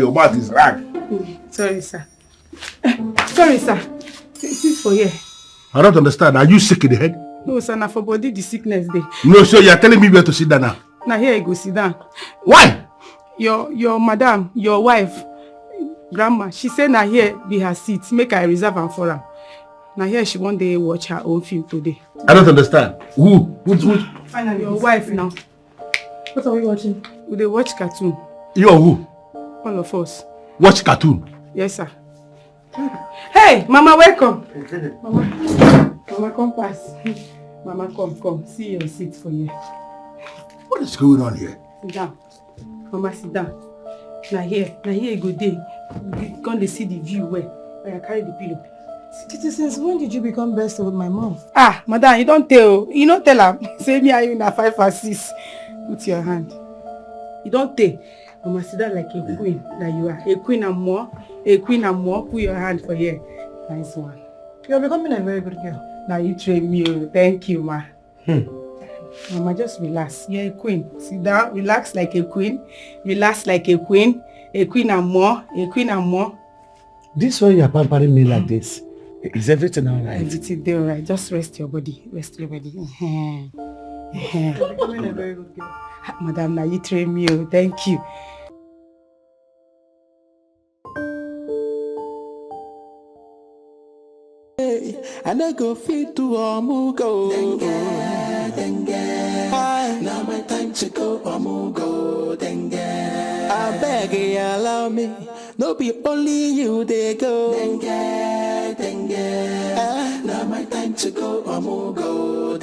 your mouth is rag. Sorry, sir. Sorry, sir. This is for here. I don't understand. Are you sick in the head? No, sir, na for body the sickness day. No, so you are telling me where to sit down now? Now here you go sit down. Why? Your madam, your wife, grandma, she said now here be her seat. Make I reserve am for her. Now here she one day watch her own film today. I don't understand. Who? Finally, your wife now. What are we watching? We watch cartoon. You or who? All of us. Watch cartoon? Yes, sir. Hey, Mama, welcome. Mama, come pass. Mama, come. See your seat for you. What is going on here? Sit down. Mama, sit down. Now here you go day. You can't see the view where I carry the pillow. Titi, since when did you become best with my mom? Ah, madam, you don't tell. You don't tell her. Say me are you in a 5 or 6. Put your hand. You don't tell. Mama, sit down like a queen that you are. A queen and more. A queen and more. Put your hand for here. Nice one. You're becoming a very good girl. Now you train me. Thank you, ma. Mama, just relax. You're a queen. Sit down. Relax like a queen. Relax like a queen. A queen and more. A queen and more. This way you're pampering me like this. Is everything all right? Everything all right. Just rest your body. Rest your body. You're becoming a very good girl. Madam, now you train me. Thank you. And I go feed to Omugo. Now my time to go Omugo. I beg you allow me. No be only you they go. Now my time to go Omugo.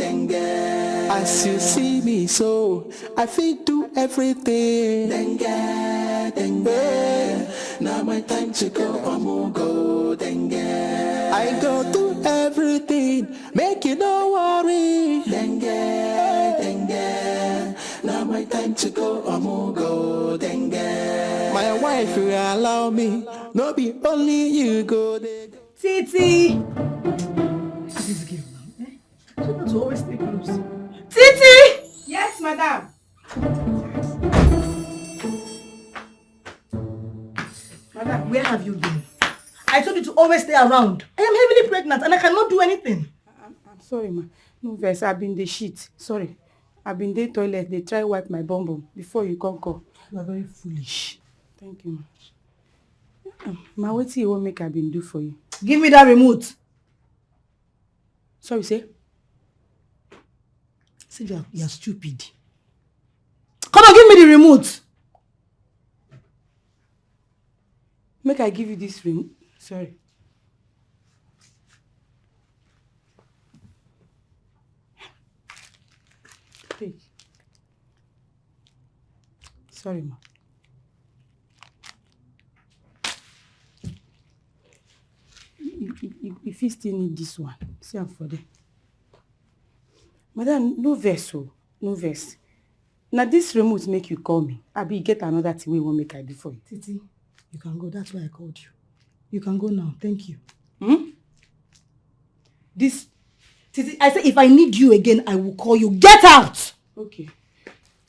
As you see me so, I feel do everything. Now my time to go Omugo. I go do everything, make you no worry. Now my time to go Omugo. My wife will allow me, no be only you go. Titi! This girl now, eh? She wants to always stay close. Titi! Yes, madam. Madam, where have you been? I told you to always stay around. I am heavily pregnant and I cannot do anything. I'm sorry, ma. No vex, I've been the shit. Sorry. I've been the toilet. They try wipe my bum bum before you come call. You are very foolish. Thank you, ma. Ma, what you want make I been do for you? Give me that remote. Sorry, say? See, you are stupid. Come on, give me the remote. Make I give you this remote. Sorry. Hey. Sorry, ma. If you still need this one, see I'm for them. Madam, no verse, oh. No verse. Now this remote make you call me. I be get another thing we won't make I do for you. Titi, you can go. That's why I called you. You can go now. Thank you. This, Titi, I said if I need you again, I will call you. Get out! Okay.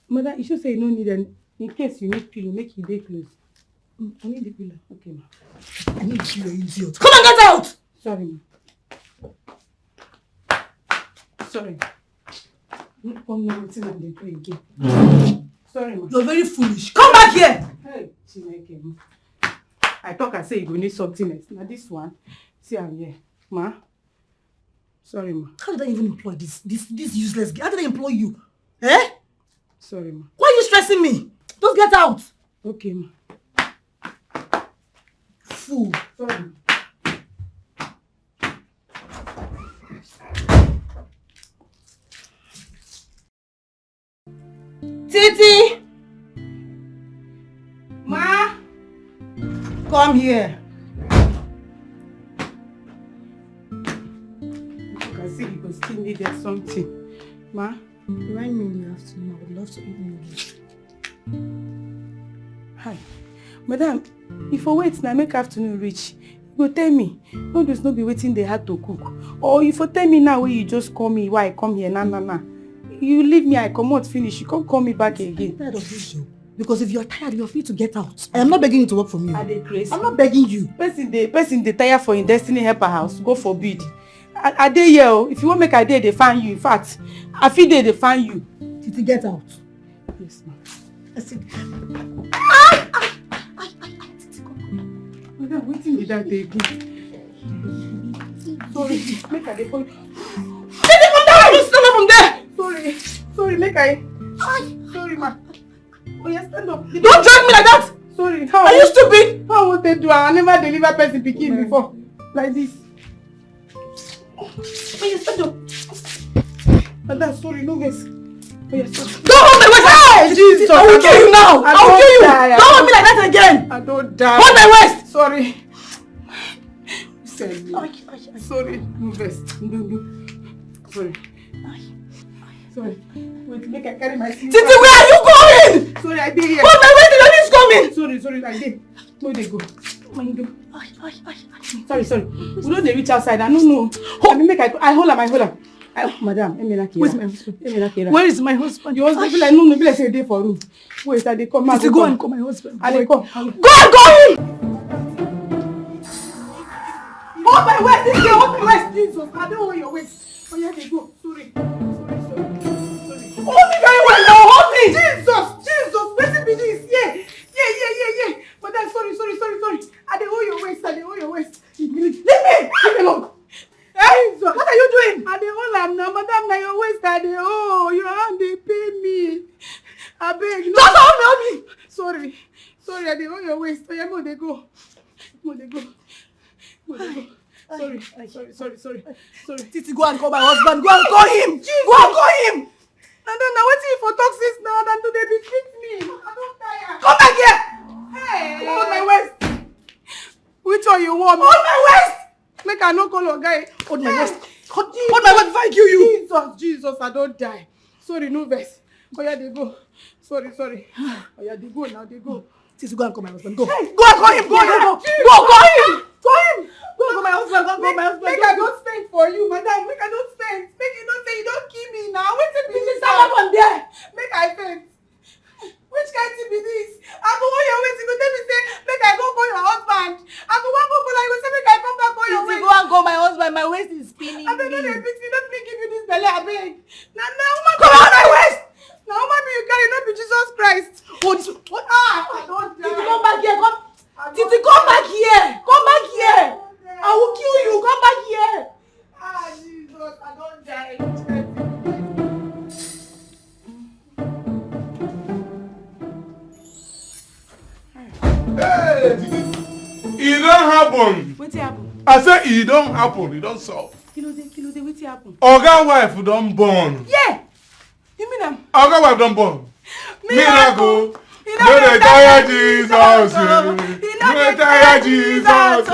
Mother, you should say you don't need any. In case you need pillow, make your day close. I need the pillow. Okay, ma. I need you, you idiot. Come on, get out! Sorry, ma. Sorry. Don't come here until I do again. Sorry, ma. You're very foolish. Come back here! Hey, Chineke. I thought I said you need something else. Now this one, see I'm here. Ma. Sorry, ma. How did I even employ this useless guy? How did I employ you? Eh? Sorry, ma. Why are you stressing me? Just get out! Okay, ma. Fool. Sorry. Titi! Ma! Come here. You can see you still needed something. Ma? Remind me in the afternoon. I would love to eat noodles. Hi. Madam, if I wait now make afternoon reach, you go tell me. Noodles no be waiting they had to cook. Or if you tell me now where you just call me, why I come here, nah. You leave me, I come out finish, you can't call me back again. I'm tired of this job. Because if you are tired, you are free to get out. I am not begging you to work for me. Are they crazy? I'm not begging you. Person they tire for in destiny helper house. Go forbid. I dey here. If you want make a day, they find you. In fact, I feel they find you. Titi, get out. Yes, ma'am. I said, Madam, waiting with that day. Sorry, make a day for you. Titi, come down! Stand up from there! Sorry, make I. Sorry, ma. Oh, yeah, stand up. don't drag me like that! Sorry. Are you stupid? How would they do? I never deliver person pikin before. Like this. Oh, yeah, stand up. Madam, sorry, no guess. Oh, yeah, sorry. Don't hold my waist! Hey, Jesus! I will kill you now! I will kill you! Die. Don't hold me like that again! I don't die. Hold my waist! Sorry. Sorry. No vest. No. Sorry. Sorry. Wait, make I carry my slipper. Titi, where are you going? Sorry, I did here. Hold my waist, the lady is coming! Sorry, I did. Where they go? Sorry. We don't reach outside. I don't know. I mean, I hold her. Madam, where's my husband? Where is my husband? Your husband be like, no, be like say day for room. Wait, I dey come. Titi, go and call my husband. I dey come. Go and call him! Hold my waist, this girl, hold my waist, Jesus. I don't hold your waist. Oh, yeah, they go. Sorry. Hold me very well now, hold me! Jesus, person be this, yeah. But then, sorry. I dey hold your waist. Leave me alone. Hey, what are you doing? I dey hold am now, madam, na your waist I dey hold. Your hand dey pain me. I beg. No. Just hold me! Sorry, I dey hold your waist. Oh, yeah, mo dey go. Sorry. Titi, go and call my husband. Go and call him! Go and call him! And then now wetin you for talk since now than to dey beat me? I don't tire. Come back here! Hey, hold my waist. Which one you want? Hold my waist! Make I no call your guy. Hold my waist. Hold my waist before I kill you. Jesus, I don't die. Sorry, no vex. Oh yeah, they go. Sorry. Oh yeah, they go now. They go. Titi, go and call my husband. Go. Hey, Go and call him. Go call him. Go and call my husband. Go and call my husband. Make I don't spend for you, madam. Make I don't spend. Make you don't say you don't kill me now. Wait till Titi, stand up on there. Make I spend. Which kind thing be this? I go on your waist. You go tell me say make I go call your husband. I go one go call you. Say make I come back on your Titi, waist. go and call my husband. My waist is spinning. I beg, don't dey beat me. Don't me give you this belly. I beg. Now, woman, Come on my waist. Now, woman, be you carry not be Jesus Christ. Oh, this. What? I don't die. Titi, come back here. Titi, come back here. Come back here. I will kill you. Come back here. Jesus, I don't die. Hey, it don't happen. Wetin happen? I say it don't happen. It don't solve. Kilo dey, wetin happen? Oga wife don't born. Yeah! You mean am? Oga wife don't born. Miracle. You No dey tire Jesus. No dey tire Jesus.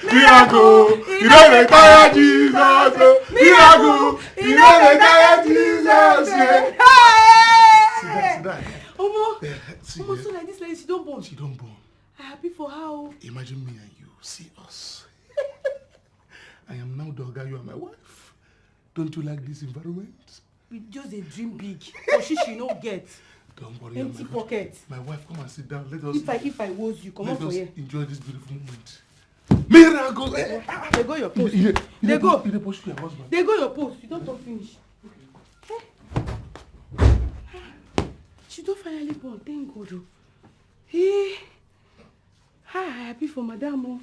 Miracle. You no dey tire Jesus. Miracle. You no dey tire Jesus. Hey! Sit down. Omo, so like this lady, she don't born. She don't born. I'm happy for her. Imagine me and you. See us. I am now the Oga. You are my wife. Don't you like this environment? We just a dream big. But she no get. Don't worry. Empty pocket. My wife, come and sit down. Let us. If I was you, come on for here. Enjoy this beautiful moment. Miracle. They go your post. They go. You push your husband. They go your post. You don't talk finish. She don't finally born. Thank God. Hey. Hi, happy for madam.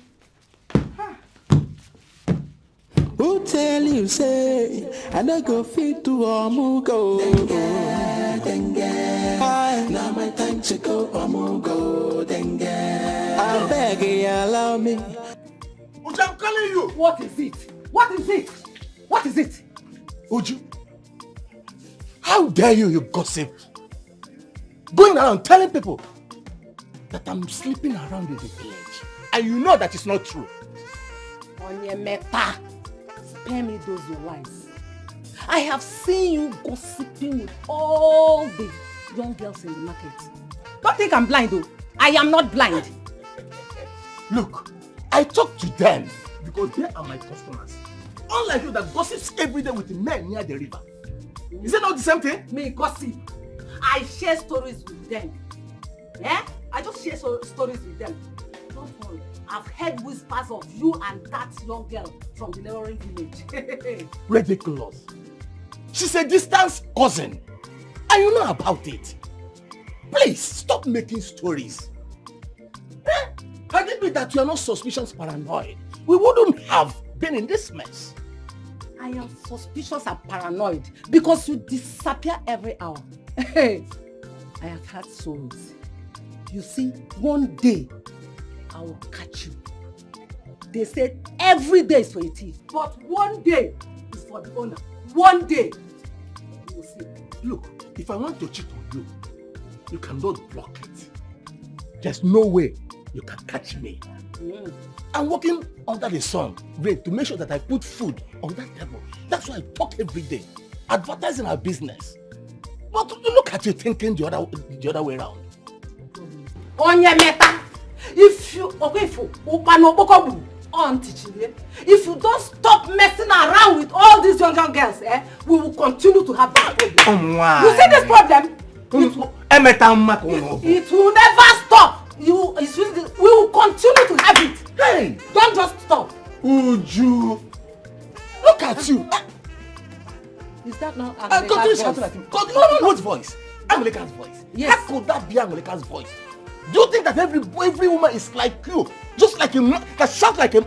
Who tell you say I no go fit to Omugo? Now my time to go Omugo. I beg you allow me. Uju, I'm calling you. What is it? Uju, how dare you gossip? Going around telling people that I'm sleeping around in the village. And you know that it's not true. Onyemeta, spare me those your lies. I have seen you gossiping with all the young girls in the market. Don't think I'm blind though. I am not blind. Look, I talk to them because they are my customers. Unlike you that gossips every day with the men near the river. Is it not the same thing? Me gossip. I share stories with them. Eh? I just share stories with them. Don't worry. I've heard whispers of you and that young girl from the neighboring village. Ridiculous. She's a distant cousin. And you know about it. Please, stop making stories. Had it been that you are not suspicious paranoid, we wouldn't have been in this mess. I am suspicious and paranoid because you disappear every hour. I have had stories. You see, one day, I will catch you. They said every day is for a thief, but one day is for the owner. One day, you will see. Look, if I want to cheat on you, you cannot block it. There's no way you can catch me. I'm working under the sun, Ray, to make sure that I put food on that table. That's why I talk every day, advertising our business. But look at you thinking the other way around. Onye meta, if you if you don't stop messing around with all these young girls, we will continue to have that problem. You see this problem? It will never stop. We will continue to have it. Hey! Don't just stop. Uju! Look at you! Is that not Anglika's voice? No, what voice? Anglika's voice. Yes. How could that be Anglika's voice? Do you think that every woman is like you? Just like that shouts like a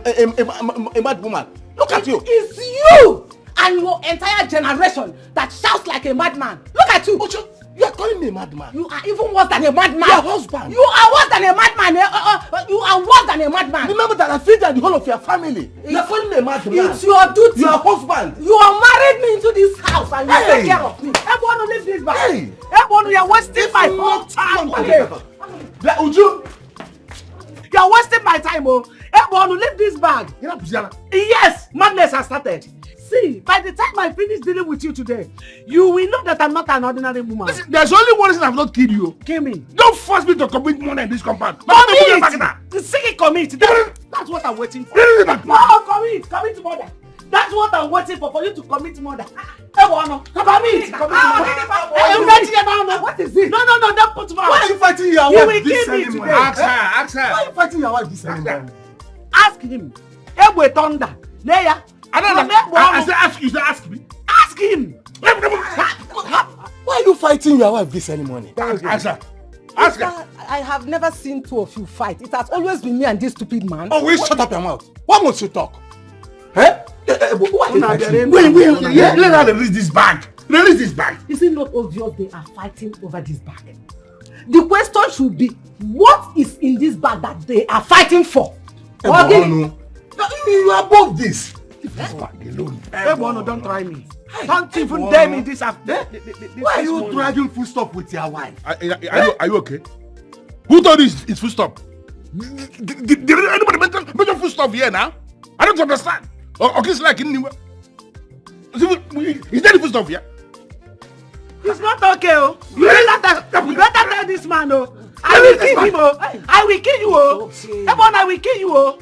mad woman. Look at you. It's you and your entire generation that shouts like a madman. Look at you. Uju, you are calling me a madman. You are even worse than a madman. Your husband. You are worse than a madman. You are worse than a madman. Remember that I feed the whole of your family. You are calling me a madman. It's your duty. Your husband. You are married me into this house and you take care of me. Everyone will leave this back. Hey. Everyone, you are wasting my whole time. Uju. You are wasting my time, oh. Everyone will leave this bag. Yes, madness has started. See, by the time I finish dealing with you today, you will know that I'm not an ordinary woman. Listen, there's only one reason I've not killed you. Kill me. Don't force me to commit murder in this compound. Commit. That's what I'm waiting for. No, commit murder. That's what I'm waiting for you to commit murder. Commit. What is it? No, don't put mouth. Why are you fighting your You wife will this kill me early today. morning? Ask her. Why are you fighting your wife this early morning? Ask him. Ebwe thunder. Leia. I said ask you, you said ask me. Ask him. Why are you fighting your wife this early morning? Ask her. Ask her. I have never seen two of you fight. It has always been me and this stupid man. Oh, will you shut up your mouth? Why must you talk? Eh? Why are you fighting? Wait, let her release this bag. Release this bag. Is it not obvious they are fighting over this bag? The question should be, what is in this bag that they are fighting for? You are above this. Leave this bag alone. Ebonu, don't try me. Don't even dare me this after. Why are you dragging full stop with your wife? Are you okay? Who told you it's full stop? Did anybody mention full stop here now? I don't understand. Okay, it's like in is there full stop here? It's not okay, oh. You better tell this man, oh. I will kill him, oh. I will kill you, oh. Ebonu, I will kill you, oh.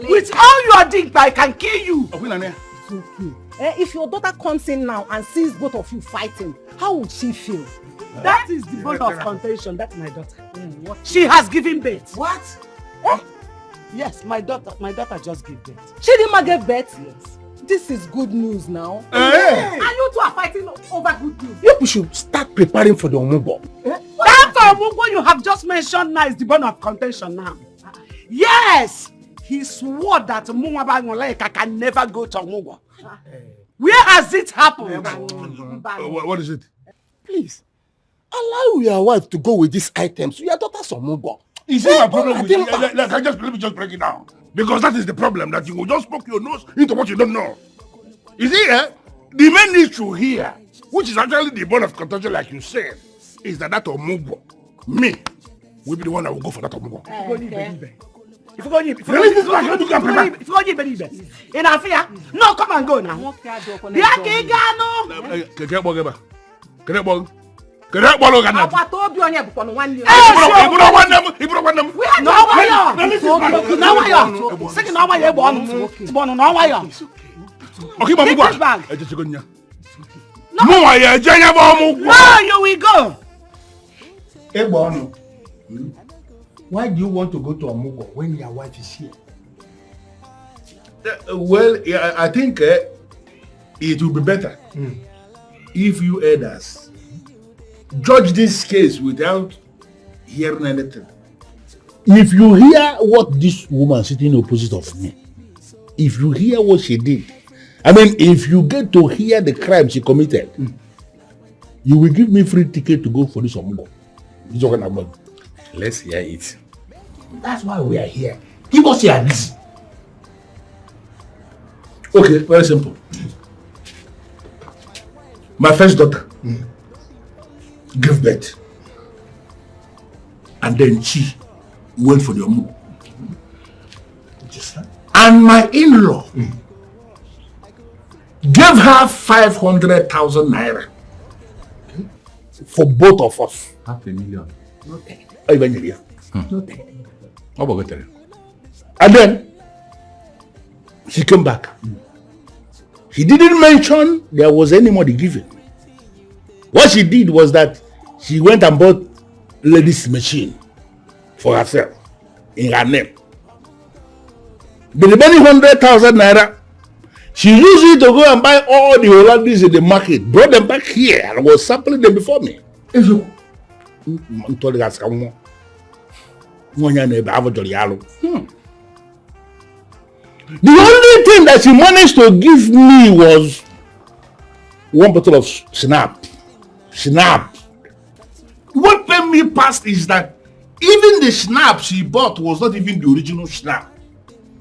With all your dig, I can kill you. It's okay. If your daughter comes in now and sees both of you fighting, how would she feel? That is the bone of contention. That's my daughter. She has given birth. What? Yes, my daughter just gave birth. Chidinma gave birth? Yes. This is good news now. Hey. And you two are fighting over good news. You should start preparing for the Omugo. That Omugo you have just mentioned now is the bone of contention now. Yes! He swore that Mwabangoleka can never go to Omugo. Where has it happened? What is it? Please, allow your wife to go with these items. Your daughter's Omugo. Is it my problem with you? Let me just break it down. Because that is the problem, that you will just poke your nose into what you don't know. You see, the main issue here, which is actually the bone of contention, like you said, is that Omugo, me, will be the one that will go for that Omugo. If you go in Afia, no, come and go now. No, you will go. Ebono, why do you want to go to Omugo when your wife is here? Well, yeah, I think it will be better if you elders judge this case without hearing anything. If you hear what this woman sitting opposite of me, if you hear what she did, I mean, if you get to hear the crime she committed, you will give me free ticket to go for this Omugo. Let's hear it. That's why we are here. Give us your reason. Okay, very simple. My first daughter gave birth, and then she went for the Omugo. And my in-law gave her 500,000 naira for both of us. $500,000. And then she came back. She didn't mention there was any money given. What she did was that she went and bought ladies' machine for herself in her name. The remaining 100,000 naira, she used it to go and buy all the Hollandis in the market, brought them back here and was sampling them before me. The only thing that she managed to give me was one bottle of Snap. What made me past is that even the Snap she bought was not even the original Snap.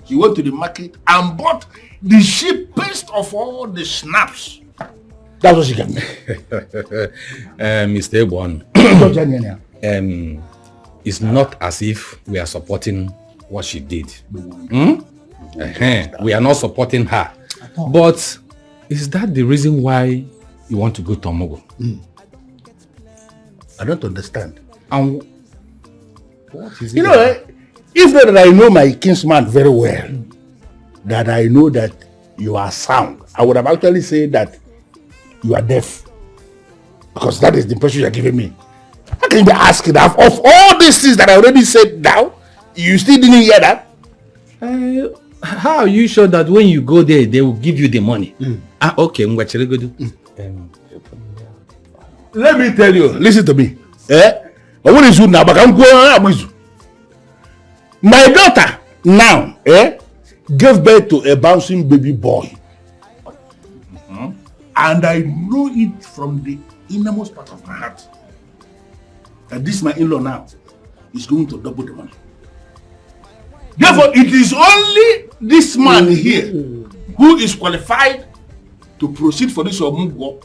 She went to the market and bought the cheapest of all the Snaps. That's what she gave me. Mr. Ebon, it's not as if we are supporting what she did. We are not supporting her. But is that the reason why you want to go to Omugo? I don't understand. And what is it? You know, if not that I know my kinsman very well, that I know that you are sound, I would have actually said that you are deaf. Because that is the impression you are giving me. How can you be asking that of all these things that I already said now, you still didn't hear that? How are you sure that when you go there, they will give you the money? Okay, let me tell you, listen to me. My daughter now gave birth to a bouncing baby boy. And I know it from the innermost part of my heart that this my in-law now is going to double the money. Therefore, it is only this man here who is qualified to proceed for this Omugo,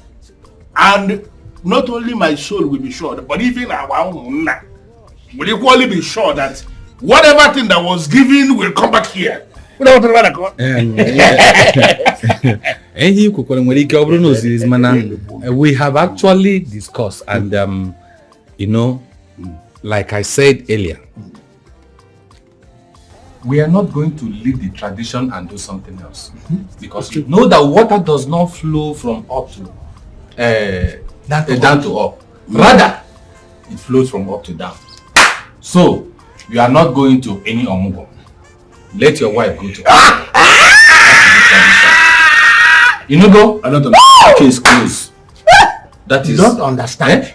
and not only my soul will be sure, but even our own will equally be sure that whatever thing that was given will come back here. We have actually discussed, and you know, like I said earlier, we are not going to leave the tradition and do something else, because you know that water does not flow from up to down to up. Rather, it flows from up to down. So you are not going to any Omugo. Let your wife go to you know, go. I don't understand. Case closed. That is. You don't understand.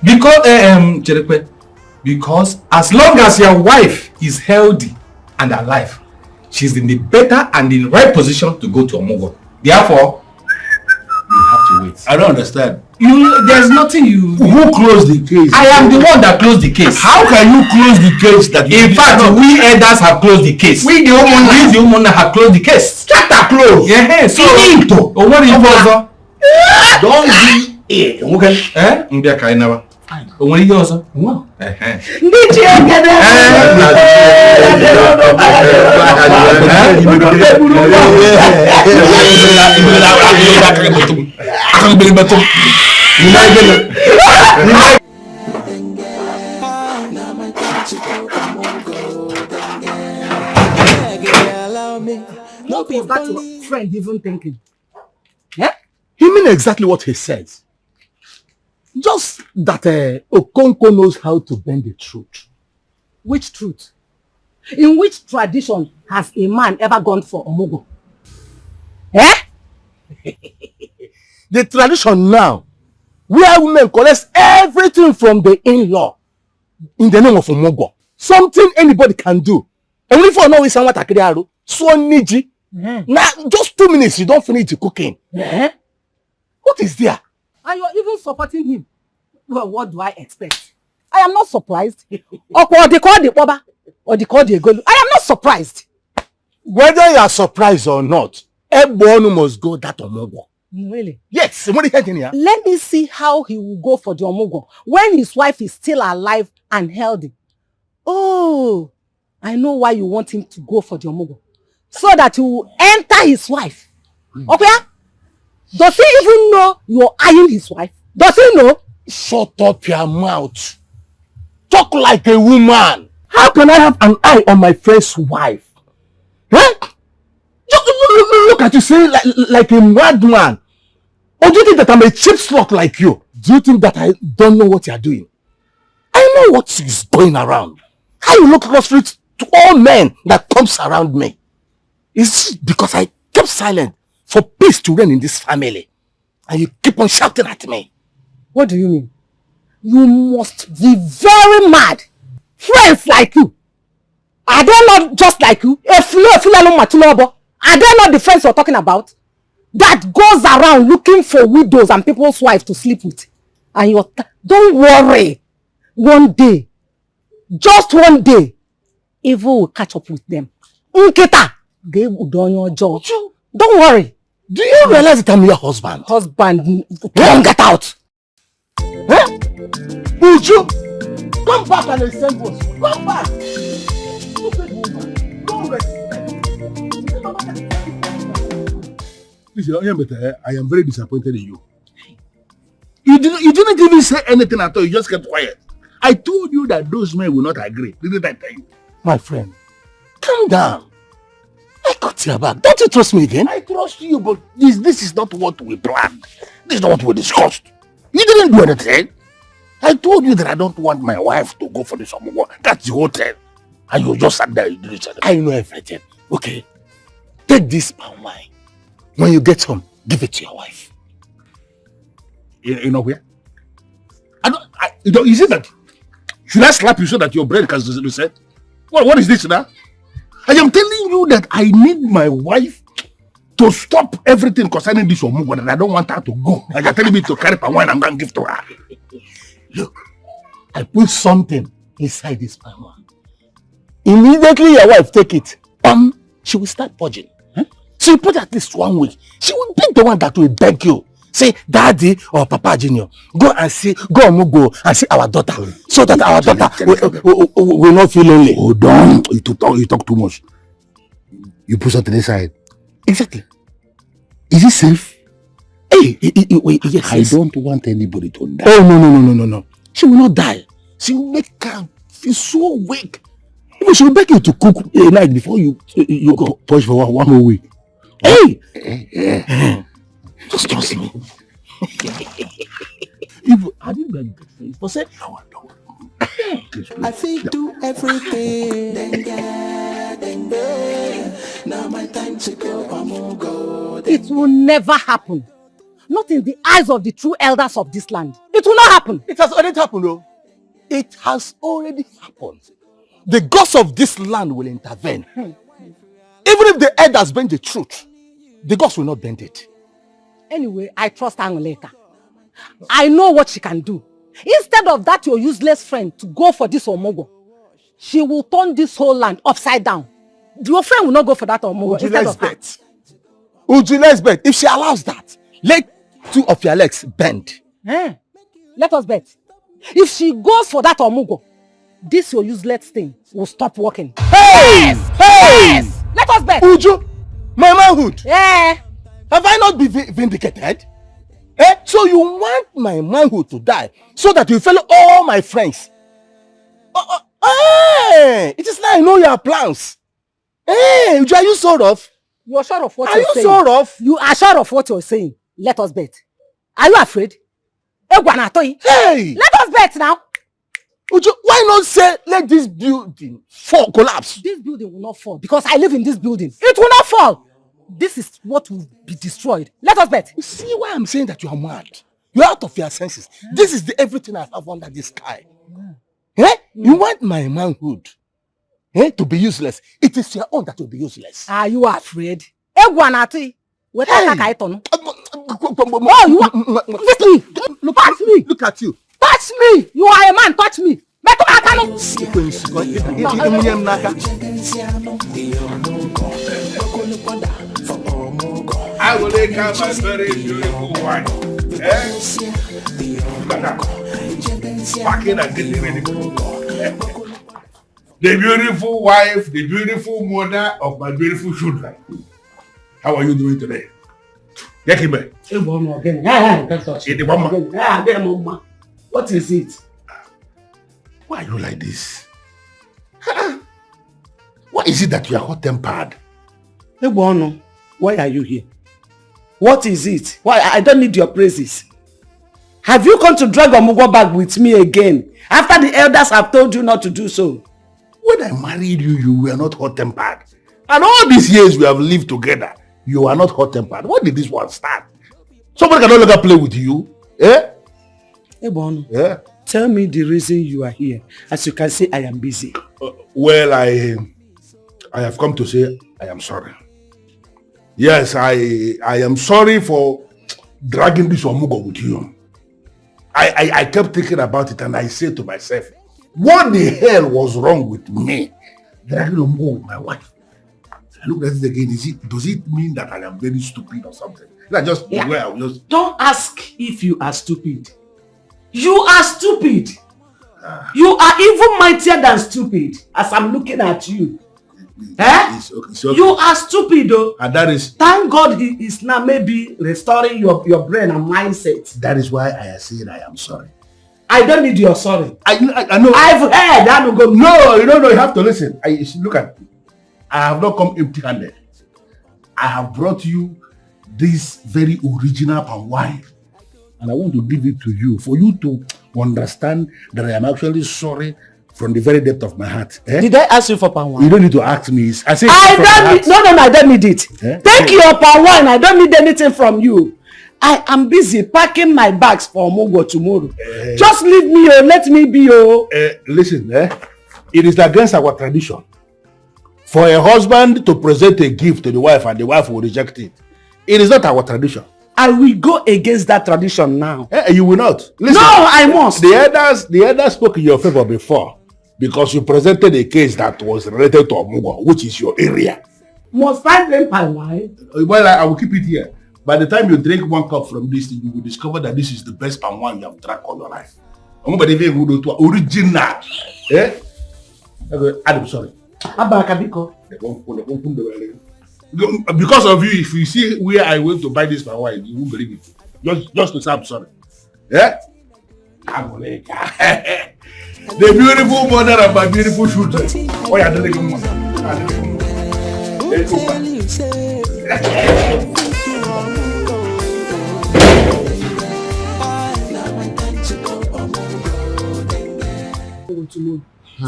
Because as long as your wife is healthy and alive, she's in the better and in the right position to go to Omugo. Therefore, you have to wait. I don't understand. There's nothing you. Who closed the case? I am the one that closed the case. How can you close the case that you? In fact, we elders have closed the case. We the woman have closed the case. Chapter closed. Yeah. So. What is don't be it. Okay. Mbia kainawa. Only yours. No. What was that your friend even thinking? Yeah? He means exactly what he says. Just that Okonko knows how to bend the truth. Which truth? In which tradition has a man ever gone for Omugo? Eh? The tradition now, where women collect everything from the in-law in the name of Omugo. Something anybody can do. And if you know it's somewhat akriaro, so niji. Now, just 2 minutes, you don't finish the cooking. What is there? And you're even supporting him. Well, what do I expect? I am not surprised. Or they call the Boba, or they call the Egolu. I am not surprised. Whether you are surprised or not, everyone must go that Omugo. Really? Yes. What is happening here? Let me see how he will go for the Omugo when his wife is still alive and healthy. Oh, I know why you want him to go for the Omugo. So that he will enter his wife. Okay? Does he even know you're eyeing his wife? Does he know? Shut up your mouth. Talk like a woman. How can I have an eye on my friend's wife? Huh? Look at you saying like a madman. Or do you think that I'm a cheap slot like you? Do you think that I don't know what you're doing? I know what is going around. How you look across street to all men that comes around me. It's because I kept silent for peace to reign in this family. And you keep on shouting at me. What do you mean? You must be very mad. Friends like you. Are they not just like you? Are they not the friends you're talking about? That goes around looking for widows and people's wives to sleep with. And you're... Don't worry. One day, just one day, evil will catch up with them. Nkita, they will do your job. Don't worry. Do you realize that I'm your husband? Husband, don't get out. Huh? Uju, come back and extend us. Come back. Stupid woman. Don't Listen, I am very disappointed in you. You didn't even say anything at all. You just kept quiet. I told you that those men will not agree. Didn't I tell you? My friend, calm down. I got your back. Don't you trust me again? I trust you, but this is not what we planned. This is not what we discussed. You didn't do anything. I told you that I don't want my wife to go for this Omugo. That's the whole thing. And you just sat there and didn't say anything. I know everything. Okay. Take this palm wine. When you get home, give it to your wife. You know where? Is it that? Should I slap you so that your brain can reset? What is this now? I am telling you that I need my wife to stop everything concerning this Omugo, and I don't want her to go. Like you're telling me to carry palm wine and go and give to her. Look, I put something inside this palm wine. Immediately your wife take it, she will start purging. So you put at least 1 week. She will be the one that will beg you. Say, Daddy or Papa Junior, go Omugo and see our daughter. So that our daughter will not feel lonely. Hold on. You talk too much. You put something inside. Exactly. Is it safe? Hey, yes. I don't want anybody to die. Oh, no. She will not die. She will make her feel so weak. Even she will beg you to cook a night before you go. Push for one more week. Hey! Just trust me. If I didn't beg you for say, no. I feel do everything. Now my time to go, Omugo. It will never happen. Not in the eyes of the true elders of this land. It will not happen. It has already happened, though. It has already happened. The gods of this land will intervene. Even if the elders bend the truth, the gods will not bend it. Anyway, I trust Angoleka. I know what she can do. Instead of that your useless friend to go for this Omugo, she will turn this whole land upside down. Your friend will not go for that Omugo. Uju, let's bet. If she allows that, let 2 of your legs bend. Let us bet. If she goes for that Omugo, this your useless thing will stop working. Hey! Yes! Let us bet. Uju, my manhood. Yeah. Have I not been vindicated? So you want my manhood to die so that you follow all my friends? Hey! It is now I know your plans. Hey, Uju, are you sure of? You are sure of what you're saying? Are you sure of? You are sure of what you're saying. Let us bet. Are you afraid? Hey! Let us bet now. Uju, why not say let this building fall, collapse? This building will not fall because I live in this building. It will not fall. This is what will be destroyed. Let us bet. You see why I'm saying that you are mad? You're out of your senses. This is the everything I have under the sky. You want my manhood to be useless? It is your own that will be useless. Are you afraid? Oh, you want? Touch me. Look at you. Touch me. You are a man. Touch me. I will take out my very beautiful wife. Packing and getting ready. The beautiful wife, the beautiful mother of my beautiful children. How are you doing today? Dikeh. What is it? Why are you like this? Why is it that you are hot-tempered? Why are you here? What is it? Why? I don't need your praises. Have you come to drag Omugo back with me again? After the elders have told you not to do so. When I married you, you were not hot-tempered. And all these years we have lived together, you are not hot-tempered. When did this one start? Somebody can no longer play with you. Yeah? Tell me the reason you are here. As you can see, I am busy. Well, I have come to say I am sorry. Yes, I am sorry for dragging this Omugo with you. I kept thinking about it and I said to myself, what the hell was wrong with me dragging Omugo with my wife? I looked at it again. Does it mean that I am very stupid or something? Don't ask if you are stupid. You are stupid. You are even mightier than stupid as I'm looking at you. It's okay. You are stupid though. And that is... Thank God he is now maybe restoring your brain and mindset. That is why I said I am sorry. I don't need your sorry. I know. I've heard. No, you have to listen. Look at me. I have not come empty-handed. I have brought you this very original palm wine. And I want to give it to you for you to understand that I am actually sorry from the very depth of my heart. Did I ask you for palm wine? You don't need to ask me. I said I don't need it. Take your palm wine. I don't need anything from you. I am busy packing my bags for Omugo tomorrow. Just leave me, let me be. Listen, it is against our tradition for a husband to present a gift to the wife and the wife will reject it. It is not our tradition. I will go against that tradition now. You will not. Listen, no, I must. The elders spoke in your favor before because you presented a case that was related to Omugo, which is your area. Must I drink my wine? Well, I will keep it here. By the time you drink one cup from this, you will discover that this is the best palm wine you have drank all your life. Original. I'm sorry. Because of you, if you see where I went to buy this palm wine, you won't believe it. Just to say I'm sorry. The beautiful mother of my beautiful children. Oh, yeah, the little mother. Tomorrow.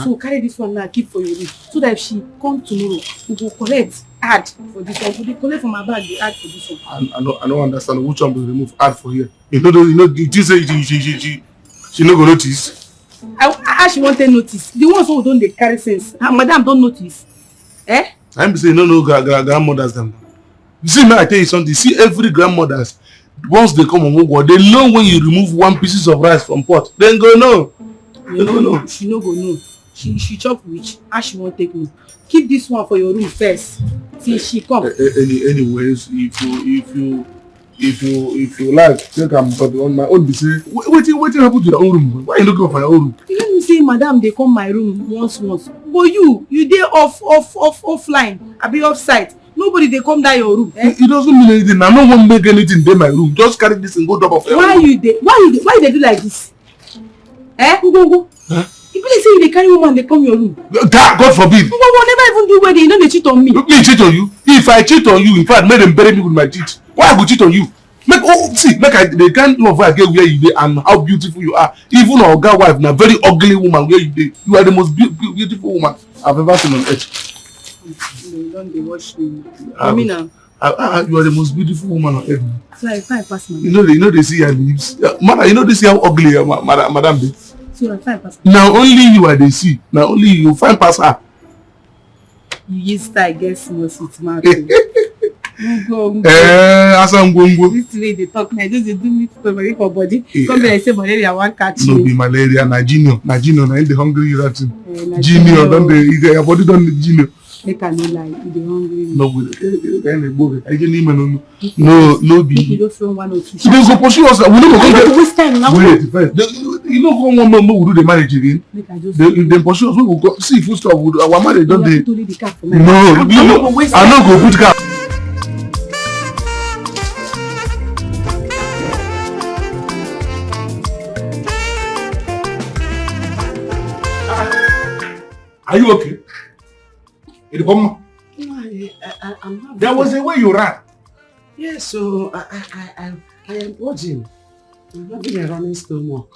So carry this one now, keep for your room. So that if she come tomorrow, we will collect add for this one. We will collect from my bag the add for this one. I don't understand which one will remove add for here. You know, you say she no go notice. How she want to notice? The ones who don't they carry sense. Madam don't notice. I'm saying no grandmothers them. You see, man, I tell you something. See, every grandmothers, once they come on Omugo, they know when you remove one pieces of rice from pot. Then go no. She no go know. She chop which? How she won't take me? Keep this one for your room first till she come. Anyways, if you like, take am, but on my own, be say, wait happen to your own room? Why are you looking for your own room? You let me say, madam, they come my room once. But you dey offline. I be offsite. Nobody they come down your room. It doesn't mean anything. I don't want to make anything in my room. Just carry this and go drop off. Why you they do like this? Go. If they say they carry woman, they come your room. God forbid. Go never even do wedding. They cheat on me. Me cheat on you? If I cheat on you, in fact, make them bury me with my teeth. Why I go cheat on you? They can't love her again where you dey and how beautiful you are. Even our girl wife, na very ugly woman where you dey. You are the most beautiful woman I've ever seen on earth. You don't watch me. You are the most beautiful woman on earth. So I pass my. You know they see her lips. Mother, you know they see how ugly madam be. So I pass. Now only you are they see. Now only you find pass her. You used to guess most it's mad. This way they talk now, just they do me for body. Come here, I say malaria one catch you. No be malaria, na Junior, na the hungry you that Junior, don't they? Your body don't need Junior. They can no lie, they hungry. No be. You just one or two. So they go pursue us. We no go go waste time now. Wait first. You know one moment we do the marriage again. If they pursue us, we will go see food stuff. Our marriage don't they? No, I no go put car. Are you okay? No, I'm not. There was a way you ran. Yes, so I am watching. I'm having a running stomach.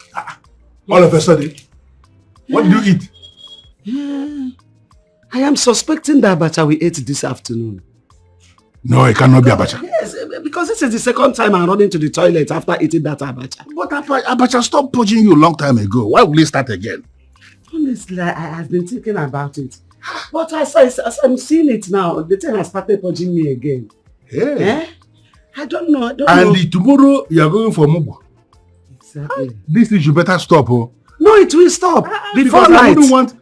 All of a sudden, what did you eat? I am suspecting that abacha we ate this afternoon. No, it cannot be abacha. Yes, because this is the second time I'm running to the toilet after eating that abacha. But abacha stopped purging you a long time ago. Why will it start again? Honestly, I have been thinking about it. But as I'm seeing it now, the thing has started purging me again. Yeah. I don't know. Tomorrow you are going for Mugu. Exactly. This thing should better stop. Oh. No, it will stop. Before night.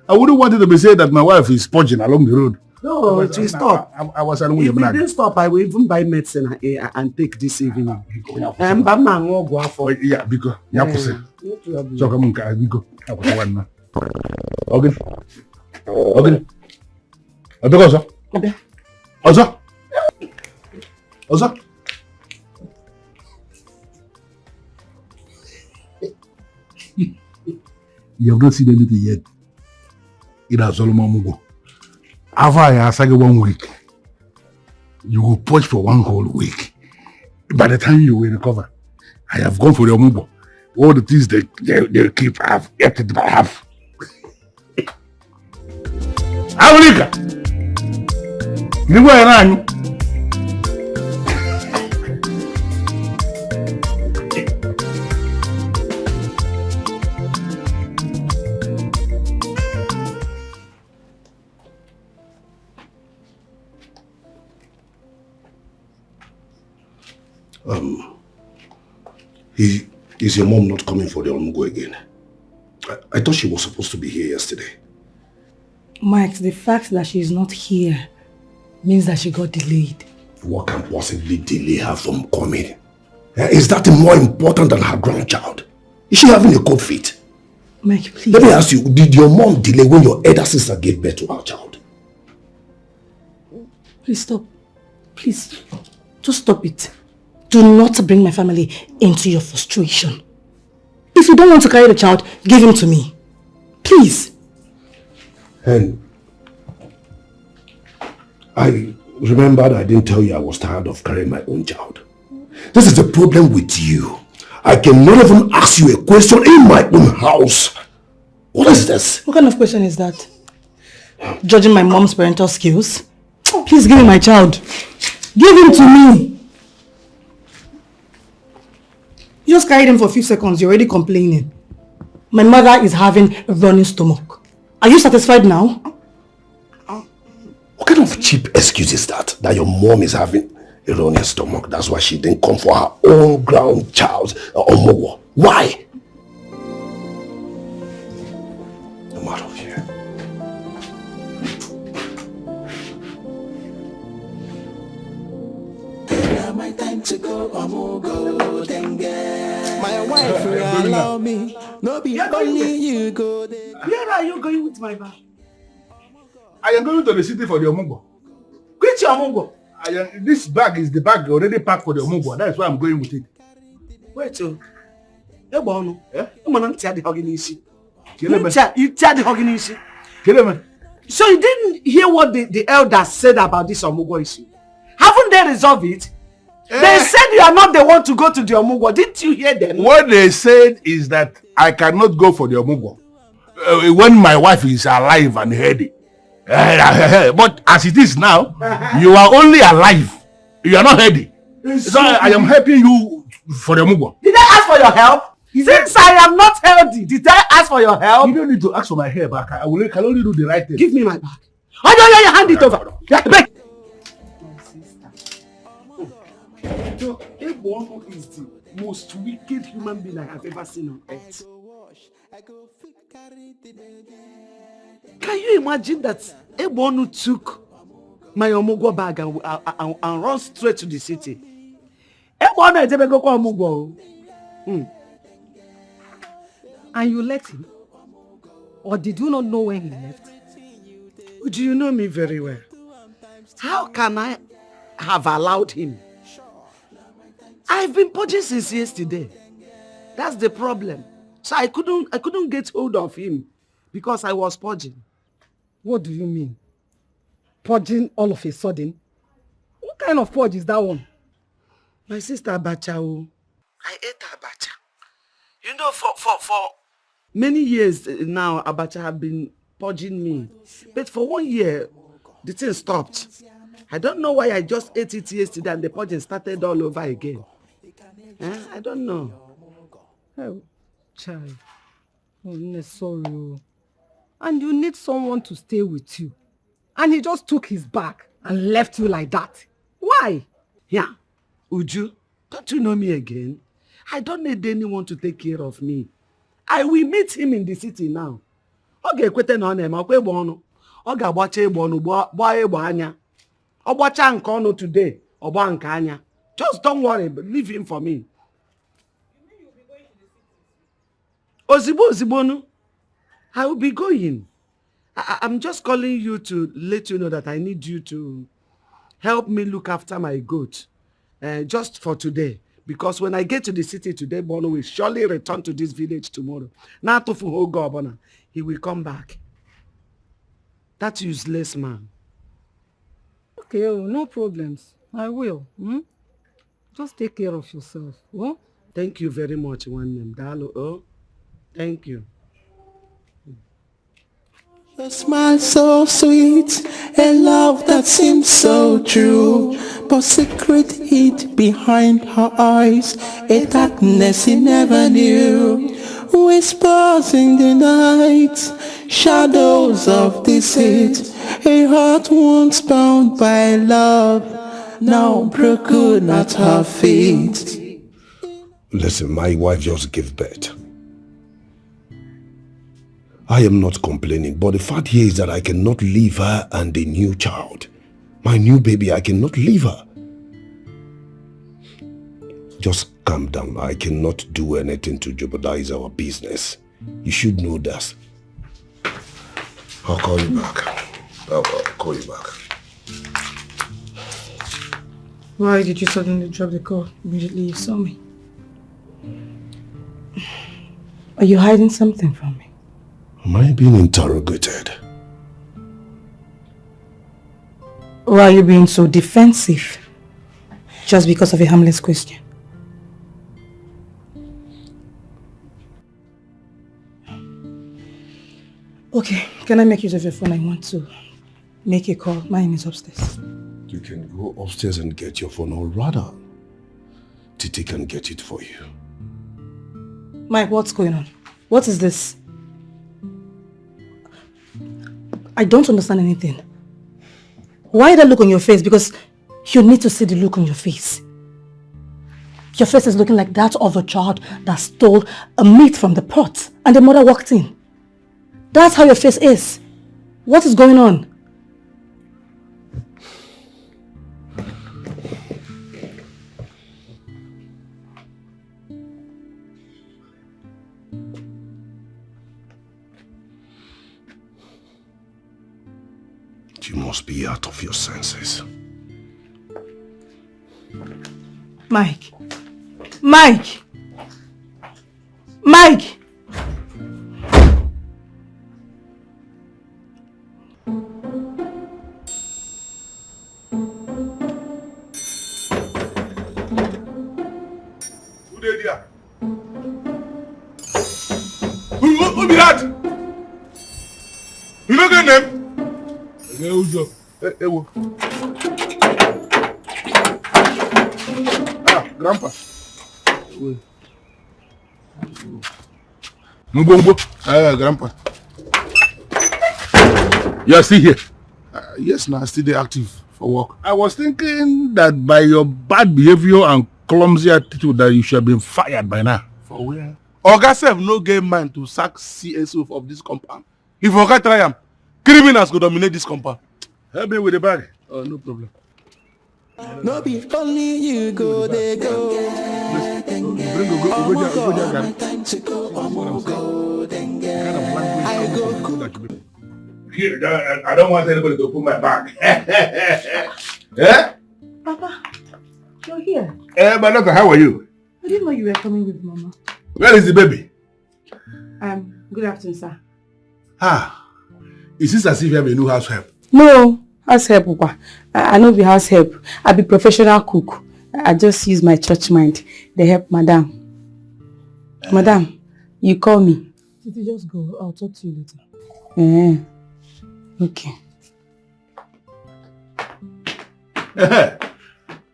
I wouldn't want it to be said that my wife is purging along the road. No, it will stop. I was if it didn't stop, I will even buy medicine and take this evening. Yeah, because so come on, go. Okay. Also. You have not seen anything yet. It has Solomon Mugo. After I ask 1 week, you will purge for 1 whole week. By the time you will recover, I have gone for your Mugo. All the things they keep, I have kept it by half. Africa! You go around. Is your mom not coming for the Omugo again? I thought she was supposed to be here yesterday. Mike, the fact that she is not here means that she got delayed. What can possibly delay her from coming? Is that more important than her grandchild? Is she having a cold feet? Mike, please. Let me ask you, did your mom delay when your elder sister gave birth to her child? Please stop. Please. Just stop it. Do not bring my family into your frustration. If you don't want to carry the child, give him to me. Please. And I remembered I didn't tell you I was tired of carrying my own child. This is the problem with you. I cannot even ask you a question in my own house. What is this? What kind of question is that? Judging my mom's parental skills? Please give me my child. Give him to me. You just carried him for a few seconds. You're already complaining. My mother is having a running stomach. Are you satisfied now? What kind of cheap excuse is that? That your mom is having a running stomach. That's why she didn't come for her own ground child. Omogo. Why? I'm out of here. Now my time to go, Omogo, Dikeh. My wife will allow me. No be only you go there. Where are you going with my bag? I am going to the city for the Omugo. Which Omugo? This bag is the bag already packed for the Omugo. That's why I'm going with it. Wait, so. Ebono. Eh? So you didn't hear what the elders said about this Omugo issue? Haven't they resolved it? They said you are not the one to go to the Omugwo. Didn't you hear them? What they said is that I cannot go for the Omugwo when my wife is alive and healthy. But as it is now, you are only alive. You are not healthy. So I am helping you for the Omugwo. Did I ask for your help? Since I am not healthy, did I ask for your help? You don't need to ask for my help. I can only do the right thing. Give me my bag. Oh, yeah, hand it over. My sister. Ebono is the most wicked human being I have ever seen on earth. Can you imagine that Ebono took my Omugwo bag and run straight to the city? Ebono is able to go Omugwo. And you let him? Or did you not know when he left? Do you know me very well? How can I have allowed him? I've been purging since yesterday. That's the problem. So I couldn't get hold of him because I was purging. What do you mean? Purging all of a sudden? What kind of purge is that one? My sister Abacha, I ate Abacha. You know, for many years now, Abacha have been purging me. But for 1 year, the thing stopped. I don't know why I just ate it yesterday and the purging started all over again. I don't know. Oh, child. Oh, sorry. And you need someone to stay with you. And he just took his bag and left you like that. Why? Yeah. Uju, don't you know me again? I don't need anyone to take care of me. I will meet him in the city now. Okay, kwete na ọna eme ọkwa egbe ọnụ. Ọ ga-agbacha egbe ọnụ gbaa egbe anya. Ọ gbacha nke ọnụ today, ọ gbaa nke anya. Just don't worry, but leave him for me. Ozigbo ozigbo, I will be going. I'm just calling you to let you know that I need you to help me look after my goat. Just for today. Because when I get to the city today, Bono will surely return to this village tomorrow. He will come back. That useless man. Okay, no problems. I will. Just take care of yourself. Oh? Thank you very much, Nwannem. Dalo. Oh, thank you. Your smile so sweet, a love that seems so true, but secret hid behind her eyes, a darkness he never knew. Whispers in the night, shadows of deceit, a heart once bound by love, now broken at her feet. Listen, my wife just gave birth. I am not complaining, but the fact here is that I cannot leave her and the new child. My new baby, I cannot leave her. Just calm down. I cannot do anything to jeopardize our business. You should know that. I'll call you back. I'll call you back. Why did you suddenly drop the call immediately you saw me? Are you hiding something from me? Am I being interrogated? Why are you being so defensive? Just because of a harmless question? Okay, can I make use of your phone? I want to make a call. Mine is upstairs. You can go upstairs and get your phone, or rather, Titi can get it for you. Mike, what's going on? What is this? I don't understand anything. Why that look on your face? Because you need to see the look on your face. Your face is looking like that of a child that stole a meat from the pot and the mother walked in. That's how your face is. What is going on? You must be out of your senses. Mike! Mike! Mike! Grandpa. Mbombo. Grandpa. You are still here? Yes, now still dey active for work. I was thinking that by your bad behavior and clumsy attitude that you should have been fired by now. For where? Oga sef no get mind to sack CSO of this compound. If Oga try am, criminals go dominate this compound. Help me with the bag. Oh, no problem. No be only you go, they go. Here, I don't want anybody to put my bag. Eh? Papa, you're here. But doctor, how are you? I didn't know you were coming with Mama. Where is the baby? Good afternoon, sir. Is this as if you have a new house help? No, house help, Papa. I know be house help. I be professional cook. I just use my church mind. They help Madam. Madam, you call me. Titi, just go. I'll talk to you later. Okay.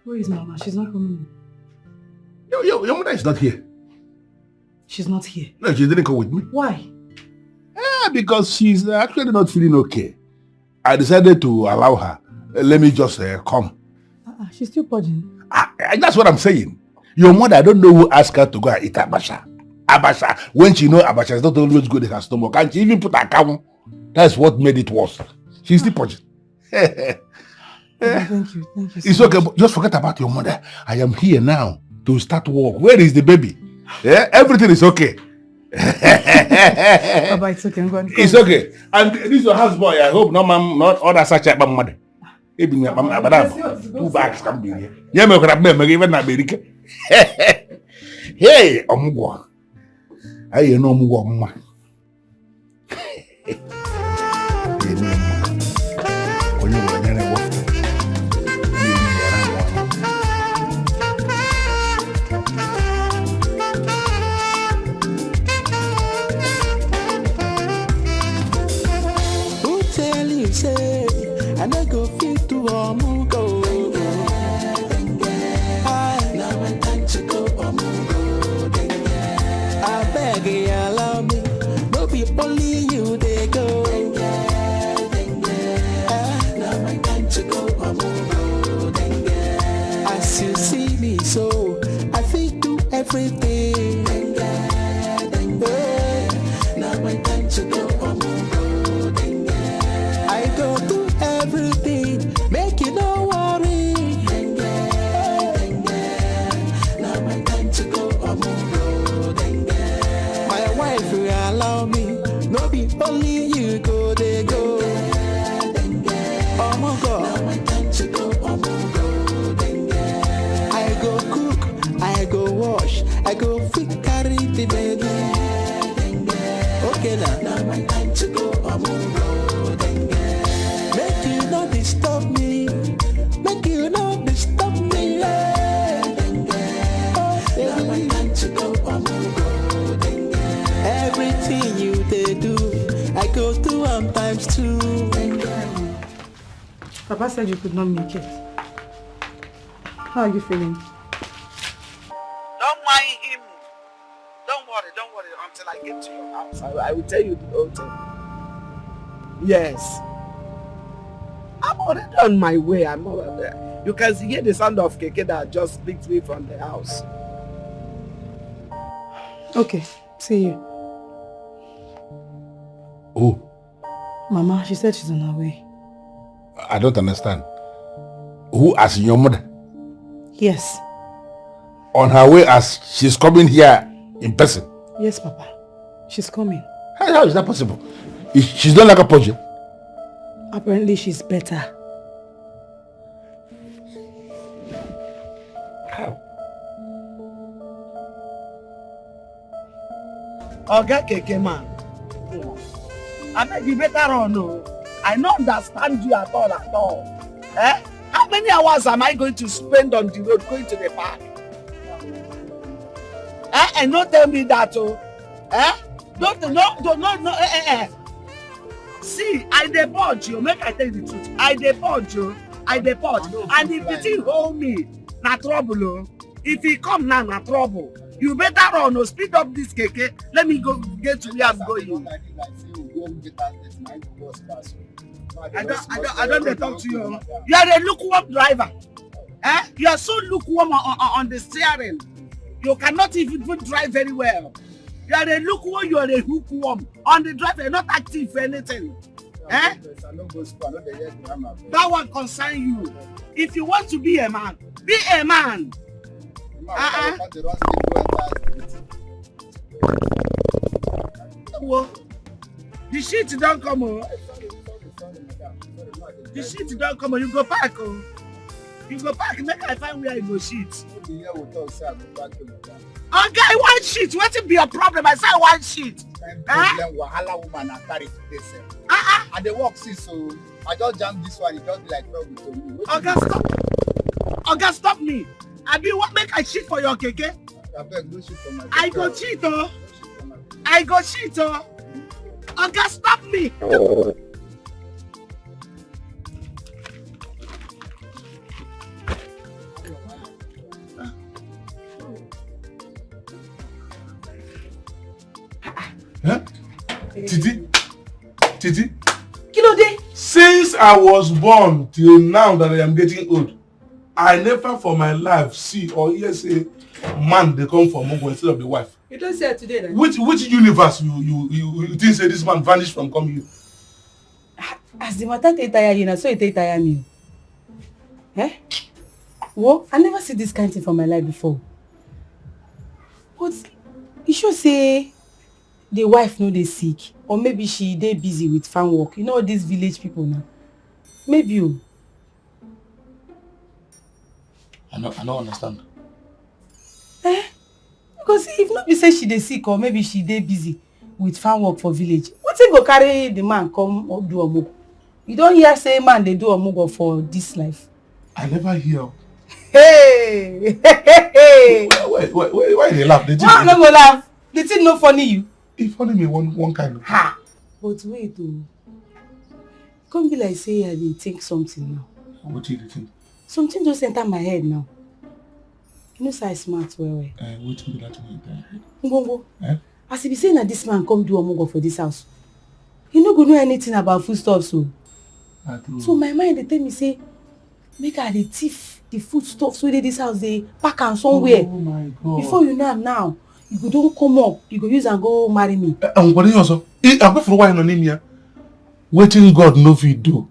Where is Mama? She's not coming in. Your mother is not here. She's not here. No, she didn't come with me. Why? Because she's actually not feeling okay. I decided to allow her. Let me just come. She's still purging. That's what I'm saying. Your mother, I don't know who asked her to go and eat abacha. Abacha. When she knows abacha is not always good in her stomach. And she even put her cow. That's what made it worse. She's still purging. Thank you. Thank you so It's okay, but just forget about your mother. I am here now to start work. Where is the baby? Yeah, everything is okay. Baba, it's okay. It's okay. And this is your houseboy. I hope no man, not other such a mother. Even madam, 2 bags can be here. Yeah, me grab me even na America. Hey, omugwa. Aye no omugwa mma. Say, I no go fit to Omugo. Now my time to go Omugo. I beg you allow me, no be only you they go. Now my time to go Omugo. As you see me so, I feel do everything. Now my time to go Omugo. Go do everything, make you no worry. Now my time to go my wife will allow me, no be only you go, they go. Now my time to go I go cook, I go wash, I go fit carry the baby. Okay now my time to go Make you not disturb me. Make you not disturb me. Now my time to go Everything you they do, I go through times 2. Papa said you could not make it. How are you feeling? Don't mind him. Don't worry until I get to your house. I will tell you the whole thing. Yes. I'm already on my way. I'm over there. You can hear the sound of Keke that just picked me from the house. Okay, see you. Oh. Mama, she said she's on her way. I don't understand. Who as your mother? Yes. On her way as she's coming here in person? Yes, Papa. She's coming. How is that possible? She's not like a project. Apparently she's better. How? Okay, Keke man. I beg you better run, no. I don't understand you at all. Eh? How many hours am I going to spend on the road going to the park? And don't tell me that, oh. Eh? Don't. See, I dey purge you. Make I tell you the truth. I dey purge you. I dey purge. And if the thing hold me, na trouble. Oh. If he come now, na trouble. You better run or speed up this keke. Let me go get to where I'm going. I don't talk to you. You are a lukewarm driver. Eh? You are so lukewarm on the steering. You cannot even drive very well. You are a lukewarm, you are a hookworm. On the drive, you are not active for anything. Eh? That one concern you. If you want to be a man, be a man. Well, the shit don't come on. The shit don't come on. You go back. Oh. You go back. Make I find where you go shit. Okay, one shit. What will be your problem? I say one shit. I dey work see so I just jam this one. It just be like trouble to me. Okay, stop. Okay, stop me. I be what make I shit for your keke? I go cheat, oh. I go cheat, oh. Okay, stop me. Huh? Titi. Kilode. Since I was born till now that I am getting old, I never for my life see or hear say man they come from Mogo instead of the wife. You don't say it today then? Which universe you think say this man vanished from come here? As the matter take tire you, so it take tire me. Eh? Well, I never see this kind of thing for my life before. But you should say the wife know they sick, or maybe she dey busy with farm work. You know all these village people now. Maybe you. I don't understand. Eh? Because if not be say she dey sick or maybe she dey busy with farm work for village, what thing go carry the man come up do omugo? You don't hear say man they do omugo for this life. I never hear. Hey! Why they laugh? Why no go laugh? The thing no funny you. It funny me one kind of. Ha! But wait oh. Come be like say I dey think something now. What do you think? Something just enter my head now. You know say I smart well. What be that way? Ngongo. Eh? As he be saying that this man come do omugo for this house, he no go know anything about foodstuffs so. So my mind they tell me say, make I dey thief the foodstuffs wey dey this house they pack am somewhere. Oh my God. Before you know am now, you go don come up, you go use and go marry me. What do you also? I go for a while on him here. Waiting God no fit do.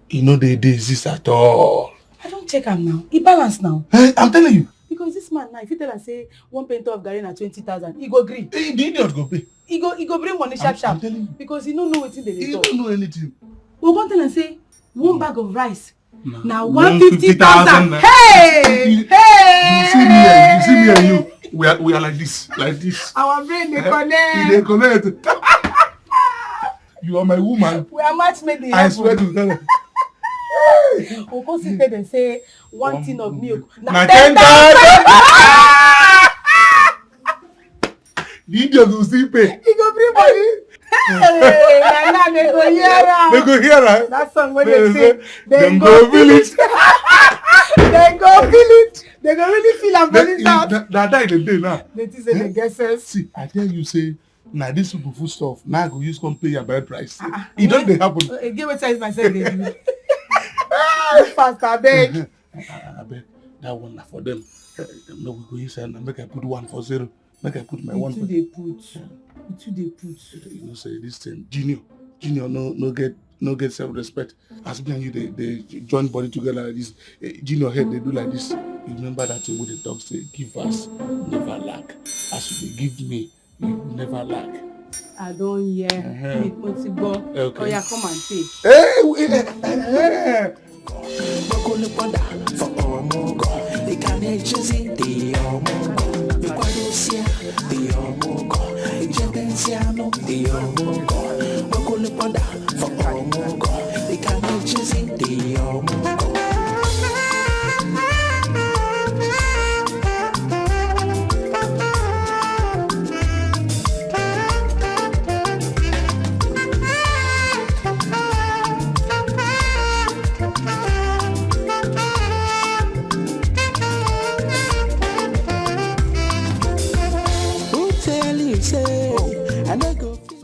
You know they exist at all. I don't check am now. He balance now. I'm telling you. Because this man now, if you tell am say one pint of garri na 20,000, he go gree. The idiot go pay. He go bring money sharp. I'm telling you. Because he no know wetin dey He talk. don't know anything. We go tell am say one bag of rice na 150,000. 150,000. Hey! Hey! You see me and you. We are like this. Our brain dey They connect. connect. You are my woman. We are match made in I swear to God. We go sit there and say one tin of milk Na 10,000. The idiot will still pay. he go bring money. Hey, na they go hear am. They go hear her. That song wey they say Dem go village. they go feel it. They go really feel am for this house. That die the day now. They think say they get sense. See, I tell you say, na this super food stuff. Now I go use come pay your bride price. It don't dey happen. Give me size myself dey do. Fast abeg. Abeg, that one na for them. No, we go inside and make I put 140. Make I put my one. You too dey put. You know say this thing, junior no get self-respect. As me and you they join body together like this. Junior head they do like this. You remember that thing with the dog say, give us, never lack. As you give me, you never lack. I don hear. Mo ti gbọ́. Okay. Oya come and take. Hey.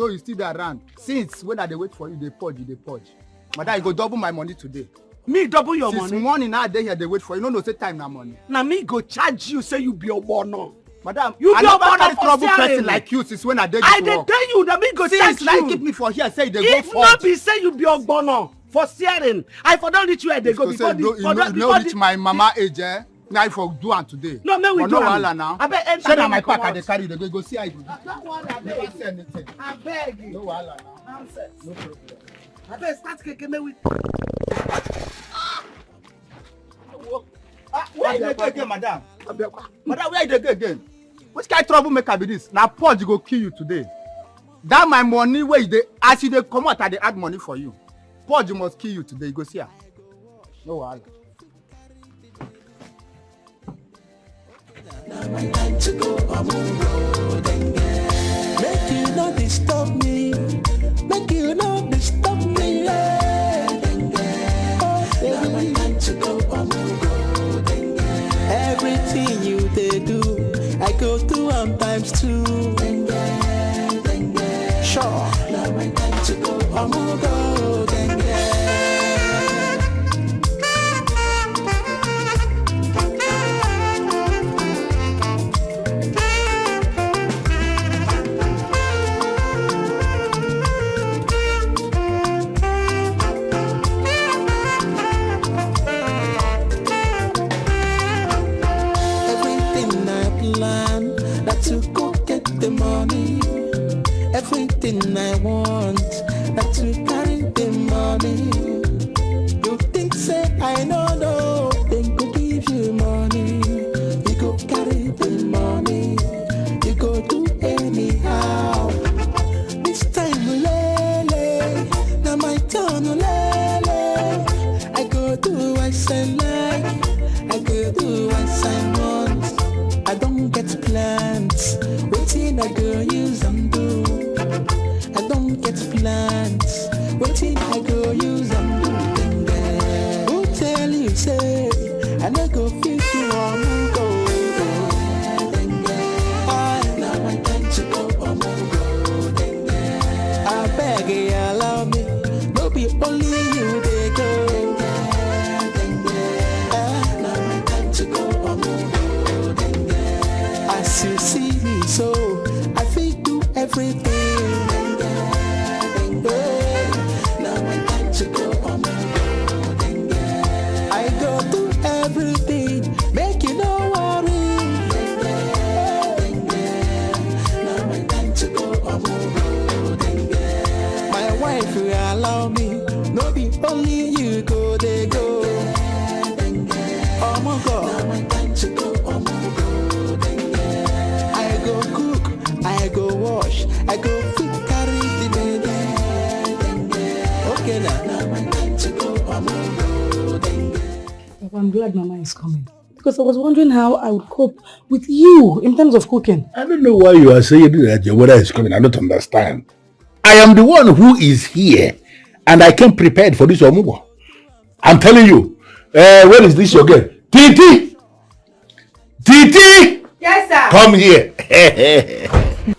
So you still there around. Since when they wait for you, they purge. Madam, you go double my money today. Me double your Since money? Since morning now, they here, they wait for you. No, say time na money. Now me go charge you, say you be a bono. Madam, you be a bono for trouble person sharing. like you since when I did I dey tell you that me go charge you. Like keep me for here, say they go if not be say you be a bono for sharing, I for don't reach where they go before reach my mama age, eh? Now for do am today. No, me we do am. Now. I beg enter. Say my pack I dey carry, they go see how you do. I never say anything. I beg you. No wahala now. Nonsense. No problem. I beg start keke me with. Where you go again, madam? Madam, where you go again? Which kind of troublemaker be this? Now purge go kill you today. That my money where you dey, as you dey come out, I dey add money for you. Purge must kill you today. You go see her. No wahala. Now my time to go, I'm on road again. Make you not disturb me. Make you not disturb me. Now my time to go, I'm on road again. Everything you they do, I go through times 2. Sure. Now my time to go, I'm on road again. Everything I want, that to carry the money. You think say I know, then go give you money. You go carry the money, you go do anyhow. This time lele, now my turn lele. I go do as I like, I go do as I want. I don't get plans, waiting I go use them do. I don't get plans, waiting I go use them do. Who tell you say I no go fit you on go? Now I time to go on go. I beg you allow me, no be only you they go. Now I time to go on go. As you see me so, I feel do everything. Only you go, they go. Oh my God. I go cook, I go wash, I go fit carry the baby. Okay now. I'm glad Mama is coming. Because I was wondering how I would cope with you in terms of cooking. I don't know why you are saying that your mother is coming. I don't understand. I am the one who is here. And I came prepared for this omugo. I'm telling you. Where is this your girl? Titi! Titi! Yes, sir. Come here.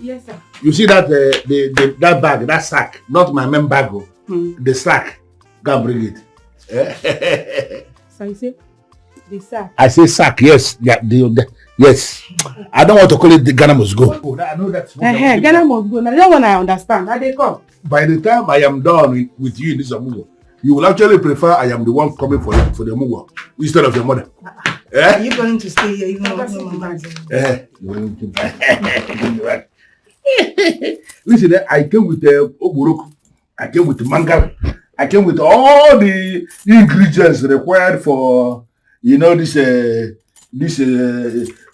Yes, sir. You see that that bag, that sack, not my main bag, the sack. Go and bring it. So you say the sack? I say sack, yes. Yeah, yes. I don't want to call it the Ghana must go. Oh, I know that's what Ghana must go. Now that one I understand. How they come? By the time I am done with you in this amugo, you will actually prefer I am the one coming for the amugo instead of your mother. Are you going to stay here even though Mama is Listen, I came with the oburoko, I came with the mangal, I came with all the ingredients required for, you know, this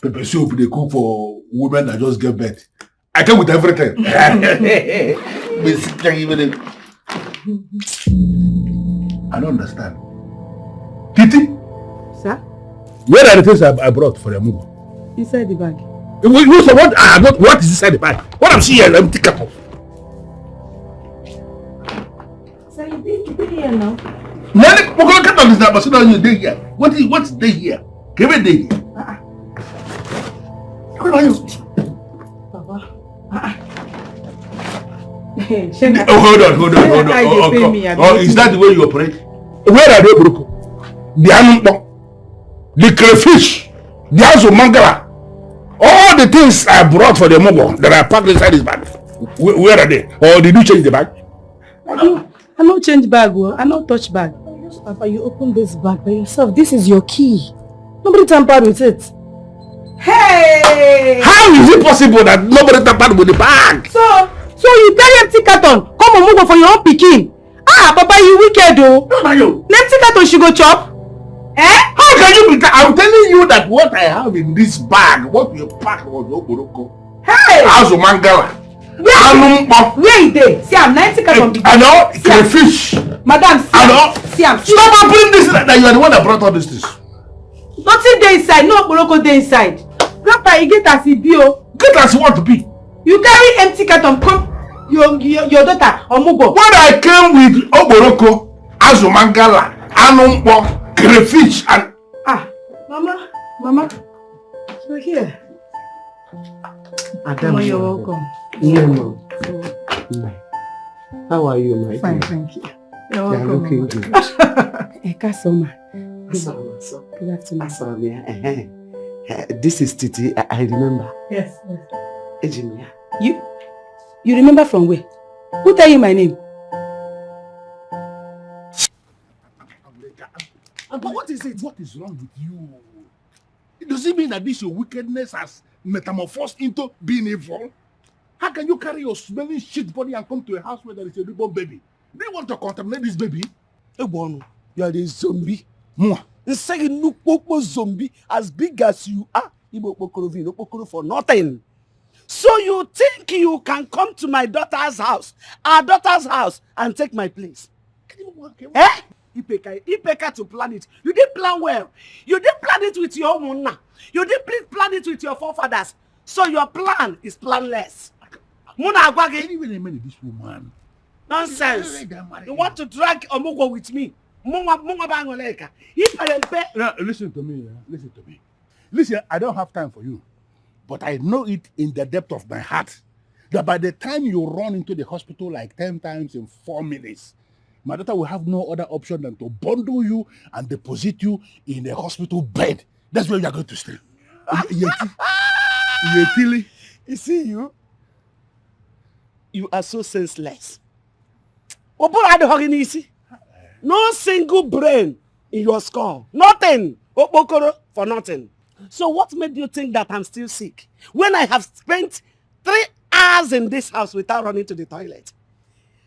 pepper soup they cook for women that just give birth. I came with everything. I don't understand. Titi? Sir? Where are the things I brought for your move? Inside the bag. What is inside the bag? What I'm seeing here, let me take it off. Sir, you been here now? What's there here? Give it there. What are you? Papa. hold on. Oh, is that the way you operate? Where are they, Broko? The animal, the crayfish, the azu mangala, all the things I brought for the mogo that I packed inside his bag. Where are they? Or did you change the bag? I no change bag. I no touch bag. Papa, you open this bag by yourself. This is your key. Nobody tampered with it. Hey! How is it possible that nobody tampered with the bag? So you carry empty carton, come on move for your own pikin. Ah, Papa, you wicked though. No, you. Empty carton she go chop. Eh? How can you be? I'm telling you that what I have in this bag, what you packed was Oboroko. Hey! Azu mangala. Where is they? See, I'm 90 carton. I know, crayfish. Madam, see, I'm. Stop opening this that you are the one that brought all this things. Nothing dey inside, no Oboroko dey inside. Grandpa, you get as e be o. Get as you want to be. You carry empty carton come your daughter Omugo. When I came with Oboroko, Azu mangala, Anumpo, crayfish and Mama, you're here. Mama, you're welcome. Yeah, Mom. How are you, my Fine, dear? thank you. You're welcome. You're looking good. Ekasoma. Good afternoon. This is Titi. I remember. Yes. Ejimia. You remember from where? Who tell you my name? But what is it? What is wrong with you? Does it mean that this your wickedness has metamorphosed into being evil? How can you carry your smelling shit body and come to a house where there is a newborn baby? Do you want to contaminate this baby? Ebono, you are a zombie. Mwah. The second Nukpoko zombie as big as you are. Ibokoro for nothing. So you think you can come to my daughter's house, our daughter's house, and take my place? Eh? Ipeka to plan it. You didn't plan well. You didn't plan it with your own. You didn't plan it with your forefathers. So your plan is planless. Muna Agwagi. Anyway, this woman. Nonsense. You want to drag Omugo with me? Now, listen to me. Listen, I don't have time for you. But I know it in the depth of my heart that by the time you run into the hospital like 10 times in 4 minutes, my daughter will have no other option than to bundle you and deposit you in a hospital bed. That's where you are going to stay. You see you? You are so senseless. No single brain in your skull. Nothing. Okpokoro for nothing. So what made you think that I'm still sick? When I have spent 3 hours in this house without running to the toilet.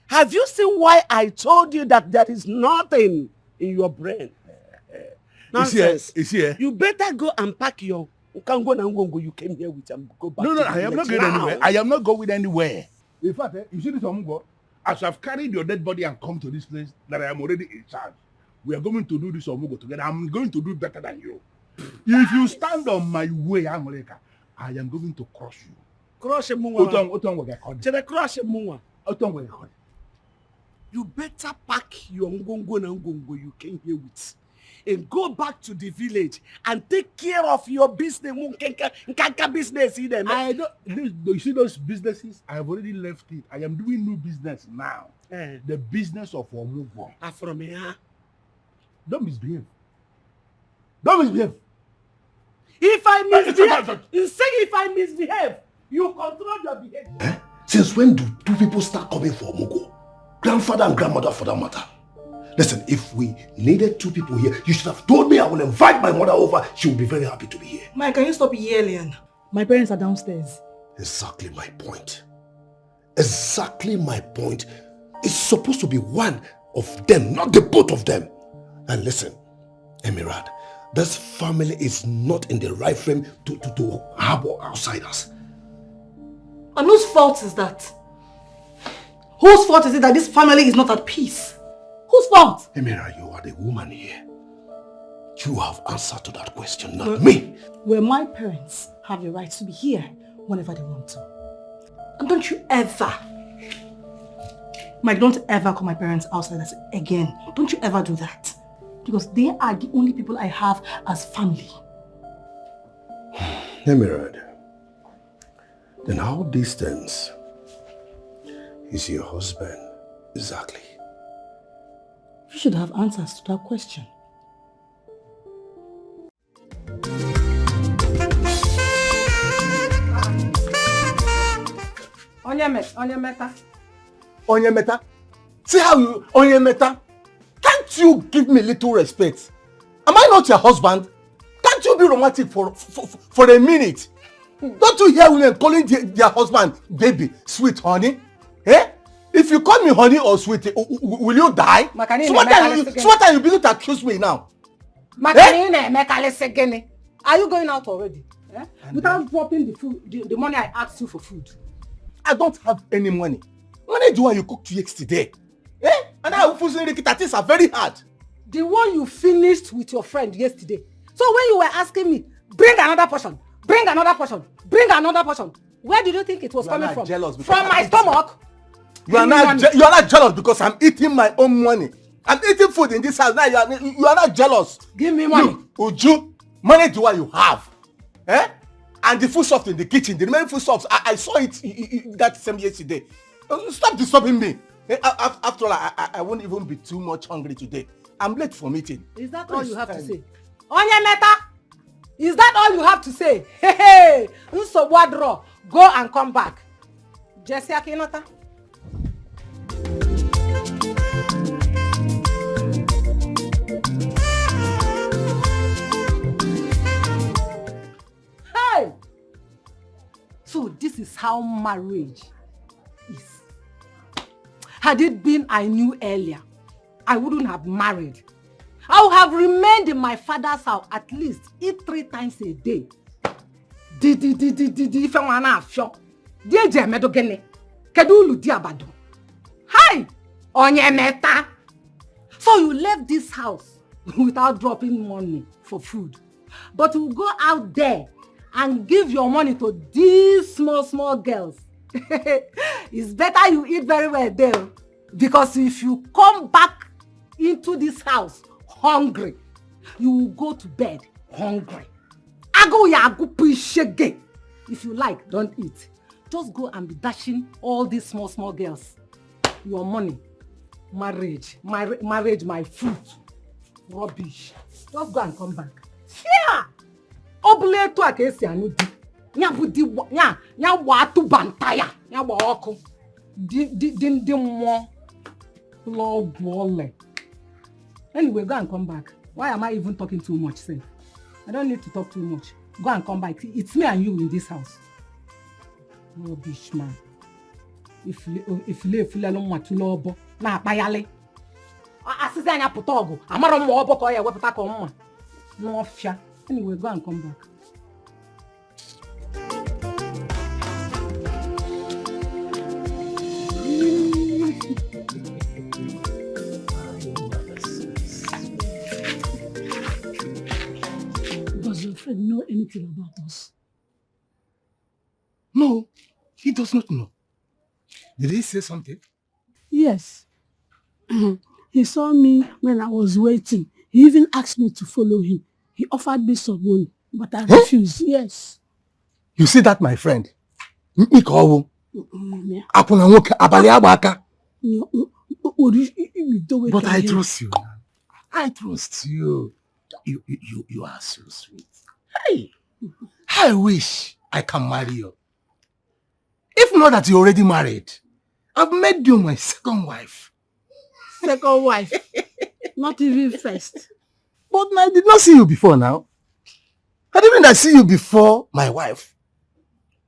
Have you seen why I told you that there is nothing in your brain? Nonsense. You better go and pack your Ukango you came here with and go back. No, I am not going anywhere. I am not going anywhere. In fact, you see this Omugo, as I've carried your dead body and come to this place that I am already in charge, we are going to do this Omugo together. I'm going to do better than you. If you stand on my way, I am going to crush you. Crush him. You better pack your ngongo you came here with and go back to the village and take care of your business. Business. I don't. You see those businesses? I have already left it. I am doing new business now. The business of Omugo. From here. Don't misbehave. If I misbehave, you control your behavior. Since when do 2 people start coming for Omugo? Grandfather and grandmother for that matter. Listen, if we needed 2 people here, you should have told me. I will invite my mother over. She will be very happy to be here. Mike, can you stop yelling? My parents are downstairs. Exactly my point. It's supposed to be one of them, not the both of them. And listen, Emirad, this family is not in the right frame to harbor outsiders. And whose fault is that? Whose fault is it that this family is not at peace? Whose fault? Emira, you are the woman here. You have answered to that question, not me. Well, my parents have the right to be here whenever they want to. And don't you ever, Mike, don't ever call my parents outsiders again. Don't you ever do that. Because they are the only people I have as family. Emirad, then how distant is your husband exactly? You should have answers to that question. Onyemeta? See how you, Onyemeta? Can't you give me little respect? Am I not your husband? Can't you be romantic for a minute? Don't you hear women calling their husband baby, sweet honey? Eh? If you call me honey or sweet, will you die? So what are you beginning to accuse me now? Are you going out already? Eh? Without dropping the food, the money I asked you for food. I don't have any money. Money the one you cooked yesterday. Eh? And I that things are very hard. The one you finished with your friend yesterday. So when you were asking me, bring another portion, bring another portion, bring another portion, where did you think it was coming from? From my stomach? You are not jealous because I'm eating my own money. I'm eating food in this house. Now you are not jealous. Give me money. Uju, money the one you have. Eh? And the food stuff in the kitchen, the remaining food stuff, I saw it that same yesterday. Stop disturbing me. After all, I won't even be too much hungry today. I'm late for meeting. Is that all you have to say? Onyemeta, is that all you have to say? Hey, Nsobwadro, go and come back. Jesse Akinota. Hey! So this is how marriage is. Had it been I knew earlier, I wouldn't have married. I would have remained in my father's house at least eat 3 times a day. Hi, Onyemeta. So you left this house without dropping money for food, but you go out there and give your money to these small girls. It's better you eat very well there, because if you come back into this house hungry, you will go to bed hungry. If you like, don't eat. Just go and be dashing all these small girls your money. Marriage, my food. Rubbish. Just go and come back. Yeah. Obule to akesi anudi. Nya budi nya watu bantaya. Nya wa oku. Di mo Lord wole. Anyway, go and come back. Why am I even talking too much, say? I don't need to talk too much. Go and come back. It's me and you in this house. Rubbish, man. If you no matulo obo na apayale. Asize anya putogo. Amaro mo obo ko ye weputa ko mma. No ofia. Anyway, go and come back. Does your friend know anything about us? No, he does not know. Did he say something? Yes. He saw me when I was waiting. He even asked me to follow him. He offered me some money, but I refused. Yes. You see that, my friend? But I trust you. I trust you. You are so sweet. Hey, I wish I can marry you. If not that you're already married, I've made you my second wife. Second wife? Not even first. But I did not see you before now. Had even I see you before my wife,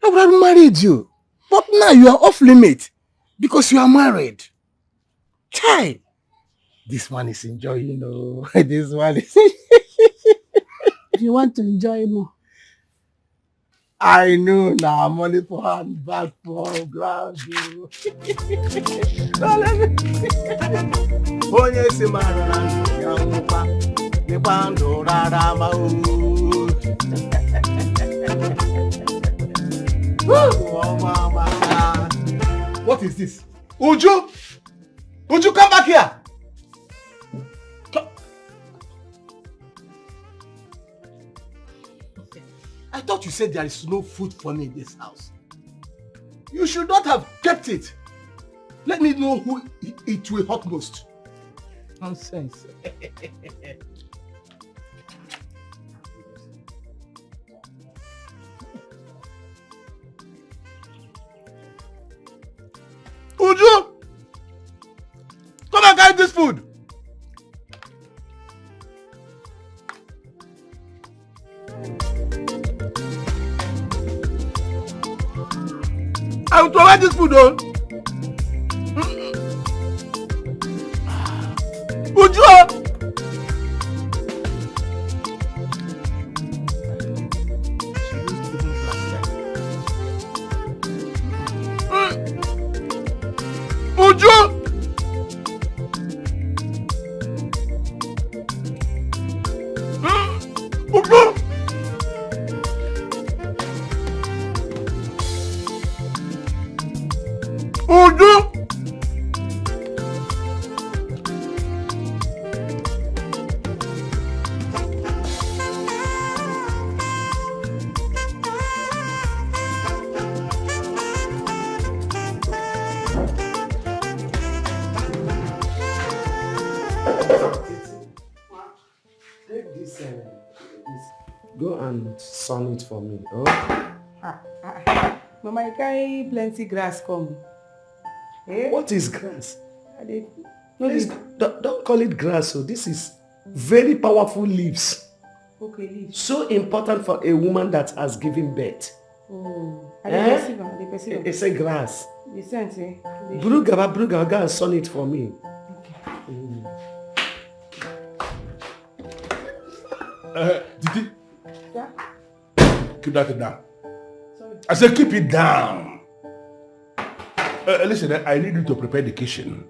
I would have married you. But now you are off limit because you are married. Child, this one is enjoying, you know. This one is... If you want to enjoy more. I know now, money for hand, back for ground. No, let me... Oh, yes, what is this? Uju! Uju, come back here! I thought you said there is no food for me in this house. You should not have kept it. Let me know who it will hurt most. Nonsense. Uju! Come and carry this food! I will provide this food, though. Uju! Uju! Uju! Uju! Take this, go and sun it for me. Oh? Mama, you carry plenty grass come. Eh? What is grass? No, Please, don't call it grass. So this is very powerful leaves. okay, leave. So important for a woman that has given birth. Oh, I Eh? dey perceive. It's a grass. The sense, eh? Brugaba, go and sun it for me. Titi, Yeah? keep that down. Sorry. I said keep it down. Listen, I need you to prepare the kitchen.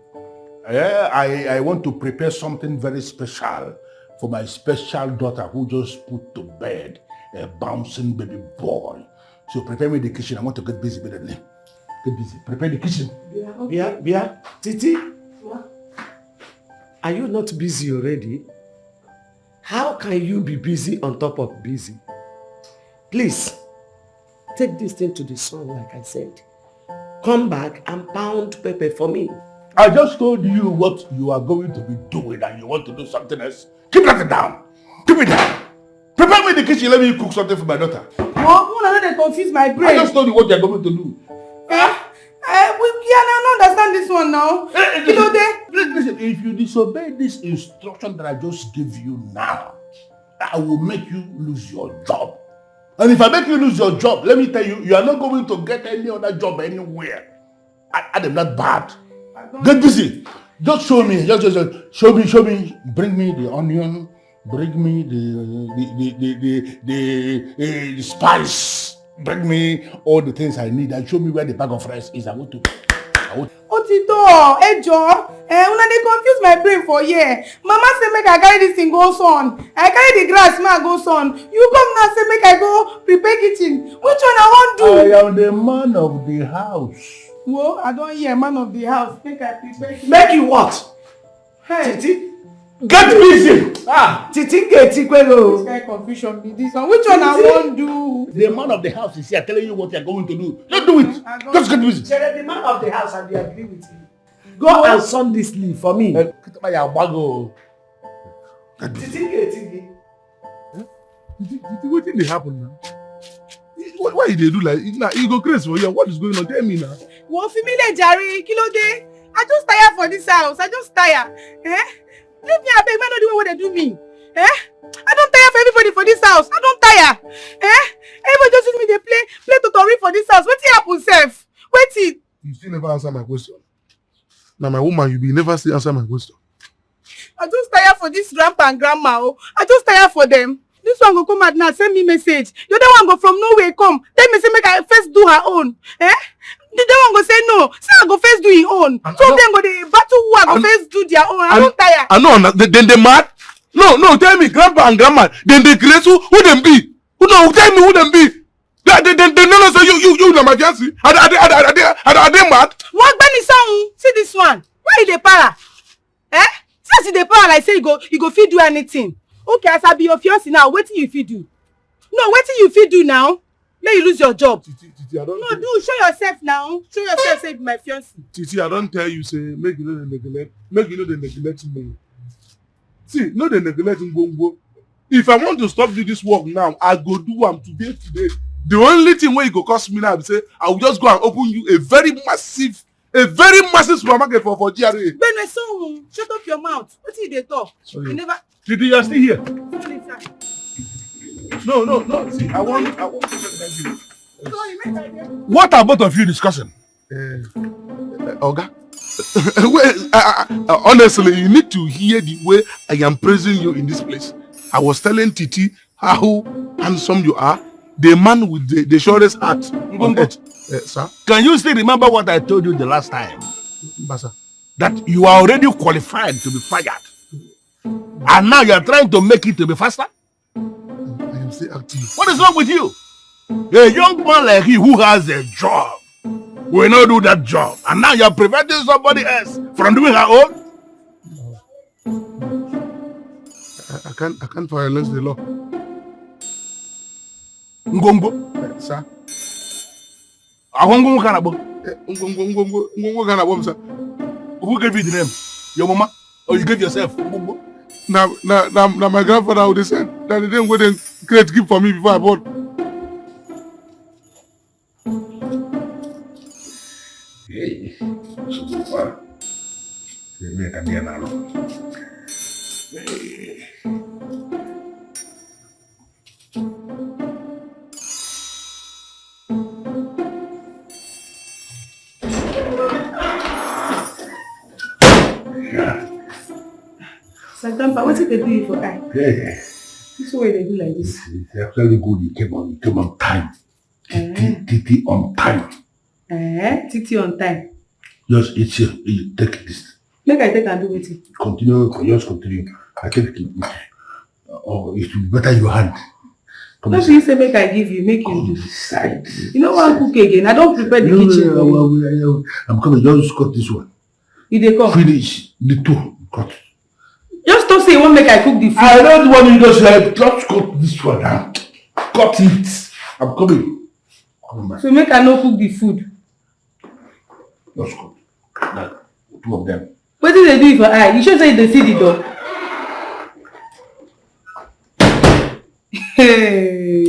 I want to prepare something very special for my special daughter who just put to bed a bouncing baby boy. So prepare me the kitchen. I want to get busy immediately. Get busy. Prepare the kitchen. Yeah, okay. Bia, Titi, Yeah. are you not busy already? How can you be busy on top of busy? Please, take this thing to the sun like I said. Come back and pound pepper for me. I just told you what you are going to be doing and you want to do something else. Keep that down. Keep it down. Prepare me the kitchen. Let me cook something for my daughter. Mom, you don't confuse my I brain. just told you what you are going to do. I don't understand this one now. You know that? Listen, if you disobey this instruction that I just give you now, I will make you lose your job. And if I make you lose your job, let me tell you, you are not going to get any other job anywhere. I am not bad. Get busy. Just show me. Just show me. Bring me the onion. Bring me the spice. Bring me all the things I need and show me where the bag of rice is. I want to. Otito, Ejo, una dey confuse my brain for here. Mama say make I carry this thing go sun. I carry the grass, make I go sun. You come now say make I go prepare kitchen. Which one I want do? I am the man of the house. Whoa, I don't hear man of the house. Make I prepare. Make you what? Hey, Titi? Get busy! Titi get this Tikwelo. kind of confusion be this one. Which one I want do? The man of the house is here telling you what you are going to do. Just do it. Just get busy. The man of the house and they agree with you. Go and sun this leaf for me. Get busy. Titi get Titi. What did happen now? Why did they do like now? You go crazy for you. What is going on? Tell me now. Wo fi mi le jare, kí ló dé? I just tired for this house. I just tired. Leave me abeg, man, no do what they do me. I don't tire for everybody for this house. I don't tire. Everybody just use me dey play tutori for this house. Wetin happen sef? Wetin? You still never answer my question. Now my woman, you be never still answer my question. I just tire for this grandpa and grandma. Oh. I just tire for them. This one go come out now, send me message. The other one go from nowhere come. Tell me say make I first do her own. The other one go say no. Say I go first do his own. So them go dey battle who I go first do their own. I don't tire. I know. Then they mad. No. Tell me, grandpa and grandma. Then they crazy. Who them be? Who no? Tell me who them be. They no say you na my fiancé. Are they mad? What Benny song? See this one. Why you dey para? See as you dey para like say you go fit do anything. Okay, as I be your fiancé now, wetin you fit do? No, wetin you fit do now? May you lose your job. Titi, I don't. No, do show yourself now. Show yourself, say my fiancé. Titi, I don't tell you, say, make you know the neglect. Make you know the neglect me. See, no the neglect Ngongo. If I want to stop doing this work now, I go do am today. The only thing where it go cost me now, I say, I will just go and open you a very massive supermarket for GRA. Ben, so shut up your mouth. What did they talk? Sorry. You never. Titi, you are still here. Sorry, sir. No. See, I want to thank you. Sorry, make I hear. What are both of you discussing? Oga? Honestly, you need to hear the way I am praising you in this place. I was telling Titi how handsome you are, the man with the shortest heart on earth. Sir? Can you still remember what I told you the last time? Basa. That you are already qualified to be fired. And now you are trying to make it to be faster? I am still active. What is wrong with you? A young man like you who has a job will not do that job. And now you are preventing somebody else from doing her own? I can't violate the law. Ngongo? Sir? Ngongo Kanabo, sir. Who gave you the name? Your mama? Or you gave yourself? Now my grandfather would have said that he didn't go and create gift for me before I born. Hey, so far. Grandpa, what did they do you for eye? Yeah. This way they do like this. It's actually good. You came on time. Titi on time. Titi on time. Just eat here. You take this. Make I take and do with it. Continue. I take it. Oh, it will be better your hand. What you say make I give you? Make you do. Side. You know what cook again? I don't prepare the kitchen. No, I'm coming. Just cut this one. You dey come? Finish the two. Cut. Just don't say you won't make I cook the food. I don't want you to say, just cut this one now. Cut it. I'm coming. Come back. So make I no cook the food. Just cut. Like, two of them. What did they do it for eye? You should say they see the door. Hey,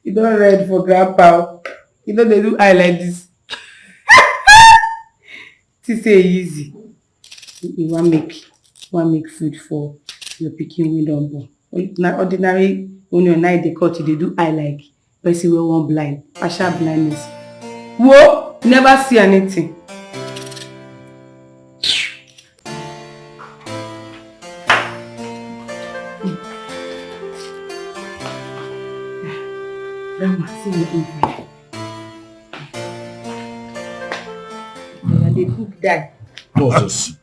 you don't read for grandpa. You know they do eye like this. To say easy. You want make food for your pikin wey don born. Na ordinary when your night they cut you, they do eye like person wey wan blind, partial blindness. Whoa, never see anything. Grandma, see me inside. They cook die. Jesus.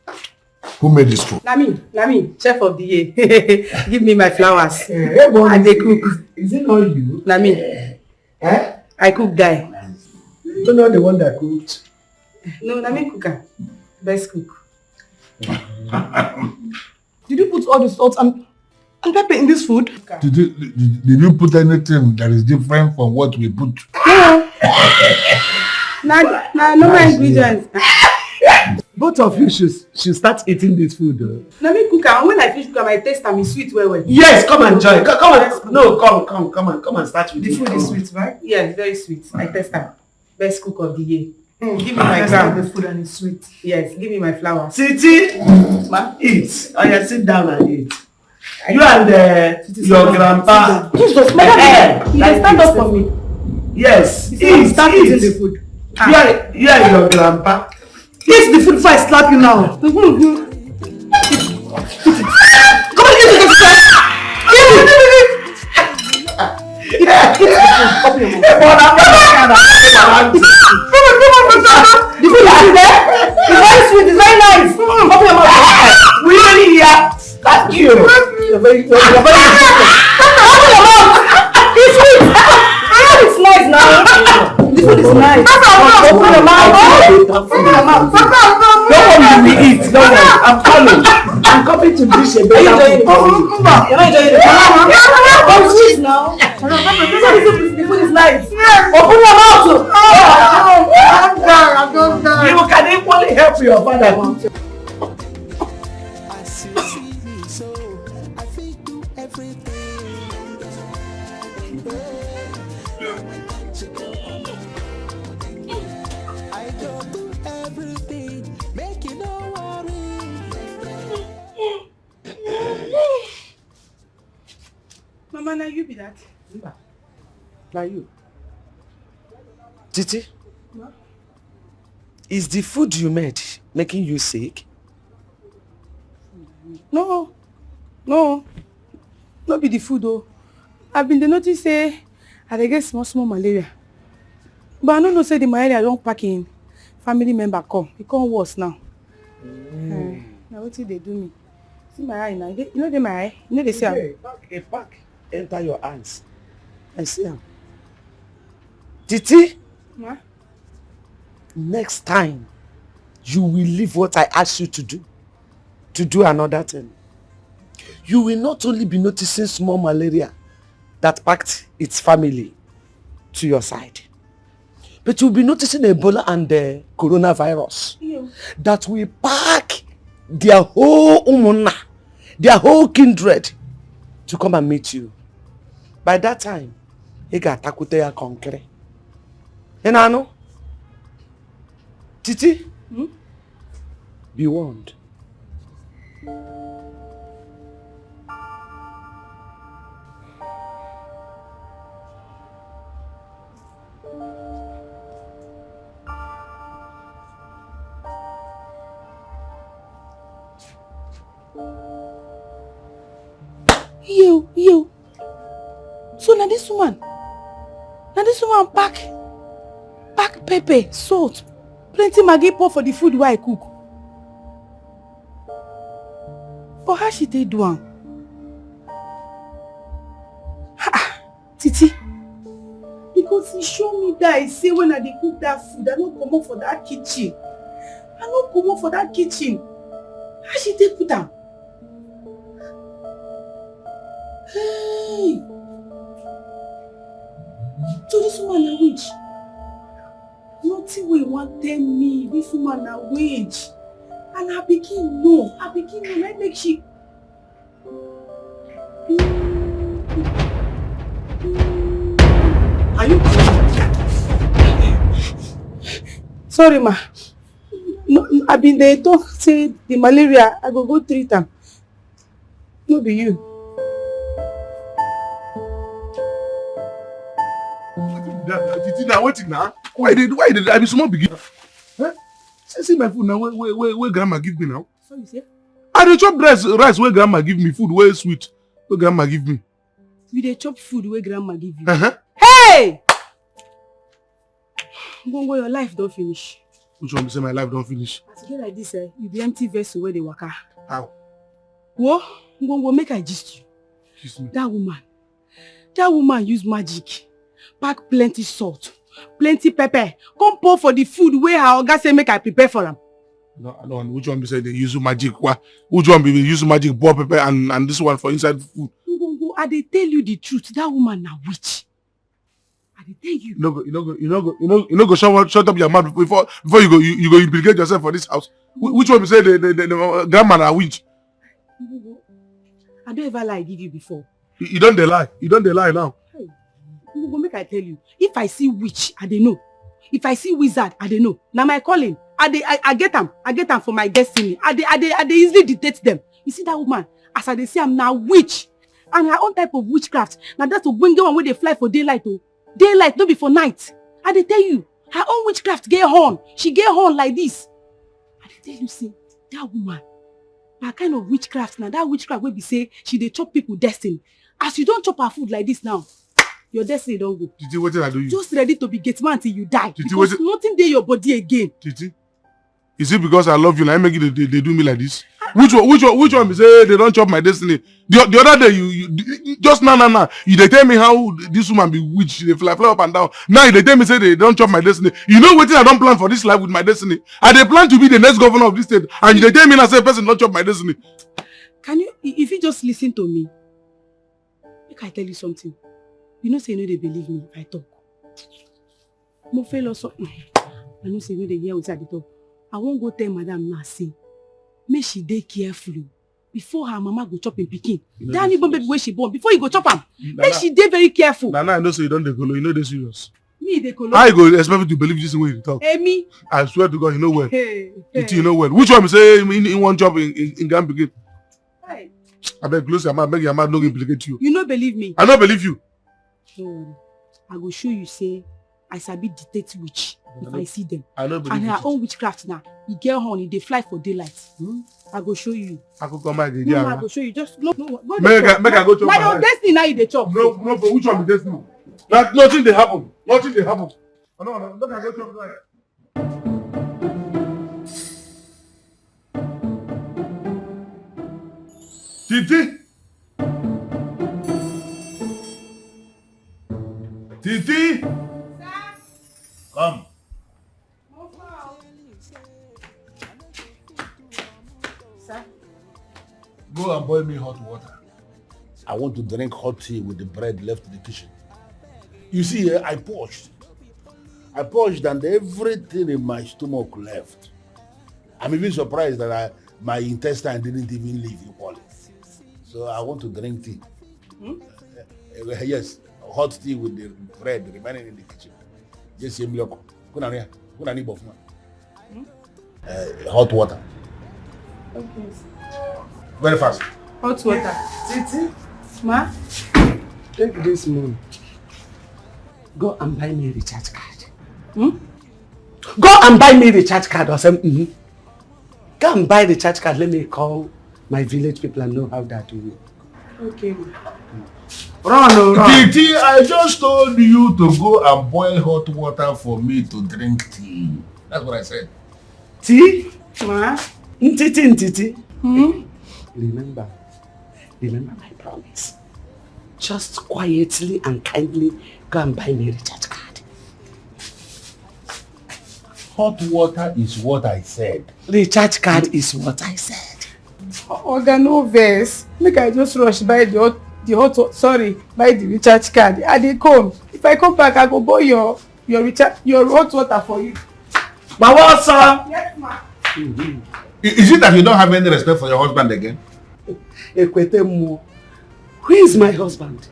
Who made this food? Na me, chef of the year. Give me my flowers. And they cook. Is it not you? Na me. I cook die. You're not the one that cooked. No, na me cook. Best cook. Did you put all the salt and pepper in this food? Did you put anything that is different from what we put? No. No ingredients. Both of you should start eating this food. Let me cook and when I finish cook, I taste and it's sweet well. Yes, come and join. Come and start with the food. Is sweet, right? Yes, very sweet. I taste that. Best cook of the year. Give me my ground. The food and it's sweet. Yes, give me my flowers. Titi, eat. Oh yeah, sit down and eat. You and your grandpa. Jesus, madam, you stand up for me. Yes, eat. Start eating the food. You and your grandpa. Eat the food before I slap you now. Come on, give me the food. The food is there. It's very sweet. It's very nice. Open your mouth. We really here. Thank you. You're very open your mouth. It's sweet. It's nice now. The food is nice. Open your mouth. Open your mouth. Don't worry, we eat. Don't worry. I'm coming. I'm coming to dish a better food. You're not enjoying it. It's sweet now. The food is nice. Open your mouth! I'm done. You can equally help your father. As you see me, so I think do everything. I go do everything, make you no worry. Mama, now you be that. Now you. Titi, Ma? is the food you made making you sick? No. No be the food though. I've been notice say I dey get small malaria. But I don't know say the malaria don't pack in. Family member come. It come worse now. Now what they do me? See my eye now. You know they my eye? You know they say a pack enter your hands. I see him. Titi, Ma? next time you will leave what I asked you to do another thing. You will not only be noticing small malaria that packed its family to your side, but you'll be noticing Ebola and the coronavirus that will pack their whole umuna, their whole kindred to come and meet you. By that time, you got takute ya concrete. And I know, Titi, be warned. Yo. So now this woman pack pepper, salt, plenty maggi pour for the food where I cook. But how she take do am? Titi, because he show me that I say when I dey cook that food, I no comot for that kitchen. How she take put am? Hey! So this woman a witch. Nothing wey wan tell me, this woman a witch. And her pikin no, na make she. Are you? Sorry ma. No, I been dey talk say the malaria I go treat am. No be you. Titi, now waiting now. Why did I be small begin? Huh? See my food now. Where grandma give me now? So you say? I dey chop rice where grandma give me, food where sweet where grandma give me. You dey chop food where grandma give you. Hey! Ngongo, your life don't finish. Which one be say my life don't finish? As you get like this, you be empty vessel where they waka. How? Whoa, Ngongo, make I gist you. Gist me. That woman use magic. Pack plenty salt, plenty pepper. Come pour for the food where her oga say make I prepare for them. No, which one be say they use magic? Which one be use magic, boil pepper and this one for inside food? Ngongo, I dey tell you the truth. That woman na witch. I dey tell you. You no go shut up your mouth before you go implicate yourself for this house. Which one be say the grandma na witch? Ngongo, I don't ever lie give you before. You don't dey lie. You don't dey lie now. Hey, Ngongo, make I tell you. If I see witch, I dey know. If I see wizard, I dey know. Now my calling, I get them for my destiny. I dey easily dictate them. You see that woman, as I dey see am now witch, and her own type of witchcraft. Now that's to bring the one where they fly for daylight. Oh, daylight no be for night. I dey tell you, her own witchcraft get horn. She get horn like this. I dey tell you, see that woman, that kind of witchcraft. Now that witchcraft will be say she dey chop people destiny. As you don't chop her food like this now, your destiny don't go. Titi, what did I do you? Just ready to be gate man till you die. Titi, because nothing dey your body again. Titi, is it because I love you now I make it they do me like this? Which one be say they don't chop my destiny? The other day you just now you they tell me how this woman be witch, they fly up and down. Now they tell me say they don't chop my destiny. You know what I don't plan for this life with my destiny. I they plan to be the next governor of this state, and they tell me now say person don't chop my destiny. Can you, if you just listen to me, make I tell you something. You know say you know they believe me if I talk. Mo fail also. I know say we dey hear wetin I dey talk. I won't go tell madam now say make she dey careful before her mama go chop in pikin. That newborn baby wey she born before you go chop am. Make she dey very careful. Nana, I know say you don't dey kolo, you know dey serious. Me dey kolo. How you go expect me to believe this way you talk? Me. I swear to God, you know well. Hey. You know well. Which one say in one job in Grand Brigade? Hey. I beg close your mouth, beg your mouth no implicate you. You no believe me? I don't believe you. So I go show you say I sabi detect witch if I see them. I don't believe and you. her own witchcraft now. You get honey, they fly for daylight. I go show you. I could come back again. No, I go show you. Just no. Go make I go chop. Now your destiny now you dey chop. No, but which one be destiny? Nothing dey happen. Nothing dey happen. No, make I go chop right. Titi. Titi. Come. Sir? Go and boil me hot water. I want to drink hot tea with the bread left in the kitchen. You see here, I purged and everything in my stomach left. I'm even surprised that my intestine didn't even leave equally. So I want to drink tea. Yes, hot tea with the bread remaining in the kitchen. Just a milk. Hot water. Okay. Very fast. Hot water. Titi, Ma? take this money. Go and buy me a recharge card. Go and buy me a recharge card or something. Go and buy the recharge card. Let me call my village people and know how that do it. Okay. Run. Titi, I just told you to go and boil hot water for me to drink tea. That's what I said. Tea? Ma? Titi. Remember my promise. Just quietly and kindly go and buy me a recharge card. Hot water is what I said. Recharge card is what I said. Oga, no vex. Make I just rush buy buy the recharge card. I dey come. If I come back, I go buy your hot water for you. But what, sir? Yes, ma. Is it that you don't have any respect for your husband again? Ekwetemo. Who is my husband?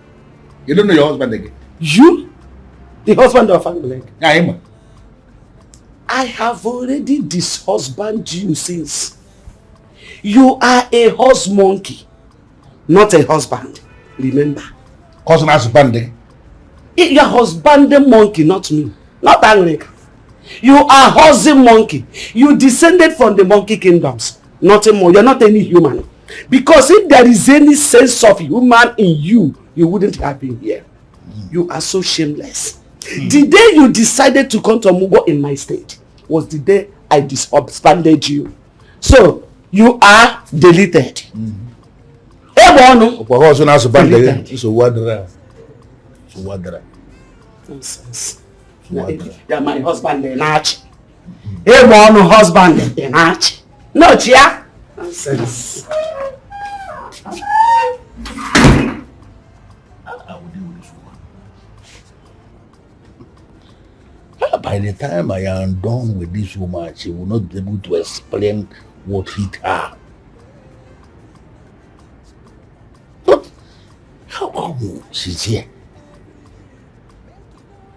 You don't know your husband again? You? The husband of family? Yeah, him. I have already dishusbanded you since. You are a horse monkey, not a husband. Remember? Husband. You're husbanding monkey, not me. Not Anglican. You are horsing monkey. You descended from the monkey kingdoms. Nothing more. You're not any human. Because if there is any sense of human in you, you wouldn't have been here. You are so shameless. The day you decided to come to Mugo in my state was the day I disbanded you. So, you are deleted. Nonsense. You're my husband, Enachi. Husband, Enachi. No, Chia. Nonsense. By the time I am done with this woman, she will not be able to explain what hit her. But how come she's here?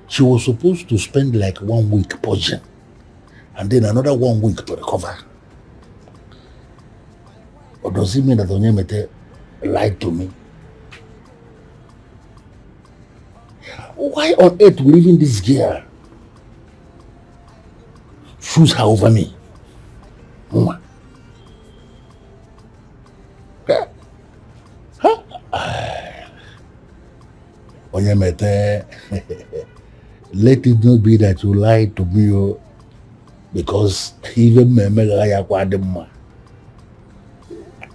She was supposed to spend like 1 week purging and then another 1 week to recover. Or does it mean that Onyemete lied to me? Why on earth will even this girl choose her over me? Onyemete, let it not be that you lied to me, because even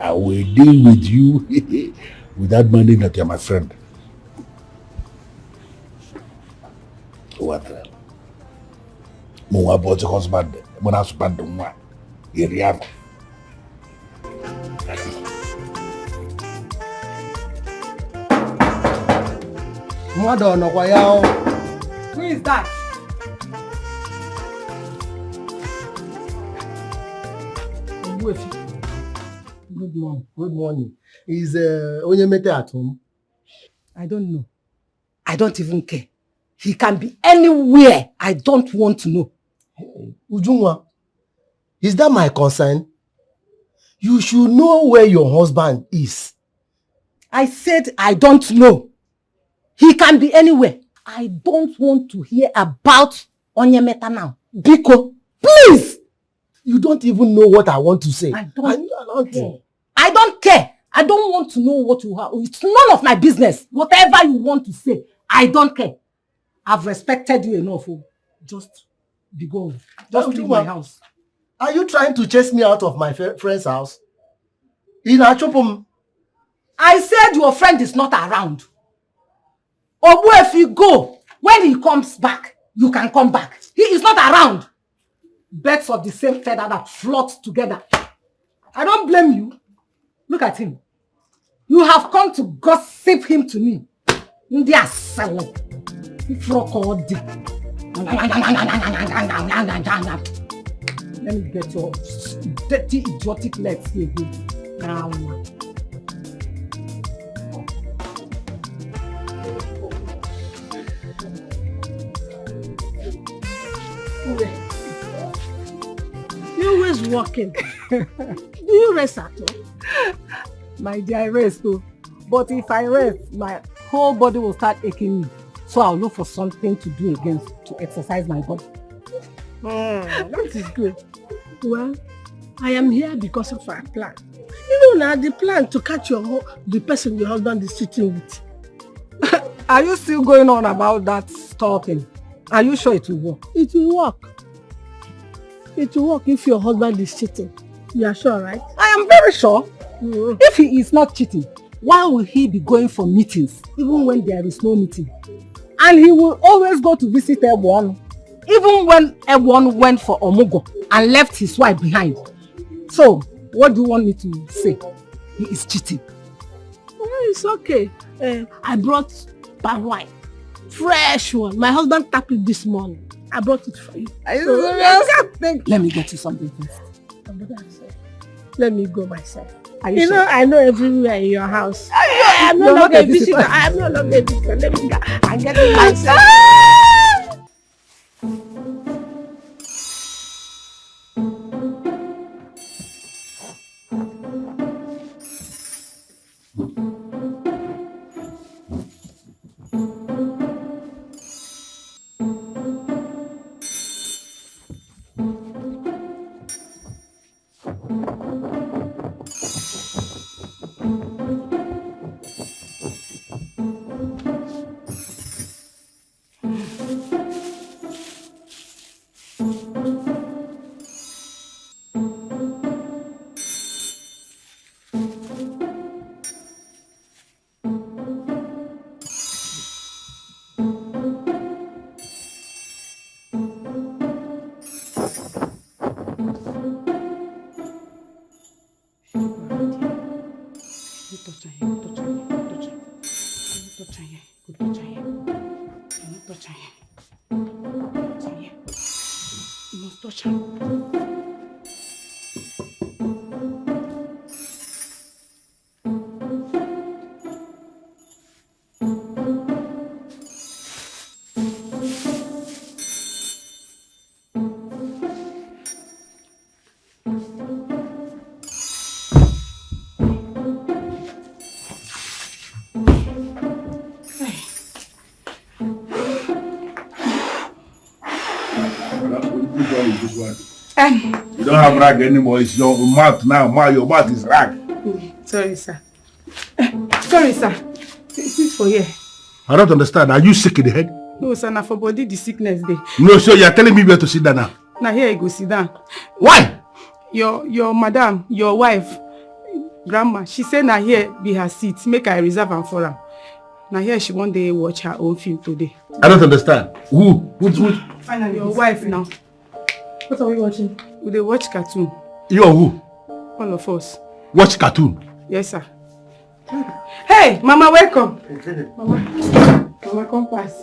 I will deal with you without minding that you're my friend. What? Mo about your husband, when I husband the one, here. Who is that? Good morning. Good morning. Is Onyemete at home? I don't know. I don't even care. He can be anywhere. I don't want to know. Hey, Ujunwa, is that my concern? You should know where your husband is. I said I don't know. He can be anywhere. I don't want to hear about Onyemeta now. Biko, please! You don't even know what I want to say. I don't care. I don't care. I don't want to know what you have. It's none of my business. Whatever you want to say, I don't care. I've respected you enough. Just be going. Just leave my house. Are you trying to chase me out of my friend's house? In Achopum. I said your friend is not around. Obu, if you go, when he comes back, you can come back. He is not around. Birds of the same feather that flock together. I don't blame you. Look at him. You have come to gossip him to me. They are selling. Let me get your dirty, idiotic legs here. Now. You always walking. Do you rest at all? My dear, I rest too. But if I rest, my whole body will start aching me. So I'll look for something to do again to exercise my body. That is good. Well, I am here because of our plan. You know now, the plan to catch the person your husband is sitting with. Are you still going on about that stalking? Are you sure it will work? It will work. It will work if your husband is cheating. You are sure, right? I am very sure. If he is not cheating, why will he be going for meetings even when there is no meeting? And he will always go to visit Ebon, even when Ebon went for Omugo and left his wife behind. So, what do you want me to say? He is cheating. Well, it's okay. I brought palm wine. Fresh one. My husband tapped it this morning. I brought it for you. Let me get you something first. Let me go myself. You know, I know everywhere in your house. I am no longer a visitor. I am no longer a visitor. Let me go. I'm getting myself. You don't have rag anymore. It's your mouth now. Your mouth is rag. Sorry, sir. Sorry, sir. Sit for here. I don't understand. Are you sick in the head? No, sir. Now for body, the sickness day. No, so you're telling me where to sit down now? Now here you go sit down. Why? Your madam, your wife, grandma, she said now here be her seat. Make I reserve am for her. Now here she one day watch her own film today. I don't understand. Who? Finally, your wife now. What are we watching? We watch cartoon. You or who? All of us. Watch cartoon? Yes, sir. Hey, Mama, welcome. Mama, come pass.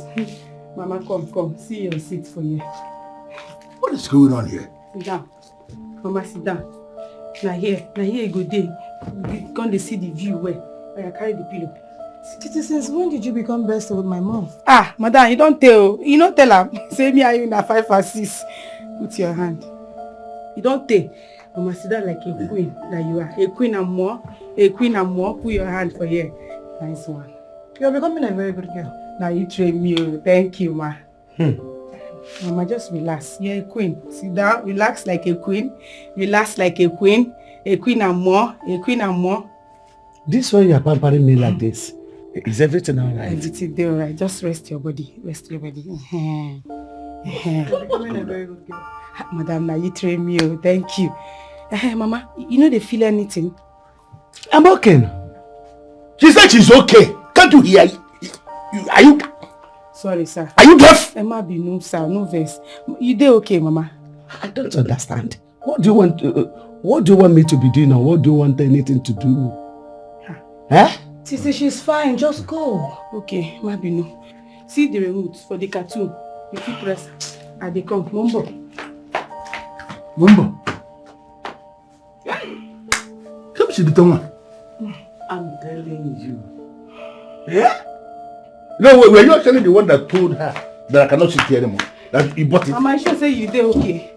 Mama, come. See your seat for you. What is going on here? Sit down. Mama, sit down. Now here you go there. You can't see the view where I carry the pillow. Titi, since when did you become best with my mom? Ah, madam, you don't tell. You don't tell her. Say me are you na 5 or 6. Put your hand. You don't tell. Mama sit down like a queen that you are. A queen and more. A queen and more. Put your hand for here. Nice one. You're becoming a very good girl. Now you train me. Thank you, ma. Mama, just relax. You're a queen. Sit down. Relax like a queen. Relax like a queen. A queen and more. A queen and more. This way you are pampering me like this. Is everything all right? Everything all right. Just rest your body. Rest your body. You're becoming a very good girl. Madam, now you train me. Thank you. Mama, you know they feel anything? I'm okay. She said she's okay. Can't you hear? Are you? Sorry, sir. Are you deaf? Emma be no, sir. No verse. You dey okay, Mama? I don't understand. What do you want? What do you want me to be doing, or what do you want anything to do? Huh? Titi, she's fine. Just go. Okay, ma be no. See the remote for the cartoon. You keep press. And they come. Mumbo. Mumbo. Come see the tongue. I'm telling you. Yeah? No, were you actually the one that told her that I cannot sit here anymore? That you bought it? Mama, I should say you dey okay.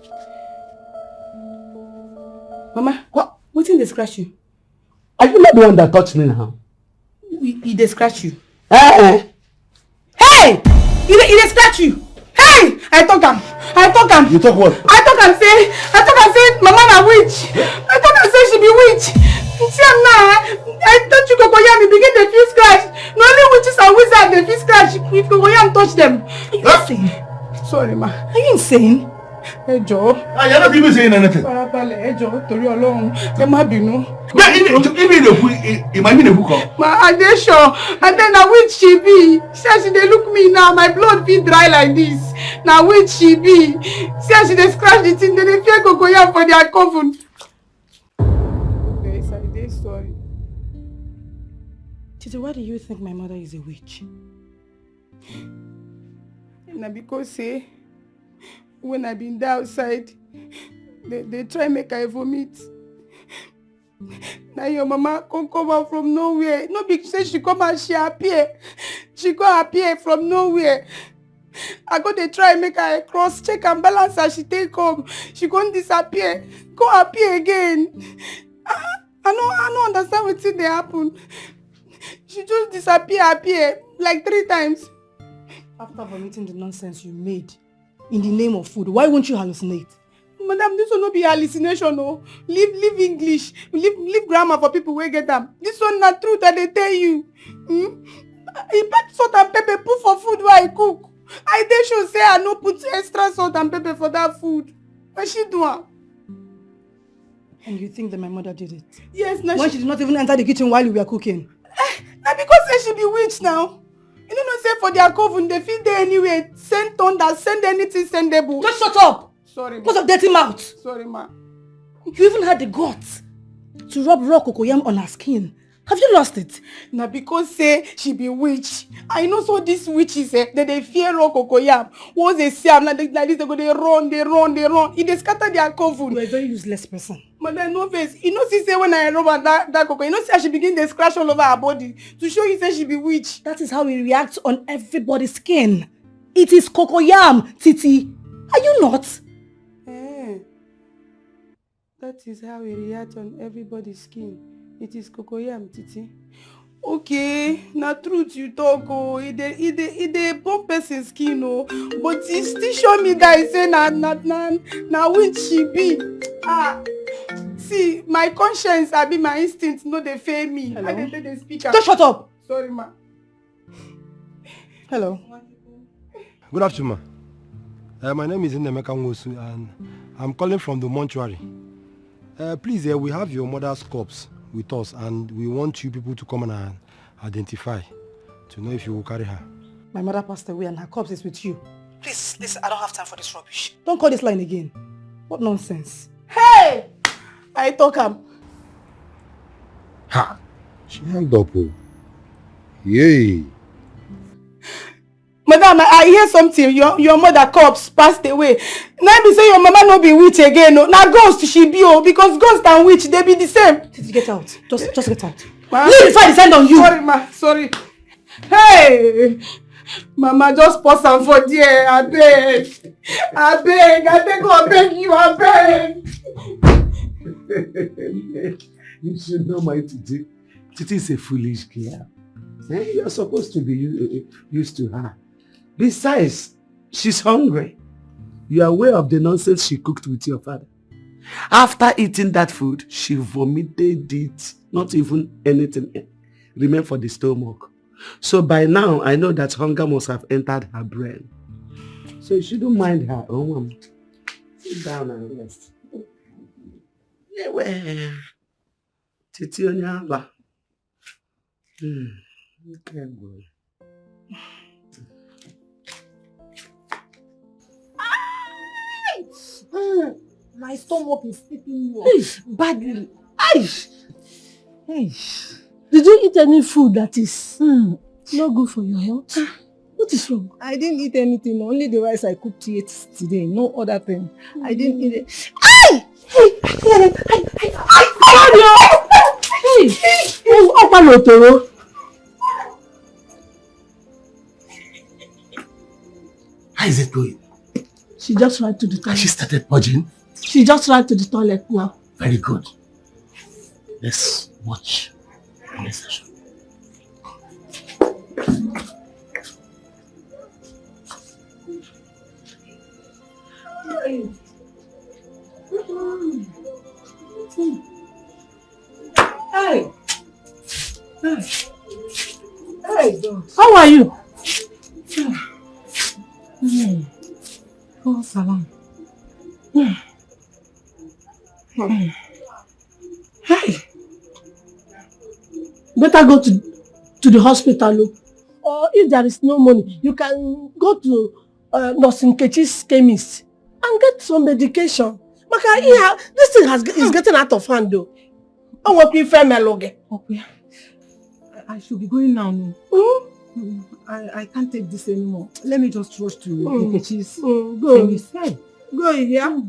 Mama, what thing they scratch you? Are you not the one that touched me now? He dey scratch you. Hey! He dey scratch you. Hey! I talk am. You talk what? I talk am say Mama na witch. I talk am say she be witch. See am now. I touch you cocoyam, you begin to feel scratch. No only witches and wizards dey feel scratch if cocoyam touch them. Are you insane? Sorry, ma. Are you insane? Ẹ jọ̀ọ́. You're not even saying anything. Farabalẹ̀, ẹ jọ̀ọ́, torí Ọlọ́run. Ẹ má bínú. Imagine a book. Ma, I dey sure. And then na which she be? See as she dey look me now, my blood fit dry like this. Na which she be? See as she dey scratch the thing, they dey fear cocoyam for their coven. Okay, I dey sorry. Titi, why do you think my mother is a witch? Na because say when I been there outside, they try make I vomit. Now your mama come out from nowhere. No big say she come and she appear. She go appear from nowhere. I go they try make her cross check and balance as she take home. She go disappear. Go appear again. I no understand what thing they happen. She just appear like 3 times. After vomiting the nonsense you made in the name of food, why won't you hallucinate? Madam, this will not be hallucination, no. Leave English. Leave grammar for people who get them. This one not truth that they tell you. He pack salt and pepper put for food while I cook. I dey sure say I no put extra salt and pepper for that food. What she do? And you think that my mother did it? Yes, now when she did not even enter the kitchen while you were cooking. Now because say she be witch now. You know say for their coven they feed there anyway. Send thunder, send anything sendable. Just shut up! Sorry, ma. Because of dirty mouth. Sorry, ma. You even had the guts to rub raw cocoyam on her skin. Have you lost it? Now because say she be witch. I know so these witches that they fear raw cocoyam. Once they see am like this, they go they run. If they scatter their coven. You are a very useless person. But then no face. You know she say when I rub that cocoyam, you know see how she begin to scratch all over her body to show you say she be witch. That is how we react on everybody's skin. It is cocoyam, Titi. Are you not? That is how we react on everybody's skin. It is cocoyam, Titi. Okay, na truth you talk, oh. It dey burn person's skin, oh. But he still show me that he say na which she be. See, my conscience, I be my instinct, no dey fail me. Hello? I dey tell the speaker. Just shut up. Sorry, ma. Hello. Good afternoon, ma. My name is Ini Edo and I'm calling from the mortuary. Please, we have your mother's corpse with us and we want you people to come and identify to know if you will carry her. My mother passed away and her corpse is with you. Please, listen, I don't have time for this rubbish. Don't call this line again. What nonsense. Hey! I talk am. Ha! She held up. Yay! Madam, I hear something. Your mother corpse passed away. Now be say your mama no be witch again. No. Now ghost she be because ghost and witch they be the same. Get out. Just get out. Leave before I descend on you. Sorry, ma. Sorry. Hey, Mama, just pause am for there. I beg, I beg you, I beg. You should know my Titi. Titi is a foolish girl. You are supposed to be used to her. Besides, she's hungry. You are aware of the nonsense she cooked with your father. After eating that food, she vomited it. Not even anything remained for the stomach. So by now, I know that hunger must have entered her brain. So you shouldn't mind her. Oh, sit down and rest. Yeah, well, Titi Onyala. Okay, boy. My stomach is sleeping badly. Did you eat any food that is not good for your health? What is wrong? I didn't eat anything. Only the rice I cooked yesterday. No other thing. I didn't eat it. How is it going? She just ran to the toilet. Has she started purging? She just ran to the toilet now. Very good. Let's watch the next session. Hey! Hey! How are you? Oh, salam. Hey! Better go to the hospital. Or if there is no money, you can go to Nurse Nkechi's chemist and get some medication. This thing is getting out of hand though. Okay. I should be going now. No? I can't take this anymore. Let me just rush to Nkechi's chemist. Hey, go here.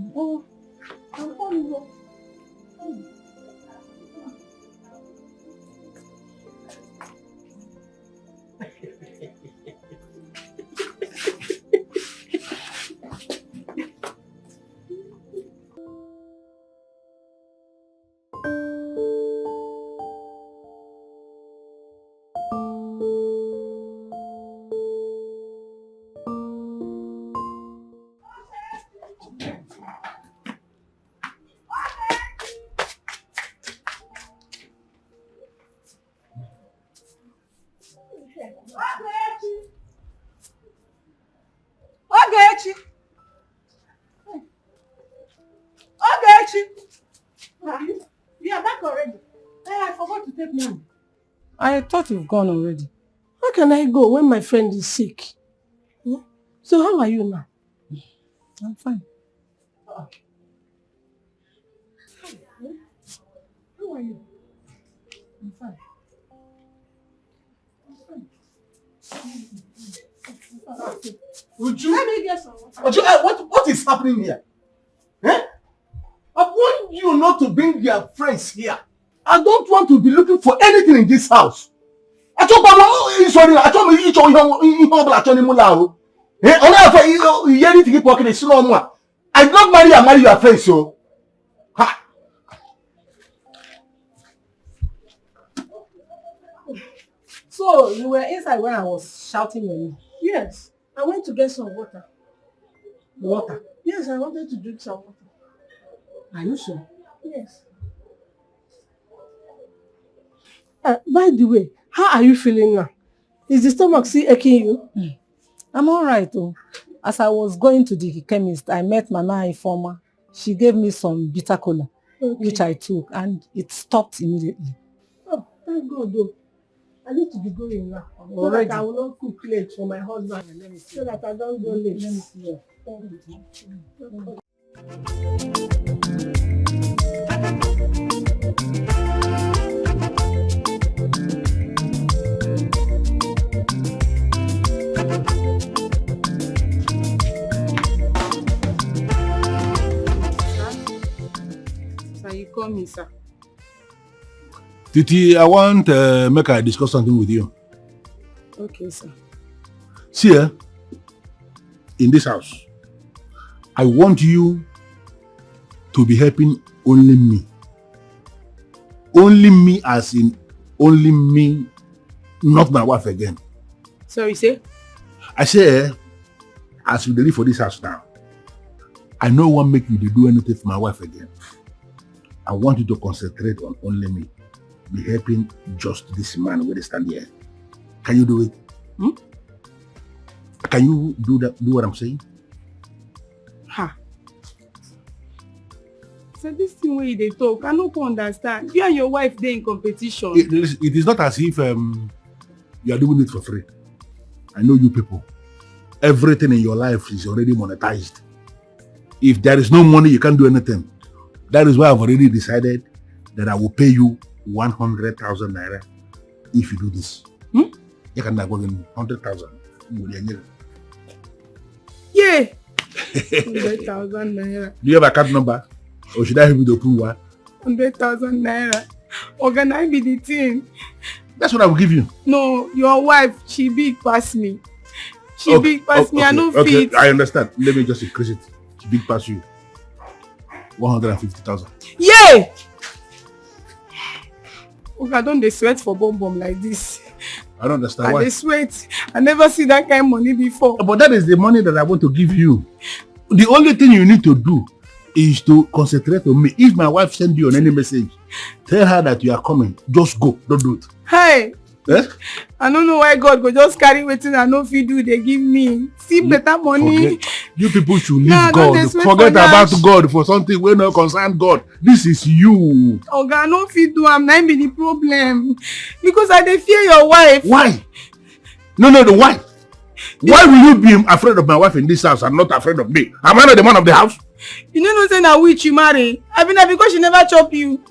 Yeah, back already. Hey, I forgot to take money. I thought you've gone already. How can I go when my friend is sick? So how are you now? I'm fine. How are you? I'm fine. Uju, Let me get some water. Uju, what is happening here? I want you not to bring your friends here. I don't want to be looking for anything in this house. I told Mama, I told me each of you. I did not marry your friends, so. Ha. So you were inside when I was shouting your name? Yes, I went to get some water. Water? Yes, I wanted to drink some water. Are you sure? Yes. By the way, how are you feeling now? Is the stomach still aching you? I'm all right. As I was going to the chemist, I met Mama Informer. She gave me some bitter cola, which I took, and it stopped immediately. Oh, thank God though. I need to be going now. So that I will not cook late for my husband. Let me see. So that I don't go late. Let me see. call me, sir. Titi, I want make I discuss something with you. Okay, sir. See, in this house, I want you to be helping only me. Only me as in only me, not my wife again. Sorry, say? I say, as you live for this house now, I no want make you to do anything for my wife again. I want you to concentrate on only me. Be helping just this man where they stand here. Can you do it? Can you do that? Do what I'm saying? Ha. So this thing where they talk, I don't understand. You and your wife, they in competition. It is not as if you are doing it for free. I know you people. Everything in your life is already monetized. If there is no money, you can't do anything. That is why I've already decided that I will pay you 100,000 naira if you do this. You can go in 100,000. Yeah. 100,000 naira. Do you have a card number? Or should I help you to prove one? 100,000 naira. Organize be the thing. That's what I will give you. No, your wife, she big past me. She big past me. I no fit. I understand. Let me just increase it. She big past you. 150,000. Yeah. Okay, I don't dey sweat for bomb like this. I don't understand why. I dey sweat. I never see that kind of money before. But that is the money that I want to give you. The only thing you need to do is to concentrate on me. If my wife sends you on any message, tell her that you are coming. Just go. Don't do it. Hey. Eh? I don't know why God go just carry wetin I no fit do. They give me. See better money. You people should leave Nah, God. Forget about God for something wey no concern God. This is you. Oga, I no fit do am. Na be the problem. Because I dey fear your wife. Why? No, why? Why will you be afraid of my wife in this house and not afraid of me? Am I not the man of the house? You know say na witch you marry. I mean, na because she never chop you.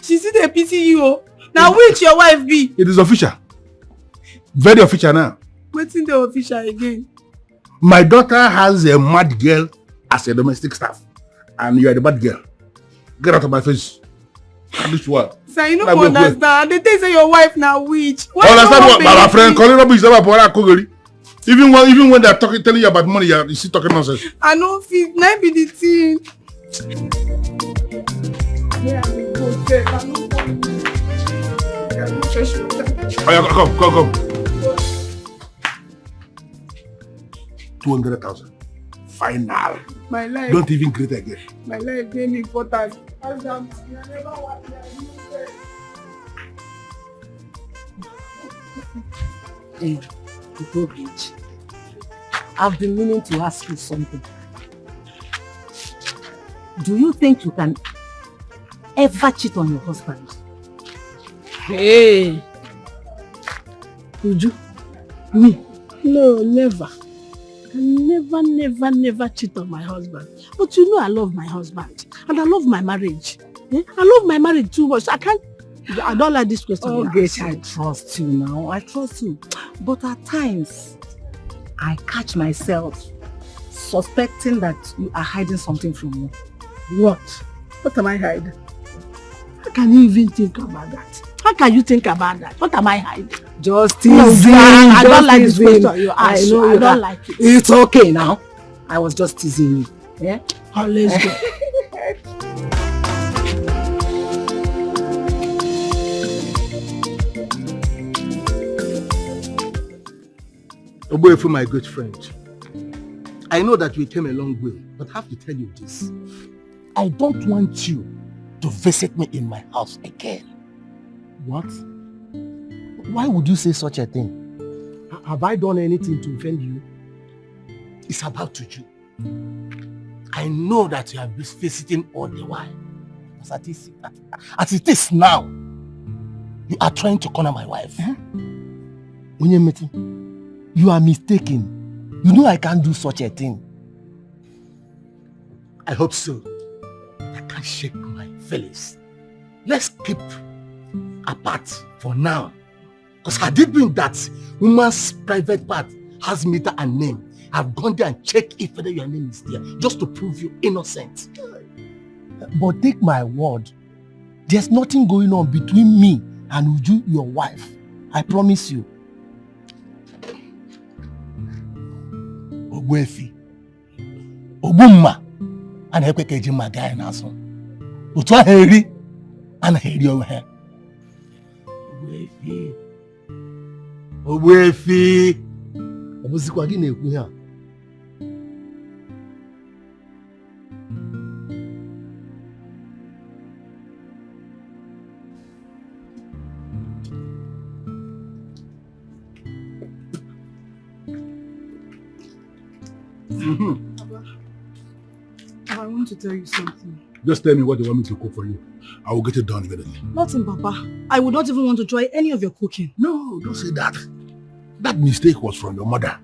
She still dey pity you. Now which your wife be? It is official. Very official now. Wetin dey official again? My daughter has a mad girl as a domestic staff. And you are the bad girl. Get out of my face. And this one. Sir, you no understand. They say your wife now witch. Understand what my friend calling up is about Kogori. Even when they are telling you about money, you still talking nonsense. I no fit. Na be the thing. Yeah, I no Come. 200,000. Final. My life. Don't even greet again. My life dey important. Hey, Bridge. I've been meaning to ask you something. Do you think you can ever cheat on your husband? Hey. Uju, me? No, never. I never cheat on my husband. But you know I love my husband. And I love my marriage. I love my marriage too much. I don't like this question. Okay, I trust you now. I trust you. But at times, I catch myself suspecting that you are hiding something from me. What? What am I hiding? How can you even think about that? How can you think about that? What am I hiding? Just teasing. I don't like this question you asked. I don't like it. It's okay now. I was just teasing you. Yeah? Oh, let's go. Oboefu, my good friend, I know that we came a long way, but I have to tell you this. I don't want you to visit me in my house again. What? Why would you say such a thing? Have I done anything to offend you? It's about Uju. I know that you have been visiting all the while. As it is now, you are trying to corner my wife. Onyemeti, you are mistaken. You know I can't do such a thing. I hope so. I can't shake my feelings. Let's keep apart for now. Because had it been that woman's private part has meter and name, I've gone there and checked if whether your name is there, just to prove you innocent. But take my word, There's nothing going on between me and Uju, your wife. I promise you. Ogwefi. Obumma. And Hepekeji Magay Naso. Utwa Heri. And Heri over here. Ogwefi. Ogwefi. Obusikwa gị na-ekwu ihe a. I want to tell you something. Just tell me what you want me to cook for you. I will get it done immediately. Nothing, Papa. I would not even want to try any of your cooking. No, don't say that. That mistake was from your mother.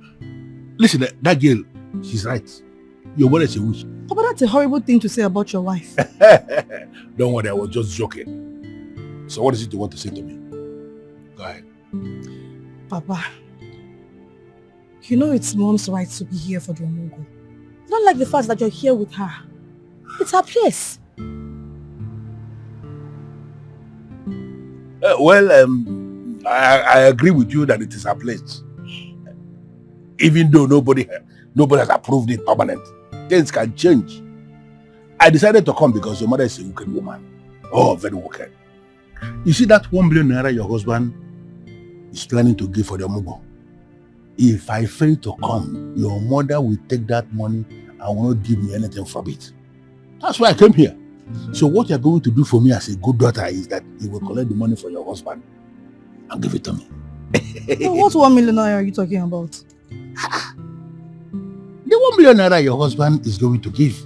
Listen, that girl, she's right. Your mother is a witch. Papa, that's a horrible thing to say about your wife. Don't worry, I was just joking. So what is it you want to say to me? Go ahead. Papa, you know it's Mom's right to be here for the Omogo. Not like the fact that you're here with her. It's her place. I agree with you that it is her place. Even though nobody has approved it permanent. Things can change. I decided to come because your mother is a wicked woman. Oh, very wicked. You see that 1 million naira your husband is planning to give for the Omogo? If I fail to come, your mother will take that money and will not give me anything from it. That's why I came here. So what you're going to do for me as a good daughter is that you will collect the money for your husband and give it to me. So what 1 million naira are you talking about? The 1 million naira your husband is going to give.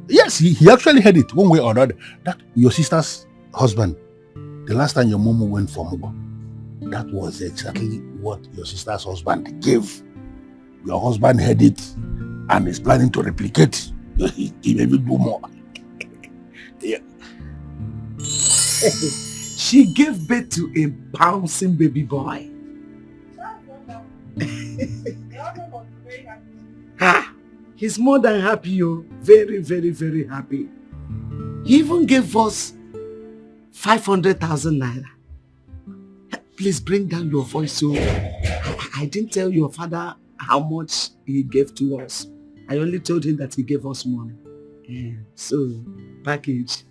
Yes, he actually had it one way or another. That your sister's husband, the last time your mom went for Mugo, that was exactly what your sister's husband gave. Your husband had it and is planning to replicate. He may do more. Yeah. She gave birth to a bouncing baby boy. He's more than happy, oh. Very, very, very happy. He even gave us 500,000 naira. Please bring down your voice. So I didn't tell your father how much he gave to us. I only told him that he gave us money. So, package.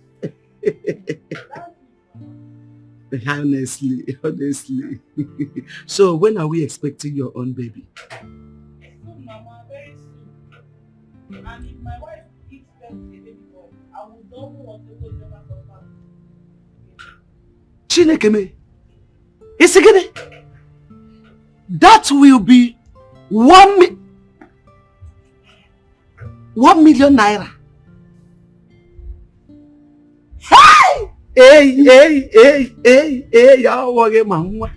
Honestly. So, when are we expecting your own baby? Soon, Mama, very soon. And if my wife gives birth to a baby boy, I will double what the whole never confirm. Chinekeme, Isigene, that will be 1 million naira. Hey, ya woge mama.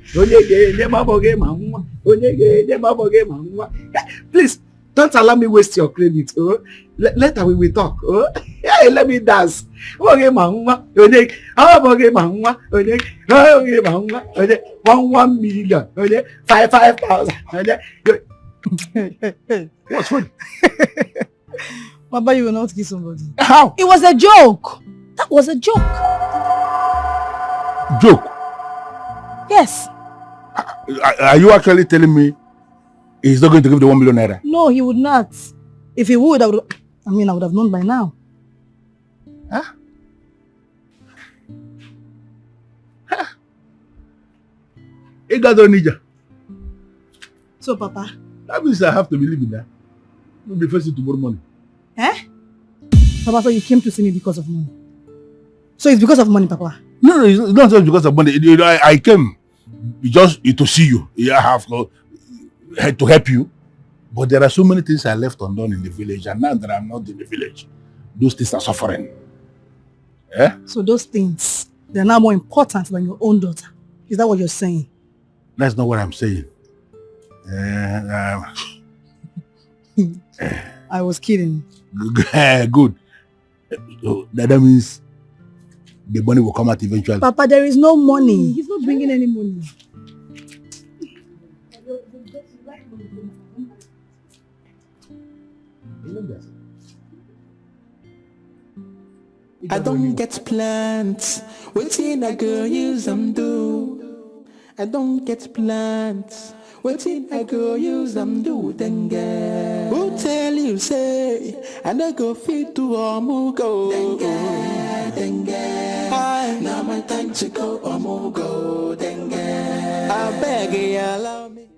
Please, don't allow me waste your credit. Oh, later we will talk. Oh, hey, let me dance. Woge mama, 1 million, 5,000. What's funny? Baba, you will not kill somebody. How? It was a joke. That was a joke. Joke? Yes. Are you actually telling me he's not going to give the 1 million naira? No, he would not. If he would, I would have known by now. Huh? So, Papa? That means I have to believe in that. We'll be facing tomorrow morning. Eh? Papa, so you came to see me because of money? So it's because of money, Papa? No, it's not just because of money. I came just to see you. I have to help you. But there are so many things I left undone in the village, and now that I'm not in the village, those things are suffering. Eh? So those things, they're now more important than your own daughter. Is that what you're saying? That's not what I'm saying. I was kidding. Good. So that means the money will come out eventually. Papa, there is no money. He's not bringing any money. I don't get plans. Waiting I go use them do. I don't get plans. Waiting I go use them do. Denge. Who tell you say I no go fit to Omugo? Denge, denge. Now my time to go Omugo. Denge. I beg you allow me.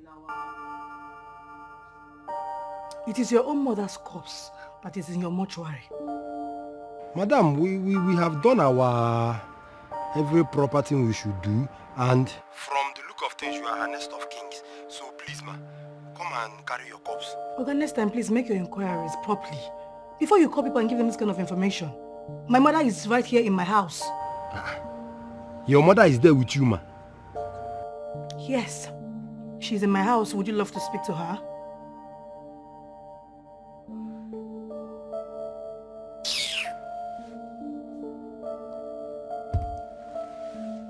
It is your own mother's corpse that is in your mortuary. Madam, we have done our every proper thing we should do, and from the look of things, you are a nest of kings. So please, ma, come and carry your corpse. Okay, next time, please make your inquiries properly. Before you call people and give them this kind of information. My mother is right here in my house. Your mother is there with you, ma? Yes. She's in my house. Would you love to speak to her?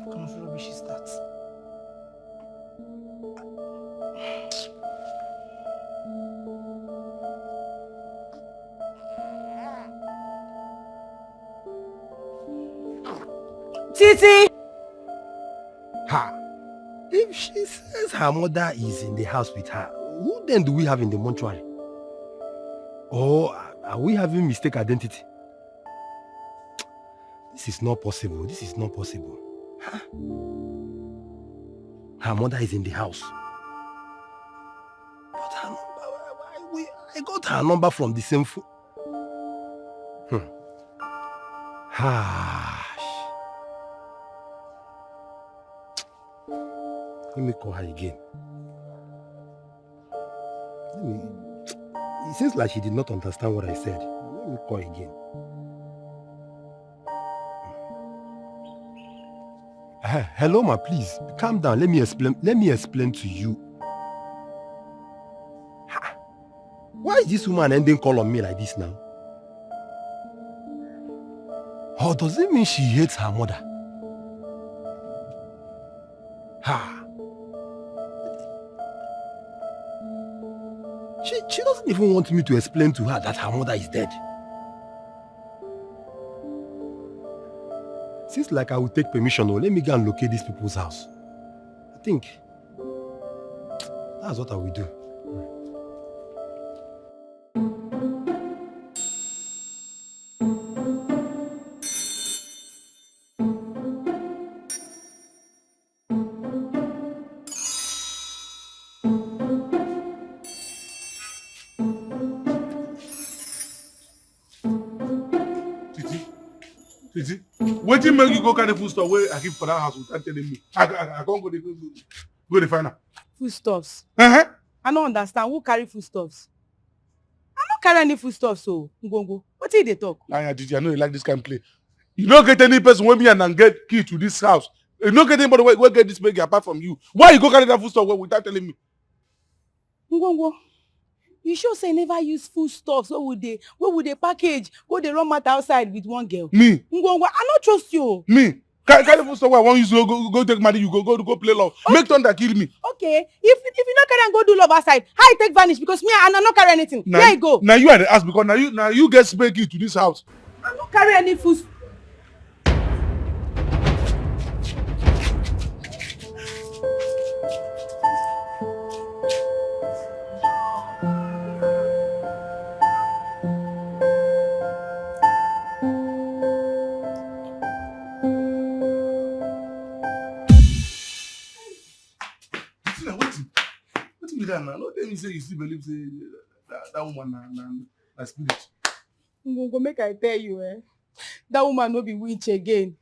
What kind of rubbish is that? Titi! Ha! If she says her mother is in the house with her, who then do we have in the mortuary? Or are we having mistaken identity? This is not possible. This is not possible. Huh? Her mother is in the house. But her number, I got her number from the same phone. Let me call her again. It seems like she did not understand what I said. Let me call again. Hello, ma, please. Calm down. Let me explain to you. Why is this woman ending call on me like this now? Or does it mean she hates her mother? She doesn't even want me to explain to her that her mother is dead. Seems like I will take permission. Let me go and locate these people's house. I think that's what I will do. Wetin make you go carry food stuff wey I keep for that house without telling me? I can't go the find am. Foodstuffs. Uh-huh. I don't understand. Who carry foodstuffs? I don't carry any foodstuffs, so Ngongo. What did they talk? I know you like this kind of play. You don't get any person wey me and get key to this house. You don't get anybody wey get this bag apart from you. Why you go carry that food stuff without telling me? Ngongo, you sure say never use foodstuffs? What would they package? Go they run matter outside with one girl? Me? Ngongo, I don't trust you. Me? Carry food stuff where I want you to go take money, you go play love. Okay. Make thunder kill me. Okay. If you not carry and go do love outside, how I take vanish? Because me, I not carry anything. Now, here you go. Now you are the ass because now you get spare key to this house. I don't carry any food. Now, don't tell me say you still believe say that woman na spirit. Ngongo, make I tell you, that woman no be witch again.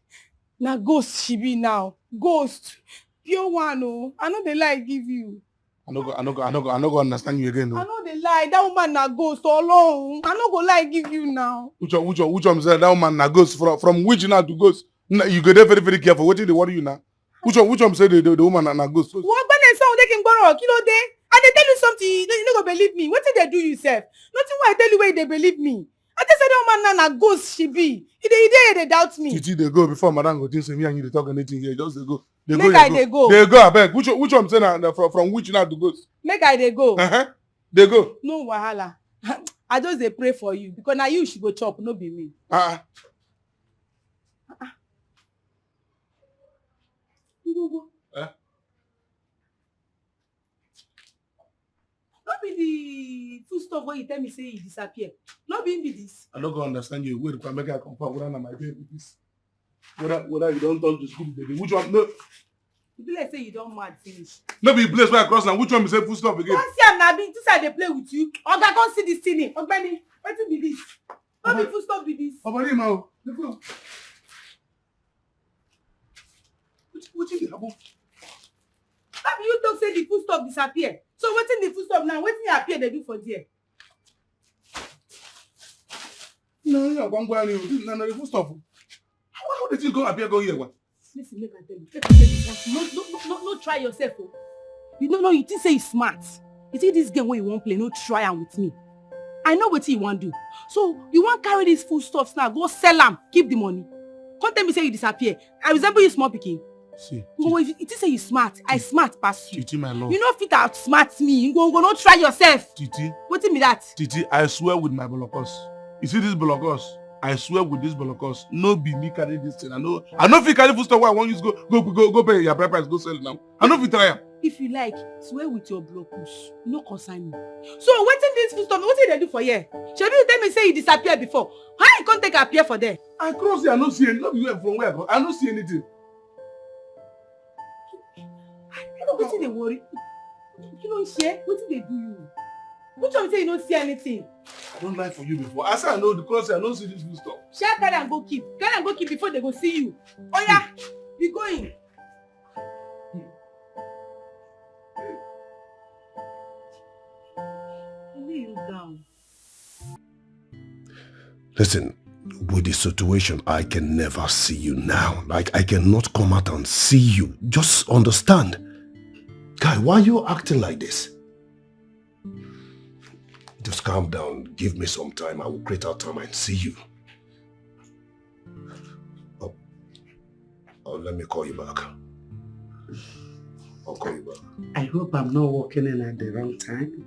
Na ghost she be now. Ghost. Pure one, oh. I know they lie give you. I no go understand you again, no. I know they lie. That woman na ghost all along. I no go lie give you now. Which one say that woman na ghost from which now to ghost? You go there very, very careful. What did they worry you now? Which one say the woman na ghost? What when they say they can borrow kilo day? And they tell you something, you no go believe me. What did they do yourself? Nothing why I tell you where they believe me. I just said that woman na ghost she be. They doubt me. Titi, they go before Madam go think say me and you they talk anything here. Just they go. They go. They go, I beg. Which one say na from which now to ghost? Make I they go. They go. No wahala. I just they pray for you because now you should go chop, no be me. Go. Eh? Not be the food stuff where you tell me say he disappear. Not be this. I don't go understand you. Wait, if I make a confirm whether na my baby this. Whether you don't talk to school baby. Which one? No. You be like say you don't mad finish. No be place where I cross now. Which one be say food stuff again? Don't see am na be. This side they play with you. Oga come see this thing. Ogbeni, wetin be this? Not be food stuff be this. Obani ma o. Which is the happen? Have you talk say the food stuff disappear? So wetin the food stuff now? Wetin appear they do for there? No, you are going to no, the food stuff. How did you go appear go here? Listen, make I tell you. Make I tell you. No, try yourself. Oh. You think say you smart. You see this game where you won't play, no try am with me. I know what you want to do. So you want carry these food stuffs now, go sell them, keep the money. Come tell me say you disappear. I resemble you small pikin. See. You think say you smart, I smart pass you. Titi, my love. You know fit outsmart me. You go no try yourself. Titi. Wetin be that? Titi, I swear with my bolokos. You see this bolokos? I swear with this bolokos. No be me carry this thing. I know if you carry food stuff where I want you to go pay your price, go sell it now. I know if you try am. If you like, swear with your blockus. No concern me. So wetin this food stuff? Wetin they do for here? Shebi you tell me say you disappear before. How you can't take appear for there? I cross here, I don't see anything. Not be from where I go. I don't see anything. Wetin dey worry? You don't share? Wetin dey do you? Which one say you don't see anything? I don't lie for you before. I say I know the cross here, I don't see this food stuff. Share carry and go keep. Carry and go keep before they go see you. Oh yeah, be going. Lay you down. Listen, with the situation, I can never see you now. Like, I cannot come out and see you. Just understand. Guy, why are you acting like this? Just calm down. Give me some time. I will create out time and see you. Oh, let me call you back. I'll call you back. I hope I'm not walking in at the wrong time.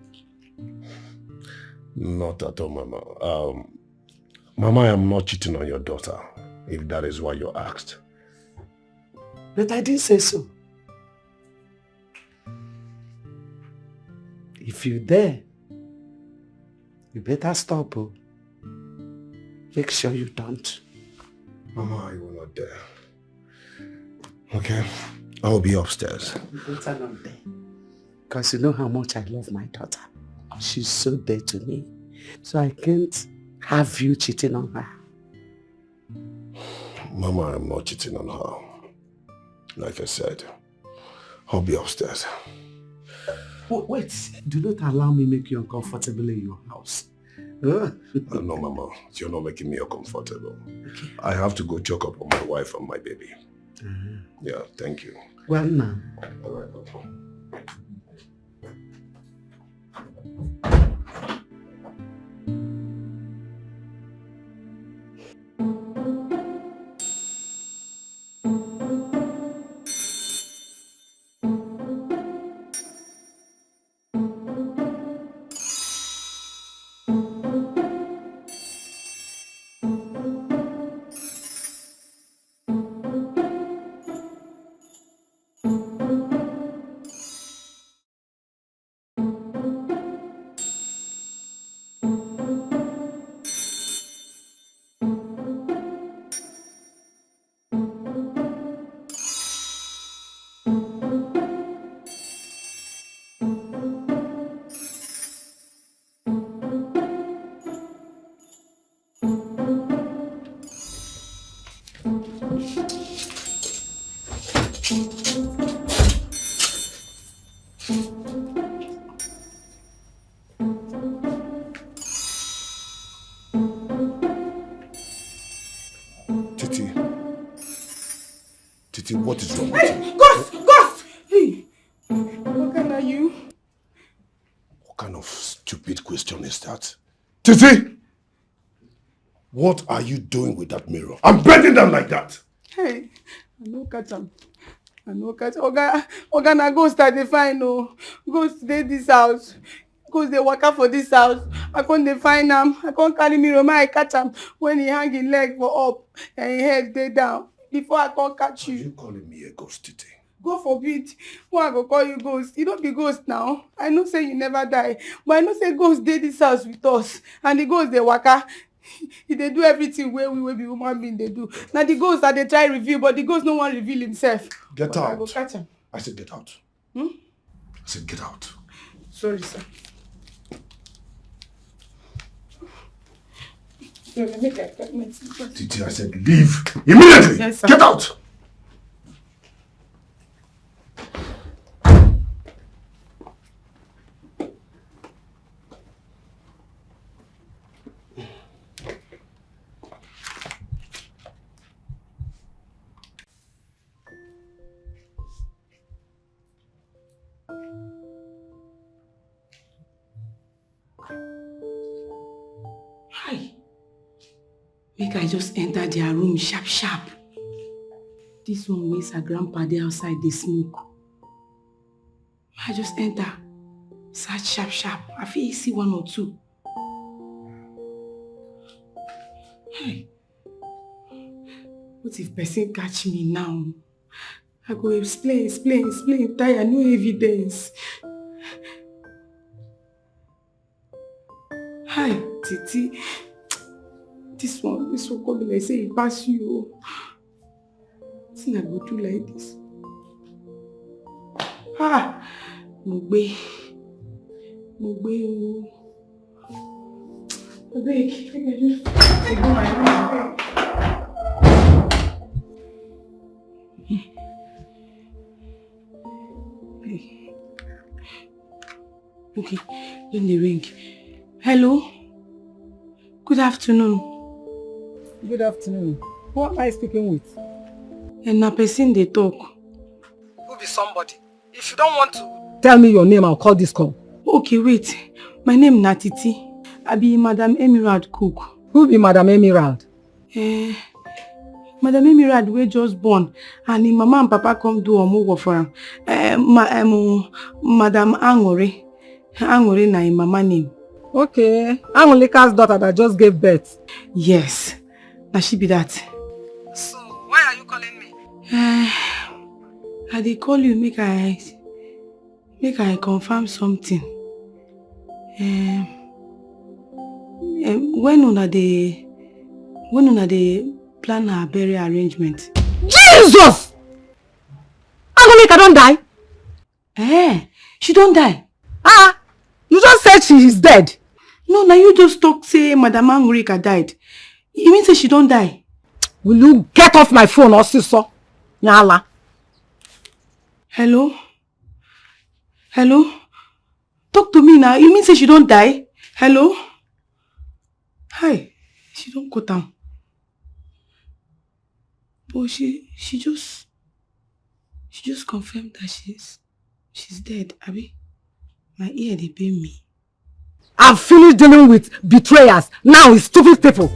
Not at all, Mama. Mama, I am not cheating on your daughter, if that is why you asked. But I didn't say so. If you're there, you better stop. Oh. Make sure you don't. Mama, you were not there. Okay, I'll be upstairs. You better not there. Because you know how much I love my daughter. She's so dear to me. So I can't have you cheating on her. Mama, I'm not cheating on her. Like I said, I'll be upstairs. Wait, do not allow me make you uncomfortable in your house. No, Mama, you're not making me uncomfortable. Okay. I have to go check up on my wife and my baby. Yeah, thank you. Well, now. All right, Papa. What is wrong with you? Ghost! Hey! What kind are you? What kind of stupid question is that? Titi! What are you doing with that mirror? I'm bending down like that! Hey! I no catch am. Oga na ghost I dey find o. Ghost dey this house. Ghost dey waka for this house. I come dey find am. I come carry mirror make I catch am when he hang him leg for up and him head dey down. Before I can't catch you. Are you calling me a ghost, Titi? God forbid, who I go call you ghost? You don't be ghost now. I know say you never die, but I know say ghost dey this house with us, and the ghost dey waka. They do everything where we will be human being they do. Now the ghost that they try reveal, but the ghost no one reveal himself. Get but out. I go catch him. I said get out. Hmm? I said get out. Sorry, sir. Titi, I said leave immediately. Yes, sir. Get out. Hi. Make I just enter their room sharp sharp. This one waits her grandpa there outside they smoke. I just enter. Search sharp sharp. I feel see one or two. Hey. What if person catch me now? I go explain. Tire no evidence. Hi, Titi. This one come like say it pass you. Nothing I go do like this. Mogbe. Oh. I beg, I just take my room. Okay, then the ring. Hello? Good afternoon. Good afternoon. Who am I speaking with? And na person they talk. Who be somebody? If you don't want to tell me your name, I'll call this call. Okay, wait. My name na Titi. I be Madam Emerald Cook. Who be Madam Emerald? Madam Emerald we just born, and him mama and papa come do omugo for him. Madam Angore. Angore na him mama name. Okay. Angolika's daughter that just gave birth. Yes. Now she be that. So, why are you calling me? I dey call you make I confirm something. When una dey plan her burial arrangement. Jesus! Angolika don't die? She don't die. You just said she is dead. No, now you just talk say Madam Angolika died. You mean say she don't die? Will you get off my phone or sister? Nyala. Hello? Talk to me now. You mean say she don't die? Hello? Hi. She don't go down. But she just confirmed that she's dead, Abi. My ear they pain me. I've finished dealing with betrayers. Now it's stupid people.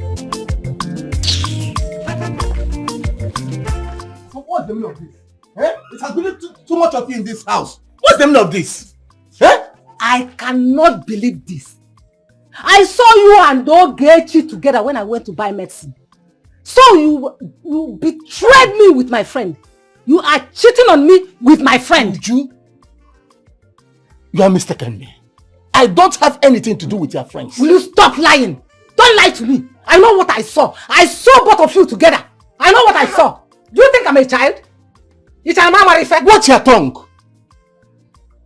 So what's the meaning of this? It has been too much of you in this house. What's the meaning of this? I cannot believe this. I saw you and Ogechi together when I went to buy medicine. So you betrayed me with my friend. You are cheating on me with my friend. Uju, you are mistaken me. I don't have anything to do with your friends. Will you stop lying? Don't lie to me. I know what I saw. I saw both of you together. I know what I saw. Do you think I'm a child? It's a mama effect. Watch your tongue.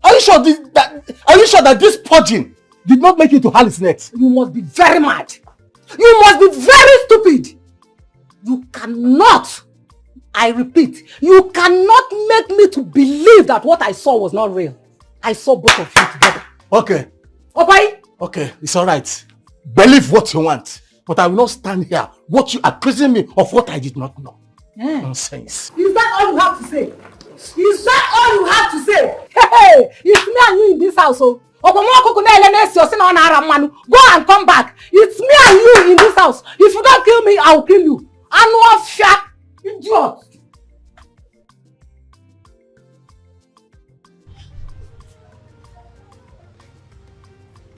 Are you sure that this purging did not make you to hallucinate? You must be very mad. You must be very stupid. You cannot, I repeat, you cannot make me to believe that what I saw was not real. I saw both of you together. Okay. Okay? Okay, it's alright. Believe what you want. But I will not stand here what you accusing me of what I did not know. Nonsense. Is that all you have to say? Is that all you have to say? Hey, it's me and you in this house. Go and come back. It's me and you in this house. If you don't kill me, I will kill you. Annual shot. Idiot.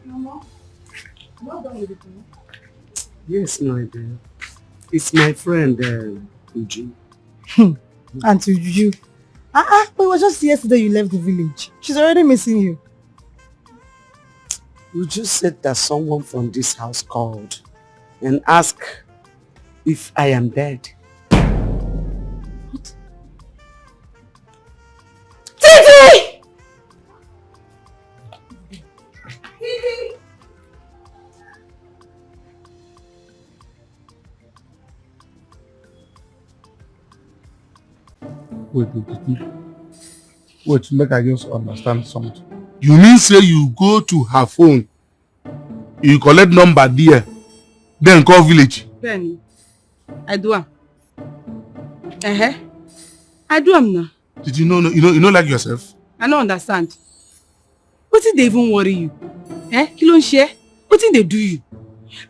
Mama, not done with it. Yes, my dear. It's my friend, Uju. Auntie Uju, But it was just yesterday you left the village. She's already missing you. You just said that someone from this house called and asked if I am dead. What? Titi! Titi! Wait, make I just understand something. You mean say you go to her phone, you collect number there, then call village? Benny, I do am. I do am now. Did you know you know like yourself? I don't understand. What did they even worry you? Kí ló ń ṣe? What did they do you?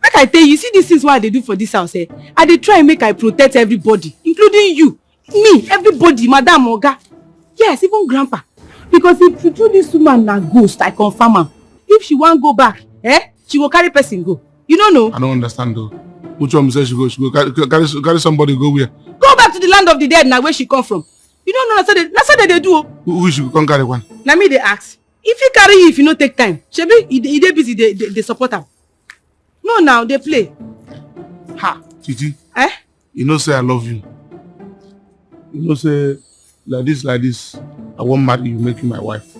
Make I tell you, see these things what they do for this house, I dey try make I protect everybody, including you, me, everybody, Madam Oga. Yes, even Grandpa. Because if you do this woman na ghost, I confirm am. If she wan go back, she will carry person go. You don't know? I don't understand though. Which one say she go carry somebody go where? Go back to the land of the dead now where she come from. You don't know that's what they do. Who she come carry one? Now me they ask. If you carry you, if you no take time, shebi he dey busy, they support am. No, now they play. Ha. Titi. You know say I love you. You know say like this, I won't marry you, make you my wife.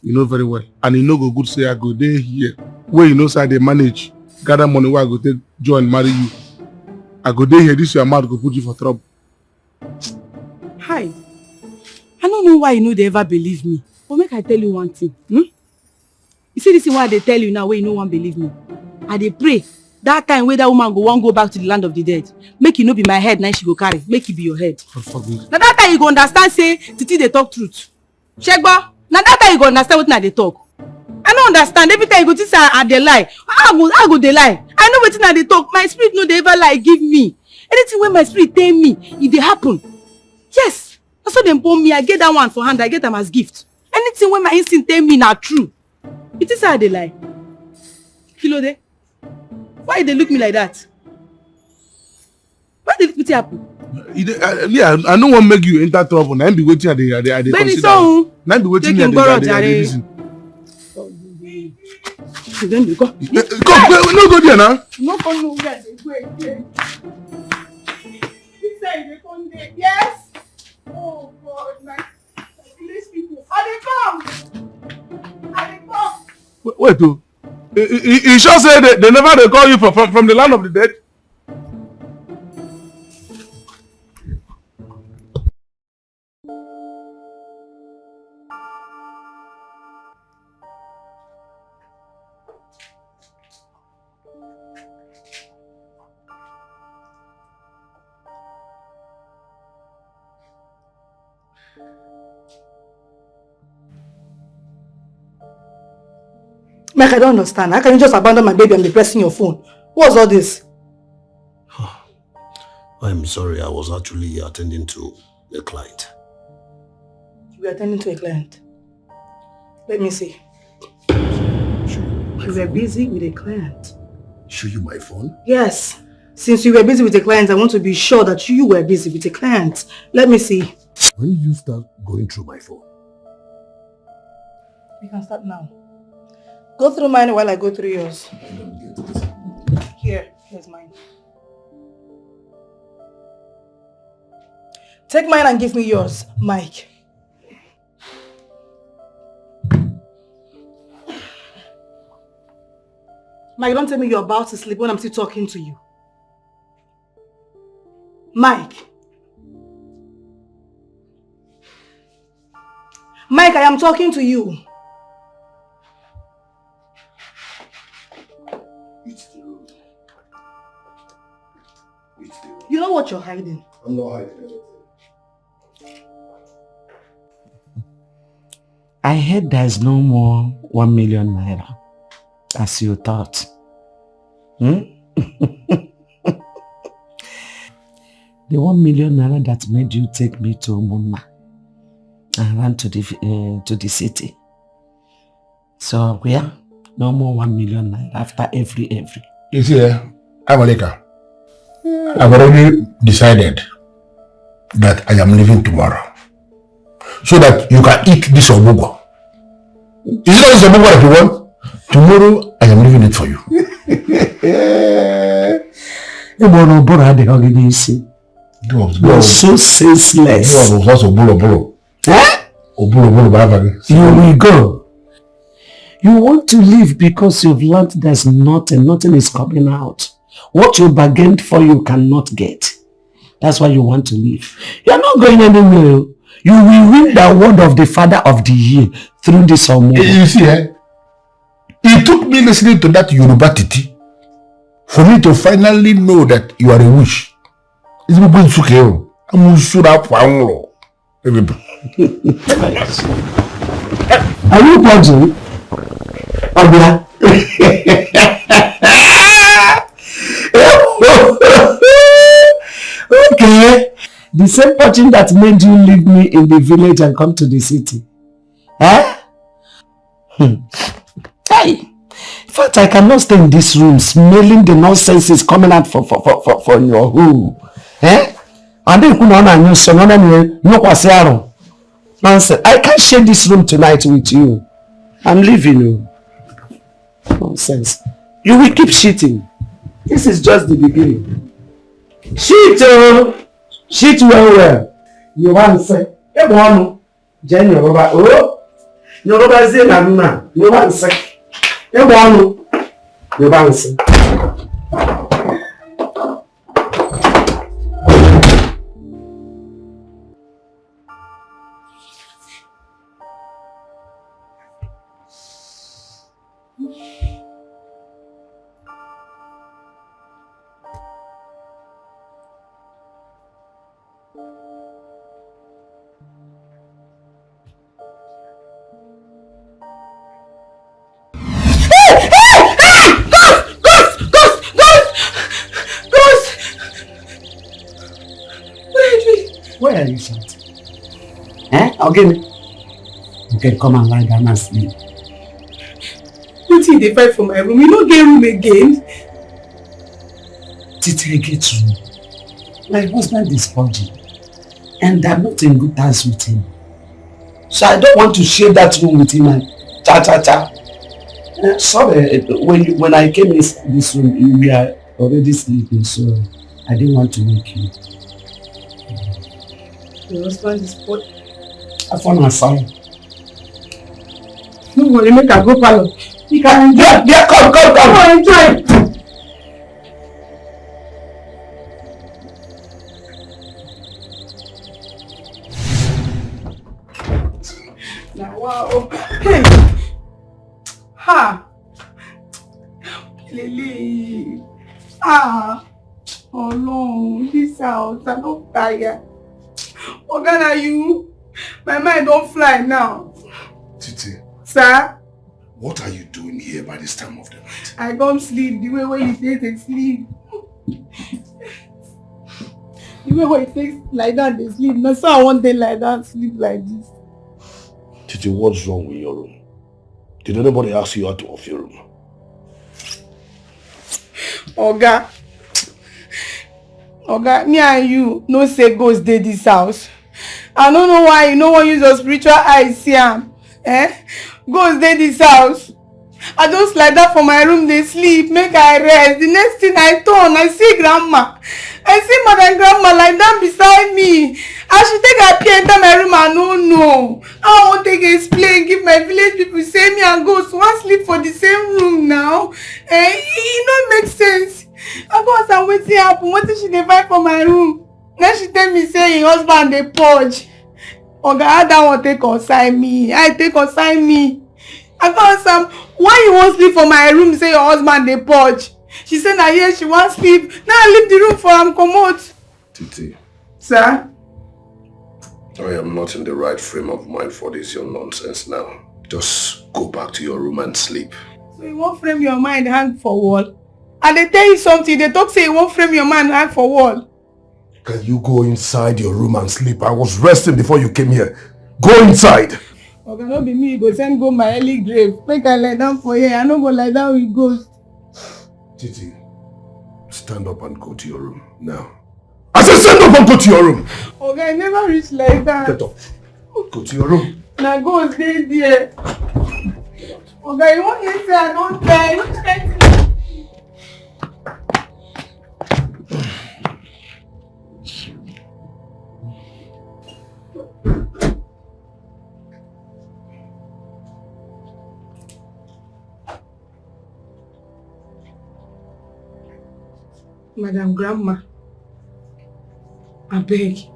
You know very well. And you know go good say I go there here. Where you know say they manage, gather money where I go take join marry you. I go there here, this your mouth go put you for trouble. Hi. I don't know why you know they ever believe me. But make I tell you one thing. You see this is why they tell you now where you no one believe me. I dey pray. That time where that woman go back to the land of the dead. Make you no be my head, now she go carry. Make it be your head. Now that time you go understand say Titi they talk truth. Shegba. Now that time you go understand what they talk. I don't understand. Every time you go to say I dey lie. I go dey lie. I know what they talk. My spirit no they ever lie give me. Anything when my spirit tell me, it dey happen. Yes. That's what they born me. I get that one for hand. I get them as gift. Anything when my instinct tell me not true. It is how they lie. Kilo de. Why they look me like that? Why they look me happen? Yeah, I don't want to make you enter trouble. Now be waiting at the consider. Now be waiting at the reason. Then you go. No go there now. No go nowhere. Wait. He said they come there. Yes. Oh God, my these people. Are they come? Wait, oh. He sure say they never call you from the land of the dead. Mike, I don't understand. How can you just abandon my baby and be pressing your phone? What's all this? I'm sorry, I was actually attending to a client. You were attending to a client? Let me see. You were busy with a client. Show you my phone? Yes. Since you were busy with a client, I want to be sure that you were busy with a client. Let me see. When did you start going through my phone? You can start now. Go through mine while I go through yours. Here's mine. Take mine and give me yours, Mike. Mike, don't tell me you're about to sleep when I'm still talking to you. Mike. Mike, I am talking to you. You know what you're hiding? I'm not hiding anything. I heard there's no more 1 million naira, as you thought. The 1 million naira that made you take me to Mumma and run to the city. So where? No more 1 million naira after every. You see, Amalika, I've already decided that I am leaving tomorrow. so that you can eat this omugo. Is it not this omugo that you want? Tomorrow, I am leaving it for you. You're so senseless. You will go. You want to leave because you've learned there's nothing is coming out. What you bargained for, you cannot get. That's why you want to leave. You're not going anywhere. You will win the award of the Father of the Year through this hormone. You see, it took me listening to that Yoruba Titi for me to finally know that you are a witch. It's me going to kill. I'm sure Are you budging? Abla. Okay. The same person that made you leave me in the village and come to the city. Eh? Hey. In fact, I cannot stay in this room smelling the nonsense is coming out from your hole. Eh? And then nonsense. I can't share this room tonight with you. I'm leaving you. Nonsense. You will keep shitting. This is just the beginning. Shit, oh! Shit well. You want to say, hey, boy, Jen, Yoruba, oh, Yoruba Zena, you want to say, hey, boy, you want to say. Where are you shouting? Eh? Okay, come and lie down and sleep. What if they fight for my room? You don't get room again? Titi, get room. My husband is purging, and I'm not in good terms with him. So I don't want to share that room with him and cha. Sorry, when I came in this room, you were already sleeping, so I didn't want to wake you. Your husband is poor. I found my son. No worry, make her go parlor. You can enjoy. Yeah, come. Go enjoy. Now, wow. Hey. Ha. Lily. Ah. Oh no, this house, I'm not tired. Ogana, you, my mind don't fly now. Titi. Sir? What are you doing here by this time of the night? I come sleep the way you take and sleep. The way it takes like that, they sleep. No, so I want them like that, sleep like this. Titi, what's wrong with your room? Did anybody ask you out of your room? Oga, me and you no say ghost dey this house. I don't know why you no wan use your spiritual eyes see am. Ghost dey this house. I just lie down for my room dey sleep, make I rest. The next thing I turn, I see grandma. I see mother grandma lie down beside me. As she take her pee enter my room, I no know. I wan take explain, give my village people say me and ghost wan sleep for the same room now. E no make sense. I go ask her wetin happen, wetin she dey find for my room. Then she tell me say her husband dey purge. Oga, how that one take consign me? I take consign me. I go ask am, why you wan sleep for my room say your husband dey purge? She say na here she wan sleep. Now I leave the room for am comot. Titi. Sir? I am not in the right frame of mind for this your nonsense now. Just go back to your room and sleep. So you wan frame your mind hang for wall? I dey tell you something, they talk say you wan frame your mind hang for wall. Can you go inside your room and sleep? I was resting before you came here. Go inside. Okay, no be me, you go send go my early grave. Make I lie down for here. I no go lie down with ghost. Titi, stand up and go to your room now. I said stand up and go to your room. Okay, I never reach like that. Get up. Go to your room. Now go stay there. Okay, you want to say I don't care. You can't. Madam Grandma, I beg,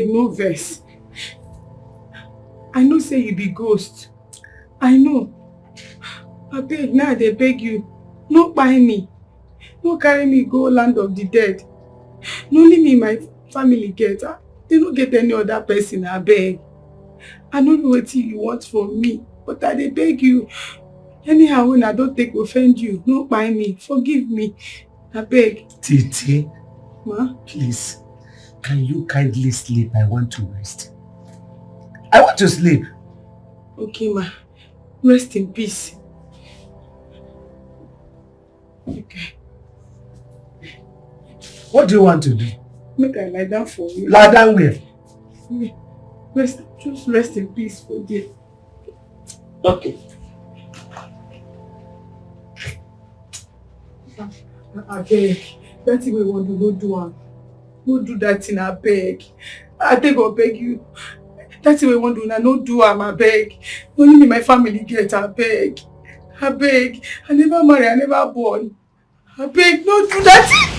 no vex. I know say you be ghost. I know. I beg now, they beg you. No buy me. No carry me go land of the dead. No only me my family get. They don't get any other person, I beg. I don't know what you want from me, but I dey beg you. Anyhow, when I don't take offend you, no buy me. Forgive me. I beg. Titi, Ma? please, can you kindly sleep? I want to rest. I want to sleep. Okay, ma. Rest in peace. Okay. What do you want to do? Make I lie down for you. Lie down where? Just rest in peace for there. Okay. I beg. That thing we want to go do am. No do that thing, I beg. I take or beg you. That thing we want to do now, no do am, I beg. Only me my family get, I beg. I beg. I never marry, I never born. I beg, no do that thing.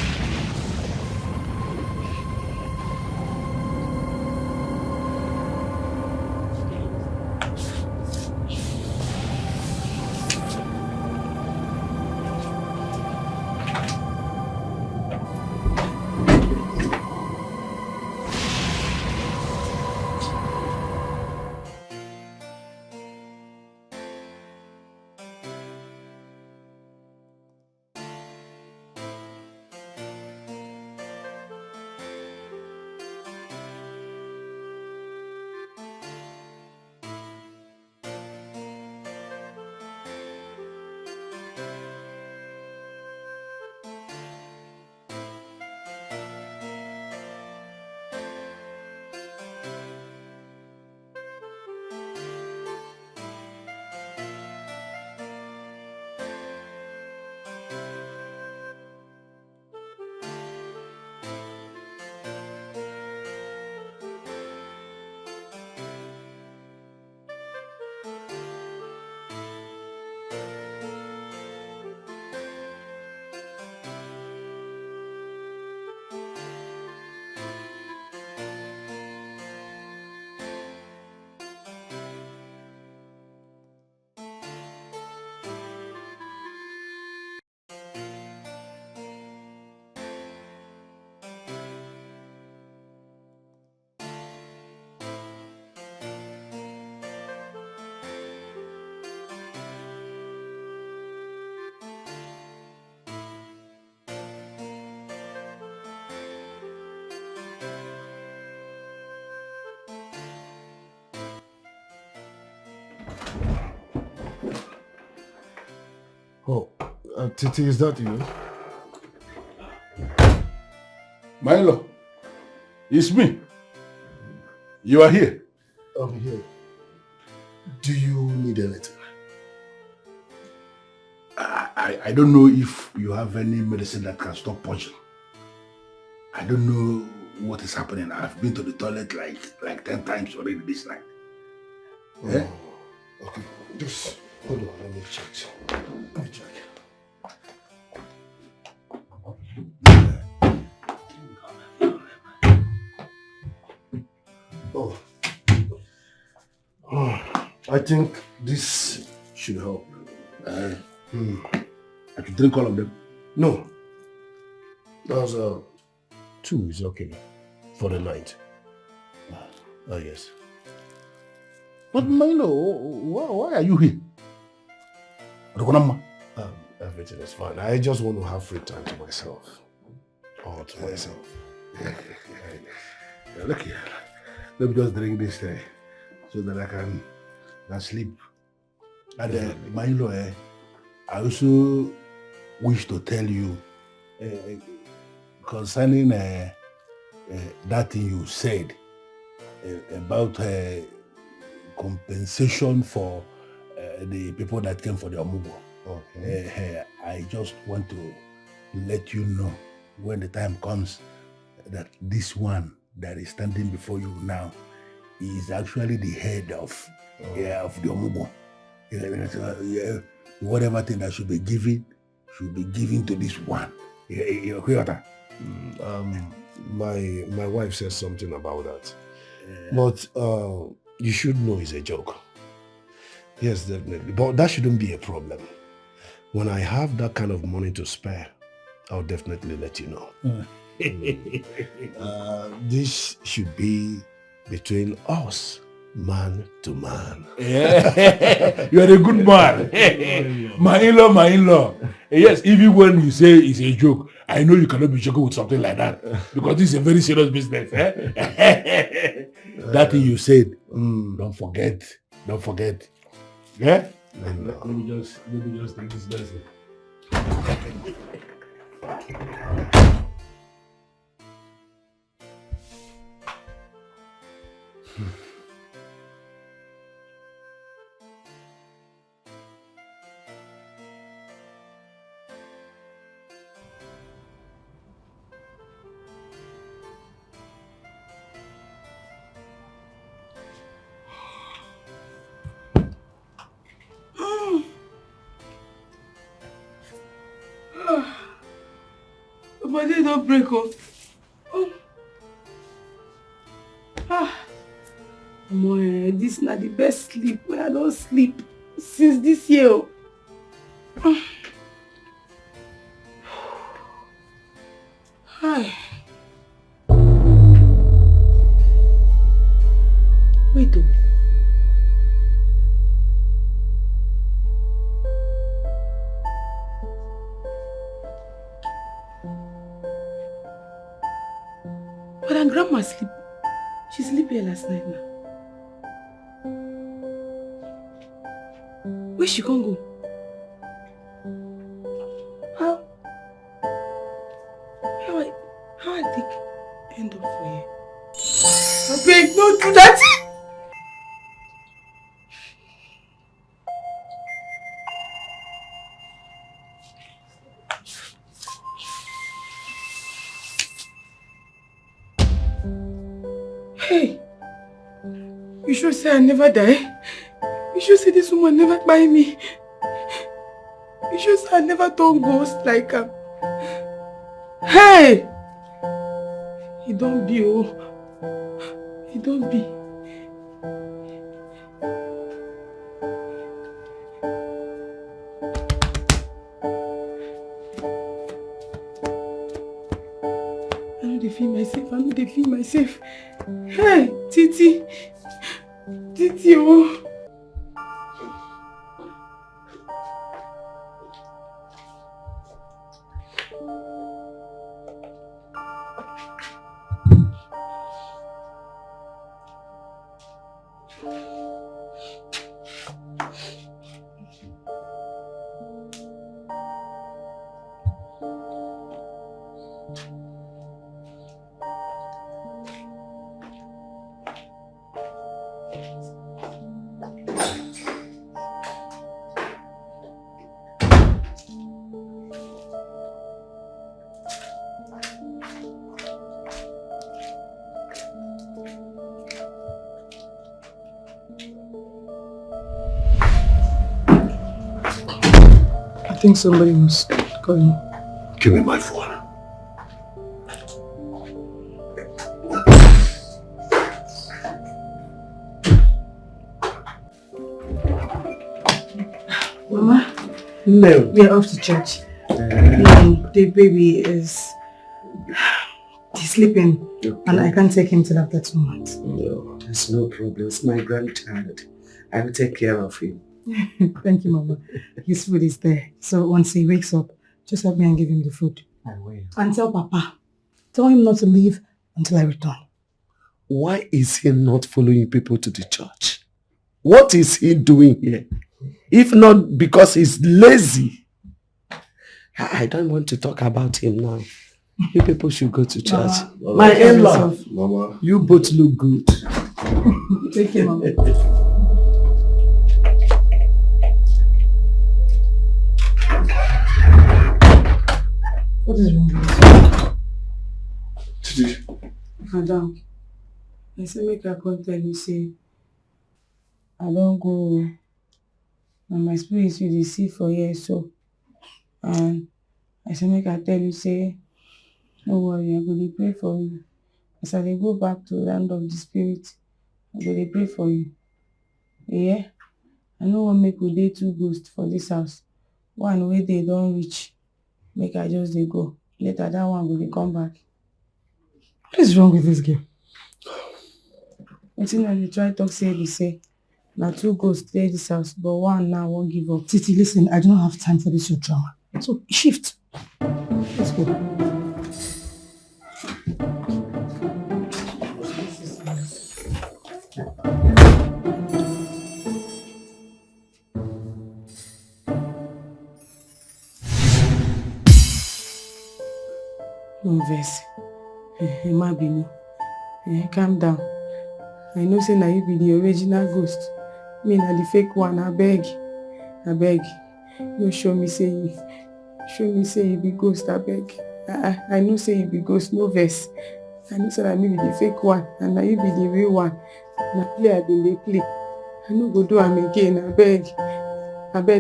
Oh, Titi, is that you? Milo, it's me. You are here. I'm here. Do you need anything? I don't know if you have any medicine that can stop poison. I don't know what is happening. I've been to the toilet like 10 times already this night. Oh, yeah? Okay, just hold on, let me check. Let me check. I think this should help. I should drink all of them. No. That's 2 is okay for the night. Oh yes. But Milo, why are you here? Everything is fine. I just want to have free time to myself. All to myself. Yeah, look here. Let me just drink this so that I can sleep. And Milo, I also wish to tell you concerning that thing you said about compensation for the people that came for the Omugo. Okay. I just want to let you know when the time comes that this one that is standing before you now is actually the head of the Omugo. Whatever thing that should be given to this one. My wife says something about that. But you should know it's a joke. Yes, definitely. But that shouldn't be a problem. When I have that kind of money to spare, I'll definitely let you know. This should be between us, man to man. Yeah. You are a good man. My in-law. Yes, even when you say it's a joke, I know you cannot be joking with something like that. Because this is a very serious business. That thing you said, don't forget. Yeah? Let me just take this lesson. Body don't break up. This is not the best sleep when I don't sleep since this year. Hi. Wait. But and grandma sleep. She sleep here last night now. Where she can go? How I take end up for here? I beg, don't do that! Hey, you sure say I never die? You sure say this woman never buy me? You sure say I never turn ghost like her? Hey! He don't be, He don't be. I know they feel myself. Hey, Titi, oh. I think somebody was calling. Give me my phone. Mama? No. We are off to church. The baby is sleeping and I can't take him till after 2 months. No, there's no problem. It's my grandchild. I will take care of him. Thank you, Mama. His food is there. So once he wakes up, just help me and give him the food. I will. And tell Papa. Tell him not to leave until I return. Why is he not following people to the church? What is he doing here? If not because he's lazy. I don't want to talk about him now. You people should go to church. Mama. My in-law, Mama. you both look good. Take care, Mama. What is wrong with you? Madam, I say make I come tell you, say, I don't go, and my spirit you dey see for here, so, and I say make I tell you, say, no worry, I go dey pray for you. As I dey go back to the land of the spirit, I go dey pray for you. Yeah? I no wan make we dey two ghosts for this house. One wey dey don reach, make I just dey go. Later, that one go dey come back. What is wrong with this girl? Wetin I dey try talk say be say, na two ghosts dey this house, but one now won't give up. Titi, listen, I don't have time for this your drama. So, shift. Let's go. No vex. Emma Binu. Calm down. I know say na you be the original ghost. Me na the fake one. I beg. No show me say you be ghost. I beg. I know say you be ghost. No vex. I know say na me be the fake one, and na you be the real one. Na play I been dey play. I no go do am again. I beg.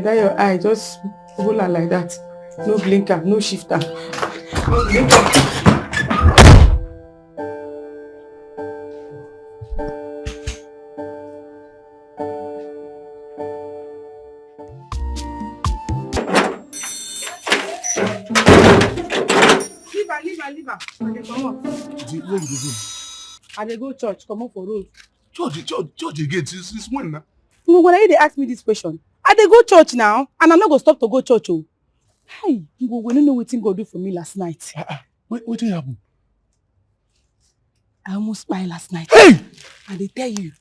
That your eye just hold her like that. No blinker, no shifter. No blinker. Leave her. I dey comot. Where you go? I dey go church, comot for road. Church again, since when now? No, when you dey ask me this question, I dey go church now, and I'm not go stop to go church. Oh, hi, we no know wetin God do for me last night. Wetin happen? I almost spy last night. Hey! I dey tell you.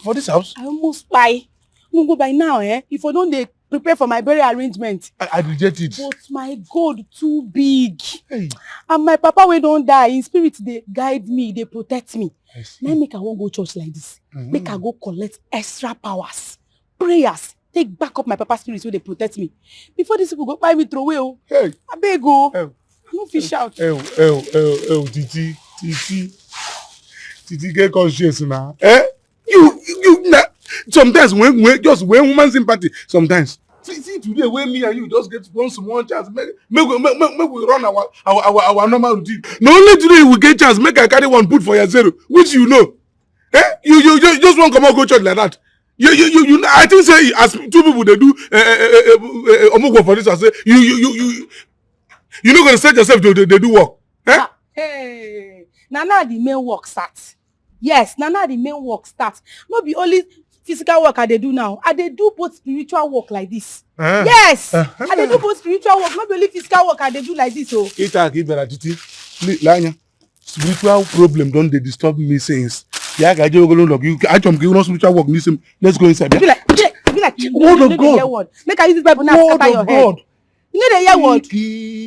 For this house? I almost spy. No go by now, eh? If I don't dey prepare for my burial arrangement. I reject it. But my God too big. Hey. And my papa wey don die, in spirit dey guide me, dey protect me. Now make I wan go church like this. Make I go collect extra powers, prayers, take back up my papa spirit wey dey protect me. Before these people go buy me throw away. Oh. Hey. Abeg oh. I no fit shout. Titi get conscious now. Eh? You sometimes when woman sympathy, sometimes. See today when me and you just get one small chance, make we run our normal routine. Not only today we get chance, make I carry one put for your zero, which you know. Eh? You just won't come out go church like that. You I think say as two people they do omugo for this, I say you not gonna set yourself to they do work. Eh? Hey, now the main work starts. Yes, now the main work starts. Not be only physical work I dey do now. I dey do both spiritual work like this. Yes, I dey do both spiritual work. Not be only physical work I dey do like this. Oh. Spiritual problem don't they disturb me since. Yeah, I just go look. I jump give no spiritual work. Let's go inside. Be like word of God. Make I use this Bible now scatter your head. You know the hear word.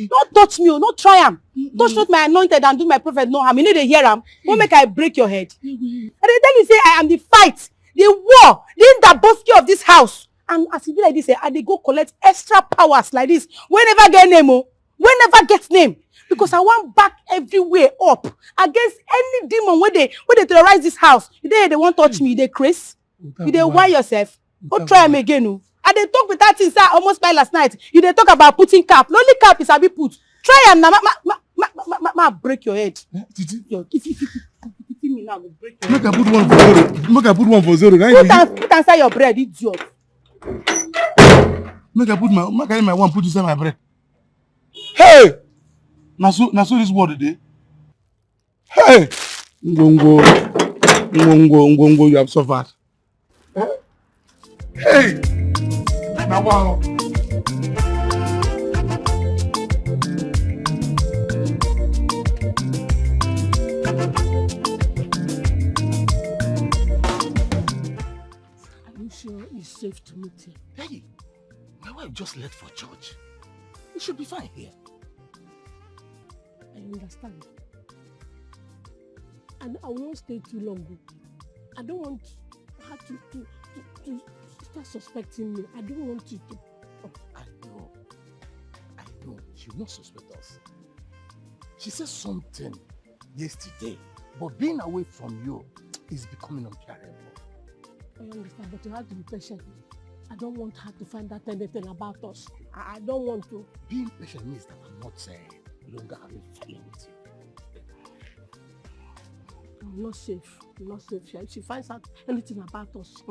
Don't touch me, don't try am. Touch not my anointed and do my prophet no harm. You know they hear am. Won't make I break your head. And they tell you say I am the fight, the war, the indabosky of this house. And as you be like this, I dey go collect extra powers like this. Whenever get name, whenever get name. Because I want back everywhere up against any demon where they terrorize this house. They won't touch me, they craze. You dey wire yourself. Go try them again. Oh. And they talk with that thing, sir, almost by last night. You they talk about putting cap. The only cap is a bit put. Try them now. Ma break your head. If me now, will break your head. Make I put one for zero. Put inside your bread, idiot. Make I carry my one, put inside my bread. Hey! Now so this word today. Hey! Ngongo, you have suffered. Hey! Now wow. Are you sure it's safe to meet him? Hey, my wife just left for church. We should be fine here. I understand. And I will not stay too long. I don't want her to start suspecting me. I don't want you to. Oh, I know. She will not suspect us. She said something yesterday, but being away from you is becoming unbearable. I understand, but you have to be patient. I don't want her to find out anything about us. I don't want to. Being patient means that I'm not longer having fun with you. I'm not safe. I'm not safe. If she finds out anything about us,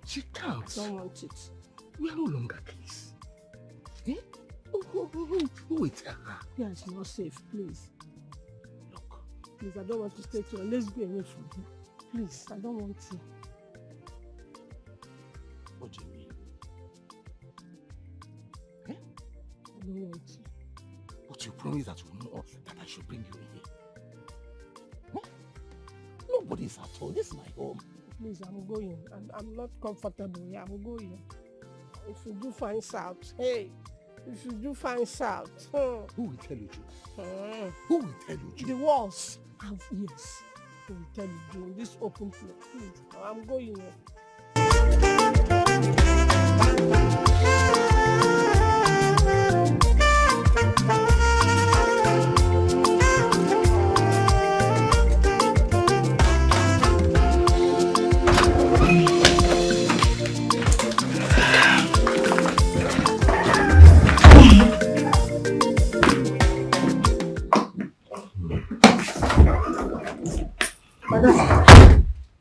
she can't. I don't want it. We are no longer kids. Eh? Who will tell her? Yeah, she's not safe. Please. Look. Please, I don't want to stay too long. Let's go away from here. Please, I don't want to. What do you mean? I don't want to. But you promised that you know that I should bring you here. Huh? Nobody's at home. This is my home. Please, I'm going. I'm not comfortable here. I'm going. If you do find out, hey, if you do find out. Who will tell you, Joe? Who will tell you, Joe? The walls have ears. Who will tell you, Joe, in this open place. Please, I'm going here.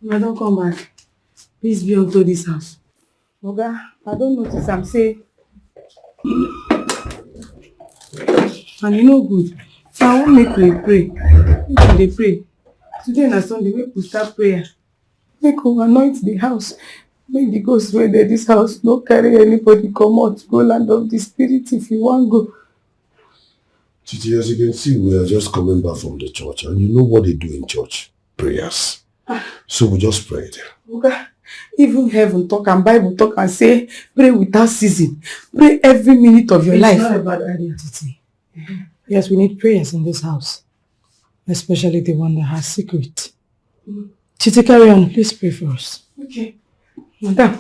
Madam, come back. Please be unto this house. Oga, I don't notice I'm say. And you know good. So I won't make we pray. Make they pray. Today na Sunday, make we start prayer. Make we anoint the house. Make the ghost wey dey this house no carry anybody come out go land of the spirit if you want go. Titi, as you can see, we are just coming back from the church, and you know what they do in church? Prayers. So we just prayed. Okay. Even heaven talk and Bible talk and say, pray without ceasing. Pray every minute of your life. It's not a bad idea, Titi. Yes, we need prayers in this house. Especially the one that has secret. Titi, carry on. Please pray for us. Okay. Madam.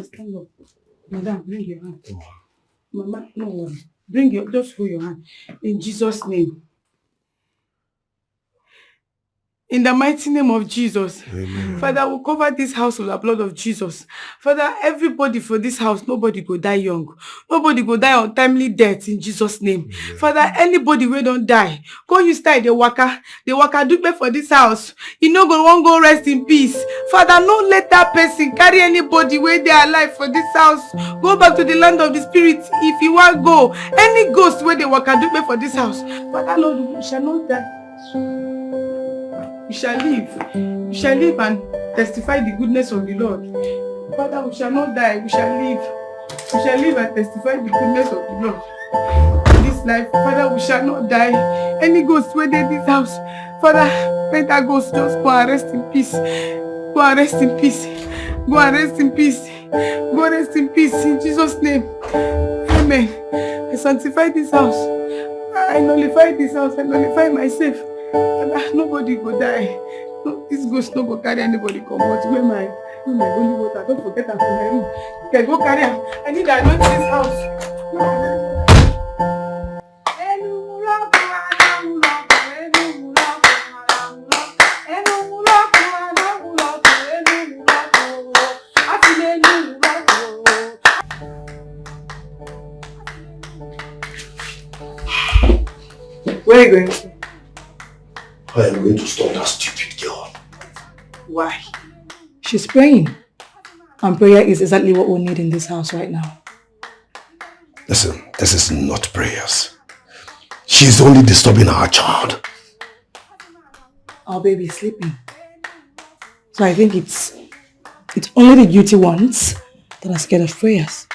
Stand up. Madam, bring your hand. Mama, no one. Just hold your hand. In Jesus' name. In the mighty name of Jesus. Amen. Father, we cover this house with the blood of Jesus. Father, everybody for this house, nobody go die young. Nobody go die untimely death in Jesus' name. Amen. Father, anybody wey don't die, go you start the waka do for this house. You no go one go rest in peace. Father, no let that person carry anybody where they are alive for this house. Go back to the land of the spirit if you want go. Any ghost where they waka do for this house. Father, Lord, we shall not die. We shall live. We shall live and testify the goodness of the Lord. Father, we shall not die. We shall live. We shall live and testify the goodness of the Lord. In this life, Father, we shall not die. Any ghost where they this house, Father, let that ghost just go and rest in peace. Go and rest in peace. Go and rest in peace. Go and rest in peace in Jesus' name. Amen. I sanctify this house. I nullify this house. I nullify myself. Nobody go die. No, this ghost no go carry anybody come out. Where my holy water? Don't forget that from my room. You can go carry her. I need to anoint this house. Where are you going to? I am going to stop that stupid girl. Why? She's praying. And prayer is exactly what we need in this house right now. Listen, this is not prayers. She's only disturbing our child. Our baby is sleeping. So I think it's only the guilty ones that are scared of prayers.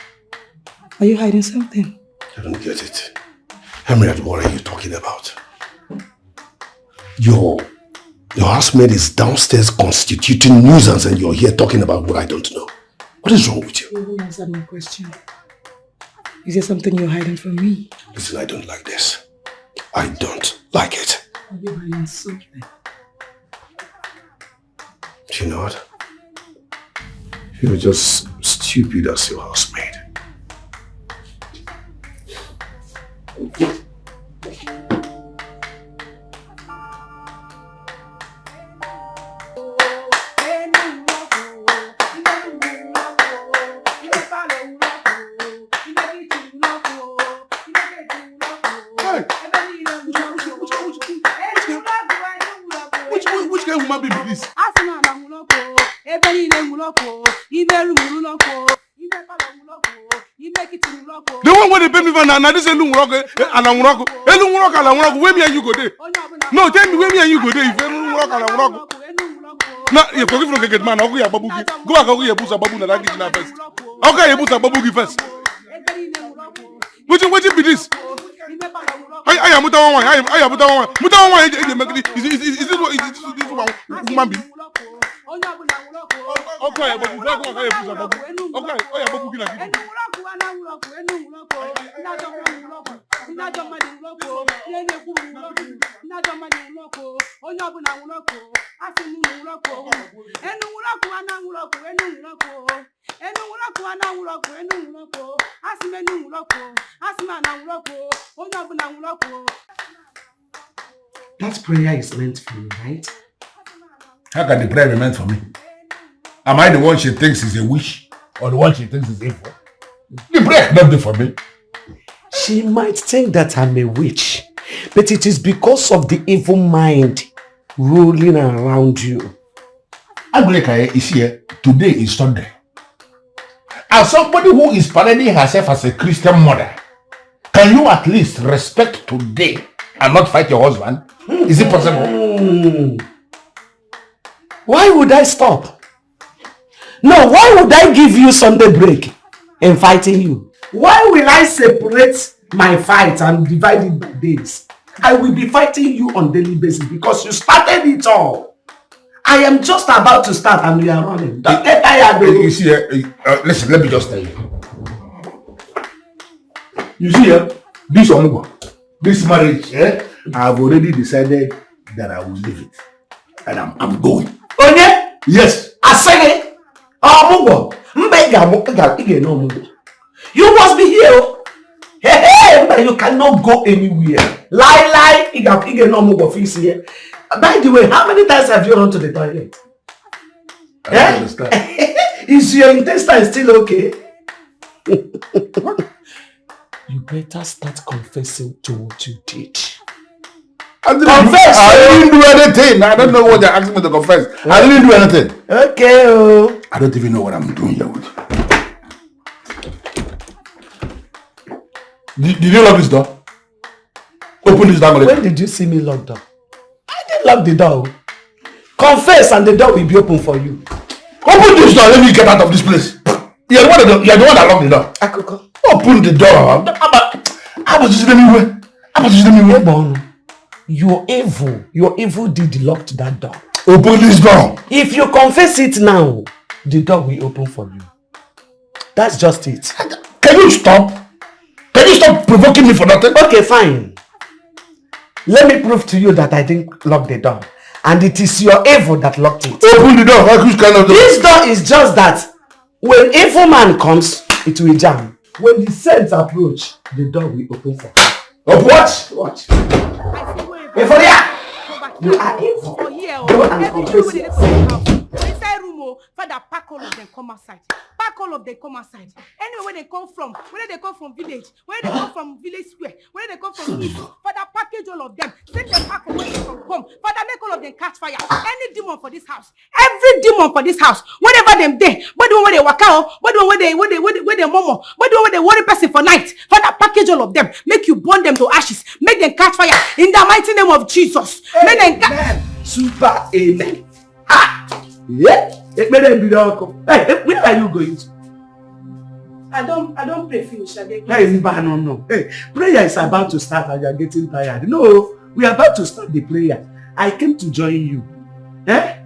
Are you hiding something? I don't get it. Henriette, what are you talking about? Your housemaid is downstairs constituting nuisance and you're here talking about what I don't know. What is wrong with you? You haven't answered my question. Is there something you're hiding from me? Listen, I don't like this. I don't like it. You know what? You're just stupid as your housemaid. Which kind of woman be this? The one where they pay me for now, this is Lumuroko and Amuroko. Lumuroko and Amuroko, where me and you go there? No, tell me where me and you go there. If Lumuroko and Amuroko. Now, you forgive from get man, I'll go your babuki. Go back, I'll go your busa babu and I'll get you first. Okay, you busa babuki first. What be this? I am Muta one. I am Muta one. Muta one is this one woman be? Okay, but you don't go ahead and babu. Okay, oh yeah, babu kina. That prayer is meant for me, right? How can the prayer be meant for me? Am I the one she thinks is a wish or the one she thinks is evil? The prayer cannot be for me. She might think that I'm a witch, but it is because of the evil mind ruling around you. Agrikaye is here. Today is Sunday. As somebody who is parading herself as a Christian mother, can you at least respect today and not fight your husband? Is it possible? Why would I stop? No, why would I give you Sunday break in fighting you? Why will I separate my fight and divide it by days? I will be fighting you on daily basis because you started it all. I am just about to start and we are running. Don't get tired. You see, listen, let me just tell you. You see, this marriage, I've already decided that I will leave it. And I'm going. Oh yeah? Yes. I said it. You must be here. Hey, but you cannot go anywhere. Lie. By the way, how many times have you run to the toilet? I don't understand. Is your intestine still okay? You better start confessing to what you did. Confess! I didn't do anything. I don't know what they're asking me to confess. I didn't do anything. Okay. I don't even know what I'm doing here with. Did you lock this door? Open this door. When did you see me lock door? I didn't lock the door. Confess and the door will be open for you. Open this door. Let me get out of this place. You're the one that locked the door. Akoko. Open the door. I was just anywhere. Your evil deed locked that door. Open this door. If you confess it now, the door will open for you. That's just it. Can you stop? Can you stop provoking me for nothing? Okay, fine. Let me prove to you that I didn't lock the door. And it is your evil that locked it. Open the door. Which kind of door? This door is just that when evil man comes, it will jam. When the saints approach, the door will open for you. Of what? Watch. You are evil. Go and confess it. Father, pack all of them, come outside. Pack all of them, come outside. Anywhere where they come from, whether they come from village, whether they come from village square, whether they come from east, Father, package all of them. Send them back from where they come. Father, make all of them catch fire. Any demon for this house, every demon for this house, whatever them there, whether where they walk out, whether where they momo, whether where they worry person for night, Father, package all of them. Make you burn them to ashes. Make them catch fire in the mighty name of Jesus. Make them Super amen. Ha! Yeah. Hey, where are you going to? I don't pray finish. Hey, no. Hey, prayer is about to start and you are getting tired. No, we are about to start the prayer. I came to join you. Eh?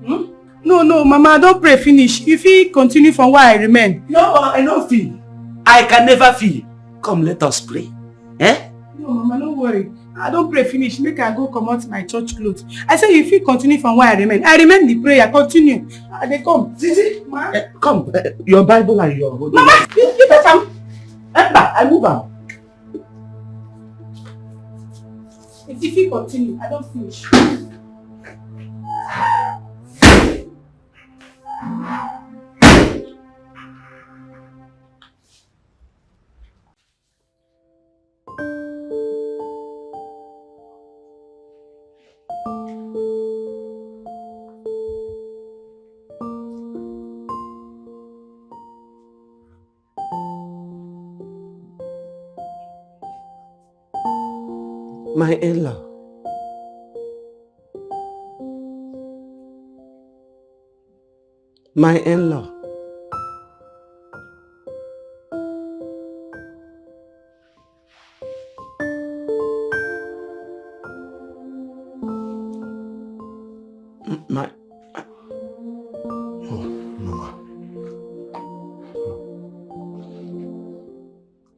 No, Mama, I don't pray finish. If he continue from where I remain. No, I don't feel. I can never feel. Come, let us pray. Eh? No, Mama, don't worry. I don't pray finish. Make I go come out my church clothes. I say if you continue from where I remain the prayer. Continue. They come. Zizi, ma. Come, your Bible and your... Mama, you better. I move on. If you continue, I don't finish. My in-law. My in-law.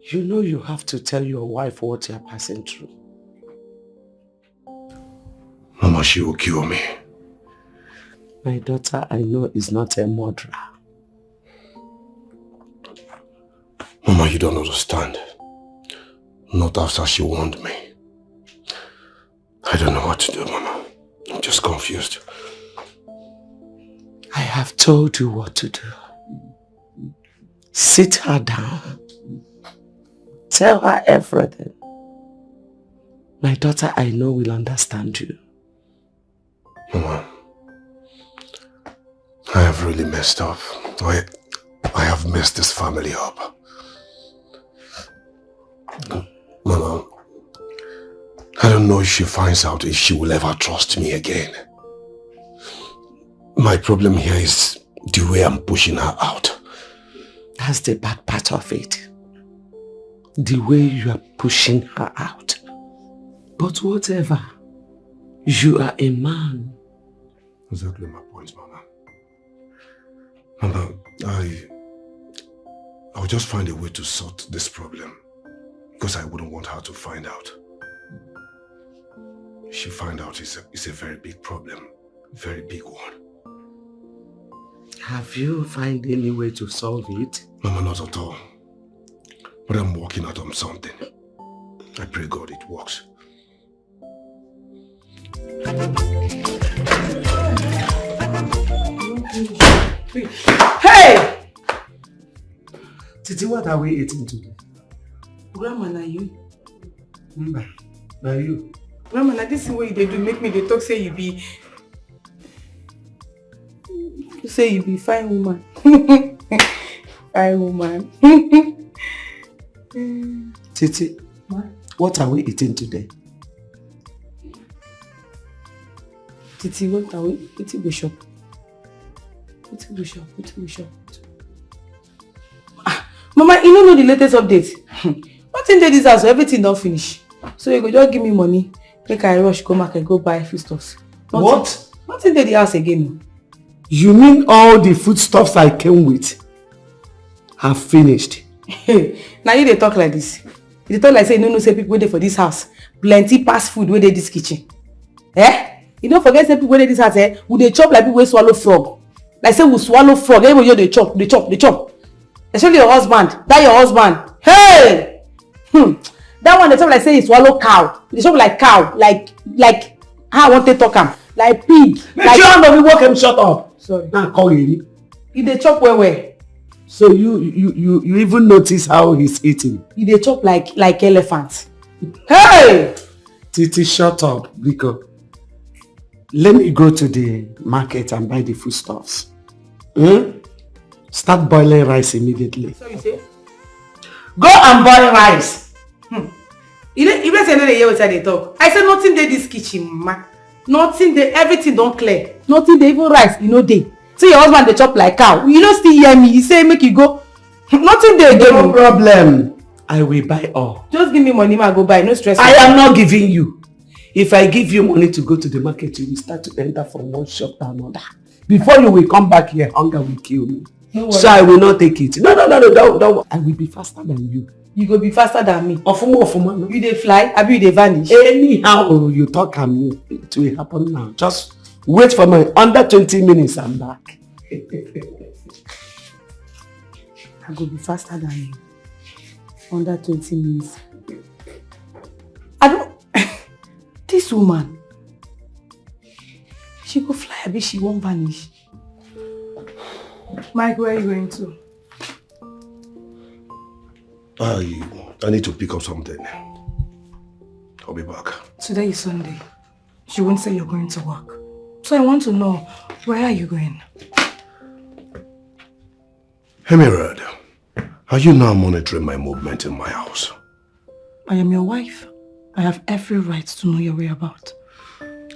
You know you have to tell your wife what you're passing through. Mama, she will kill me. My daughter, I know, is not a murderer. Mama, you don't understand. Not after she warned me. I don't know what to do, Mama. I'm just confused. I have told you what to do. Sit her down. Tell her everything. My daughter, I know, will understand you. Mama, I have really messed up. I have messed this family up. Mama, I don't know if she finds out if she will ever trust me again. My problem here is the way I'm pushing her out. That's the bad part of it. The way you are pushing her out. But whatever, you are a man. Exactly my point, Mama. Mama, I'll just find a way to sort this problem. Because I wouldn't want her to find out. If she find out, it's a very big problem. Very big one. Have you found any way to solve it? Mama, not at all. But I'm working out on something. I pray God it works. Hey! Titi, what are we eating today? Grandma, na you. Na you. Grandma, na this is what they do make me they talk say you be... You say you be fine woman. Fine woman. Titi, what are we eating today? Titi, what are we eating? We shop. Mama, you don't know the latest update. Nothing did this house, so everything don't finish. So you go just give me money, make I rush, go market, go buy foodstuffs. What? Nothing did the house again. You mean all the foodstuffs I came with have finished? Now you they talk like this. You talk like say no say people wait for this house. Plenty past food where they this kitchen. You don't forget say people where this house would they chop like people swallow frog. Like say we swallow frog, everybody they chop. Especially your husband. That your husband. Hey! That one they talk like say he swallow cow. They chop like cow. Like how I want to talk him. Like pig. Like you don't work him shut up. Sorry. Now call you. He they chop where? So you even notice how he's eating. He they chop like elephant. Hey! Titi, shut up, because let me go to the market and buy the foodstuffs. Start boiling rice immediately. So you say? Go and boil rice. You don't say they hear what they talk. I said nothing dey this kitchen, ma. Nothing dey, everything don't clear. Nothing dey, even rice, you know dey. See your husband they chop like cow. You don't still hear me. You say make you go. Nothing dey again. No problem. I will buy all. Just give me money, ma, go buy. No stress. I am not giving you. If I give you money to go to the market, you will start to enter from one shop to another. Before you will come back here, hunger will kill me. No, so I will not take it. No, don't. I will be faster than you. You go be faster than me. Ofuma. You dey fly, abi you dey vanish. Anyhow you talk and it will happen now. Just wait for me. Under 20 minutes, I'm back. I go be faster than you. Under 20 minutes. I don't... This woman, she go fly, abi she won't vanish. Mike, where are you going to? I need to pick up something. I'll be back. Today is Sunday. You won't say you're going to work. So I want to know, where are you going? Emerald, are you now monitoring my movement in my house? I am your wife. I have every right to know your whereabouts.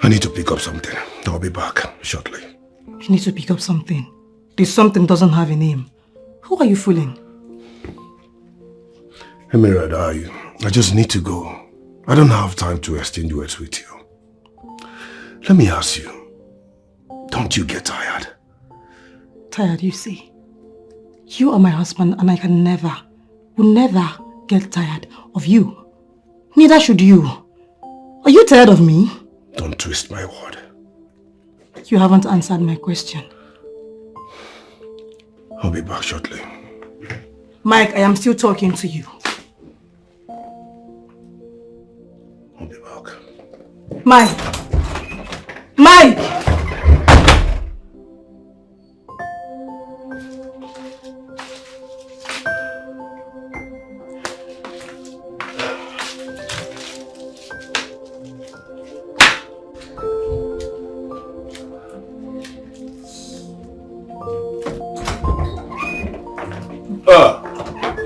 I need to pick up something. I'll be back shortly. You need to pick up something. This something doesn't have a name. Who are you fooling? Emerald, I just need to go. I don't have time to exchange words with you. Let me ask you, don't you get tired? Tired, you see? You are my husband and I can never, will never get tired of you. Neither should you. Are you tired of me? Don't twist my word. You haven't answered my question. I'll be back shortly. Mike, I am still talking to you. I'll be back. Mike! Mike!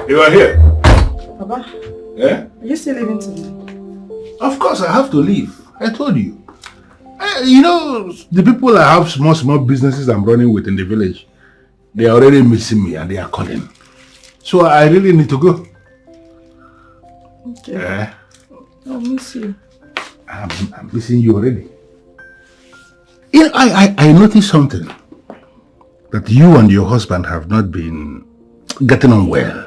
You are here. Papa? Yeah? Are you still living today? Of course, I have to leave. I told you. You know, the people I have small businesses I'm running with in the village, they are already missing me and they are calling. So I really need to go. Okay. Yeah. I'll miss you. I'm missing you already. You know, I noticed something. That you and your husband have not been getting on well.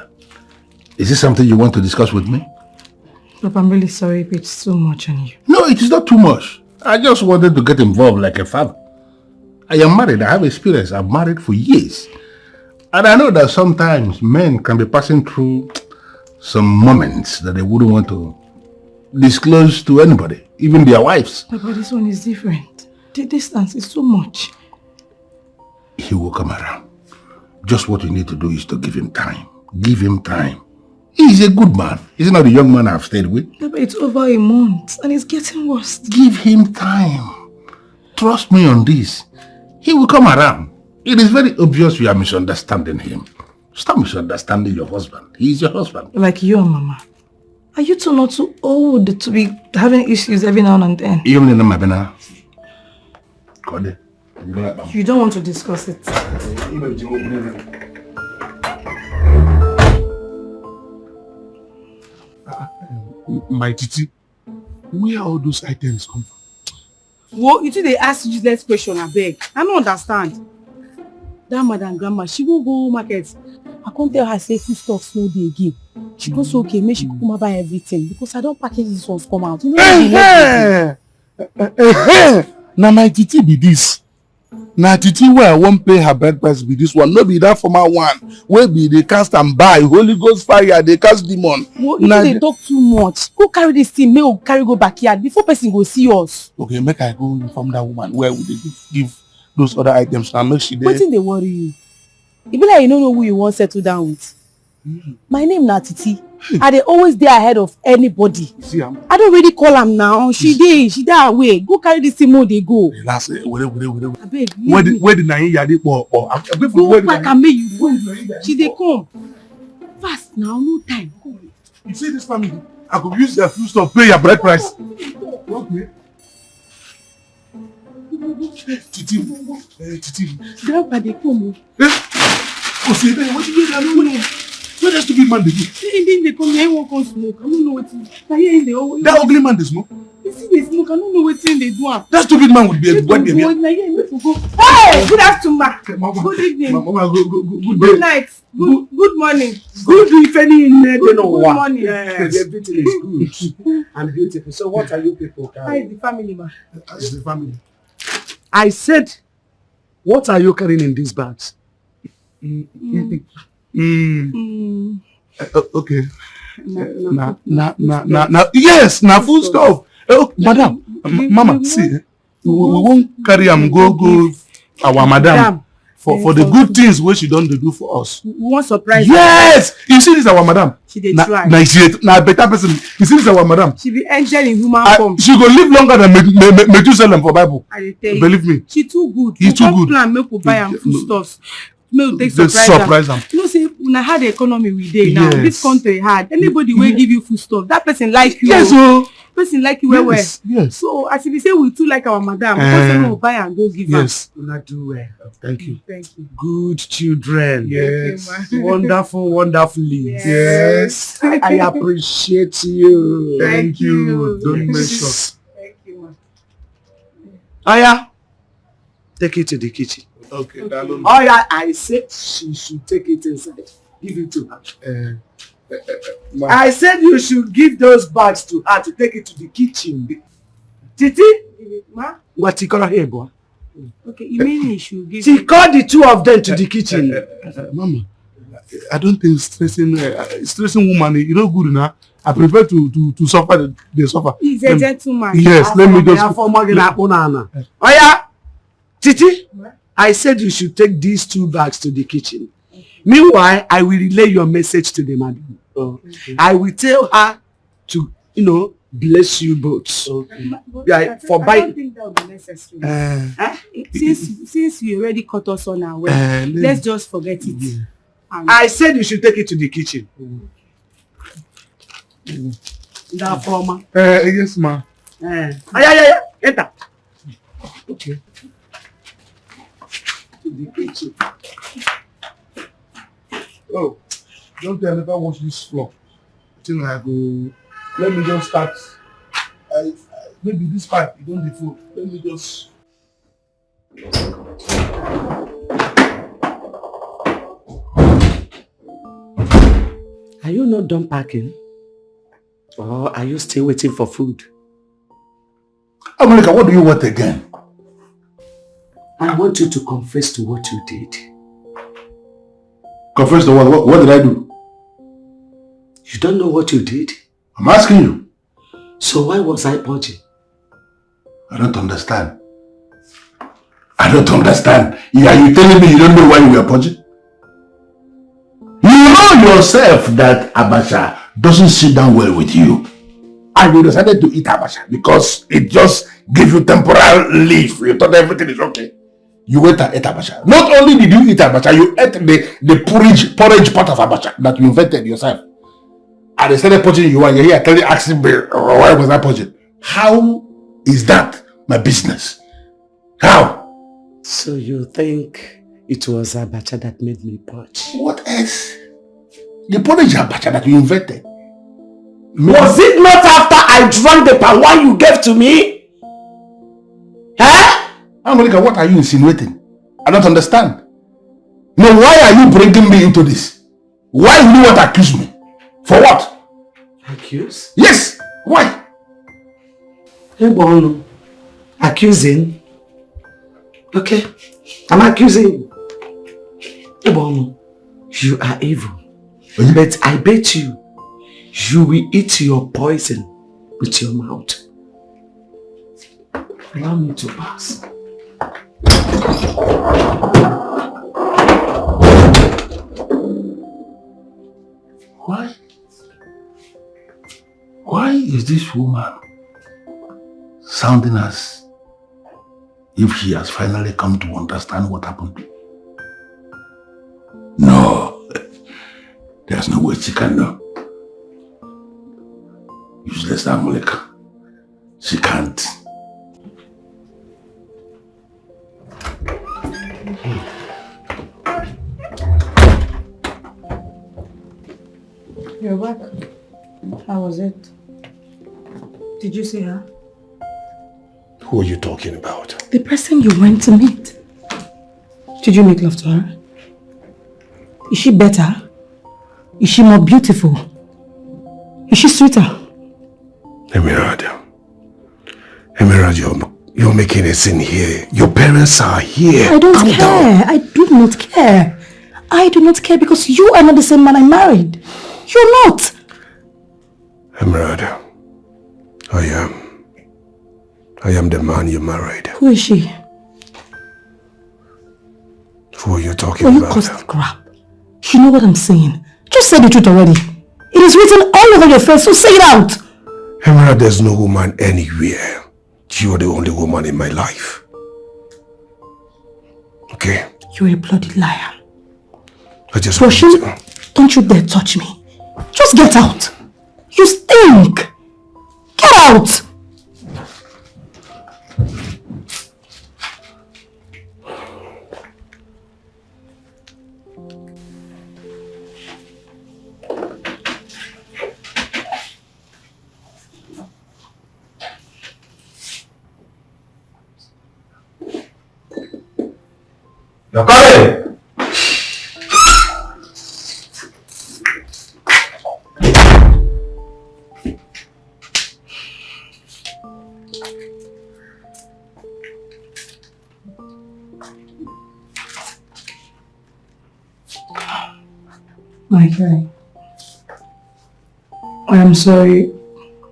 Is this something you want to discuss with me? Look, I'm really sorry if it's too much on you. No, it is not too much. I just wanted to get involved like a father. I am married. I have experience. I'm married for years. And I know that sometimes men can be passing through some moments that they wouldn't want to disclose to anybody, even their wives. But this one is different. The distance is too much. He will come around. Just what you need to do is to give him time. Give him time. He's a good man. He's not the young man I've stayed with. Yeah, but it's over a month and it's getting worse. Give him time. Trust me on this. He will come around. It is very obvious you are misunderstanding him. Stop misunderstanding your husband. He is your husband. Like you and Mama. Are you two not too old to be having issues every now and then? You don't want to discuss it. My titi, where all those items come from? Well, you think they ask you this question, I beg. I don't understand. That madam grandma, she won't go market. I can't tell her say food stuff no day again. She goes okay, make she come buy everything because I don't package this ones come out. You know Now my titi be this. Now titi where I won't pay her bride price be this one. No be that former one. Where be they cast and buy Holy Ghost fire, they cast demon. Well, if they talk too much, go carry this thing, may carry go backyard before person go see us. Okay, make I go inform that woman where would they give those other items and make she there. Wetin dey worry you? E be like you don't know who you want settle down with. My name na Titi. I dey always dey ahead of anybody. See, I don't really call am now. She dey away. Go carry this thing, they go. Last where the nine yadi or go back and make you go. She dey come. Fast now, no time. You see this family? I could use their food stuff, pay your bride price. Okay. Titi. Grandpa dey come. Oh, see, what you mean? Where that stupid man dey go? They come here, won't come smoke. I don't know what to. That ugly man dey smoke? You see they smoke, I don't know what they do. That stupid man would be a Hey, good afternoon, ma. Good evening. Mama, Good night. Good morning. Good evening. Good morning. Yes, everything is good and beautiful. So what are you people How carrying? is the family, ma? It's the family. I said, what are you carrying in these bags? Okay. Yes, na full stop. Oh, madam, mama, see, we won't carry am go our madam for the good things wey she don dey do for us. We want surprise. Yes, you see this our madam. She dey try. Na better person. You see this our madam. She be angel in human form. She go live longer than Methuselah for Bible. I dey tell you. Believe me. She too good. He too good. Plan make we buy am foodstuffs. Make we take surprise am. You know say una hard economy we dey now. Yes. This country hard. Anybody wey give you foodstuff, that person like you. Yes, oh. Person like you well. Yes. So as we say we too like our madam, because we buy and go give her. Yes. Una do well. Thank you. Thank you. Good children. Yes. Wonderful, wonderfully. Yes. I appreciate you. Thank you. Don't mess up. Thank you, ma. Aya, take it to the kitchen. Okay, that alone. Aya, I said she should take it inside. Give it to her. I said you should give those bags to her to take it to the kitchen. Titi? Ma? What you call her boy? Okay, you mean you should give She called the two of them to the kitchen. Mama, I don't think stressing woman, you know, good enough. I prefer to suffer the suffer. He's a gentleman. Yes, let me just. Oya, Titi, I said you should take these two bags to the kitchen. Meanwhile, I will relay your message to the madam. Okay. I will tell her to, bless you both. Okay. Yeah, I don't think that would be necessary. Since you already cut us on our way, let's just forget it. Yeah. I said you should take it to the kitchen. That former. Yes, ma. Yeah. Enter. Okay. To the kitchen. Oh, don't tell me if I wash this floor. I think I go. Let me just start. Maybe this pipe, you don't default. Let me just. Are you not done packing? Or are you still waiting for food? Amalika, what do you want again? I want you to confess to what you did. Confess to what? What did I do? You don't know what you did? I'm asking you. So why was I purging? I don't understand. I don't understand. Are you telling me you don't know why you were purging? You know yourself that Abacha doesn't sit down well with you. And you decided to eat Abacha because it just gives you temporal relief. You thought everything is okay. You went and ate Abacha. Not only did you eat Abacha, you ate the porridge part of Abacha that you invented yourself. And they started purging you and you're here asking me, why was I purging? How is that my business? How? So you think it was Abacha that made me purge? What else? The porridge Abacha that you invented. Was it not after I drank the palm wine you gave to me? Huh? Amalika, what are you insinuating? I don't understand. No, why are you bringing me into this? Why do you want to accuse me? For what? Accuse? Yes! Why? Hey, accusing? Okay, I'm accusing you. Hey, you are evil. But I bet you will eat your poison with your mouth. Allow me to pass. Why is this woman sounding as if she has finally come to understand what happened? No, there's no way she can know. Useless Amalika. She can't. You're back. How was it? Did you see her? Who are you talking about? The person you went to meet. Did you make love to her? Is she better? Is she more beautiful? Is she sweeter? Emirad, you're making a scene here. Your parents are here. I don't Calm care. down. I do not care. I do not care because you are not the same man I married. You're not. Emirad, I am the man you married. Who is she? Who are you talking Will you about? cut the crap? You know what I'm saying. Just say the truth already. It is written all over your face, so say it out. Emirad, there's no woman anywhere. You are the only woman in my life. Okay? You're a bloody liar. I just Roshin, don't you dare touch me. Just get out. You stink. Get out. You're coming! My guy, I am sorry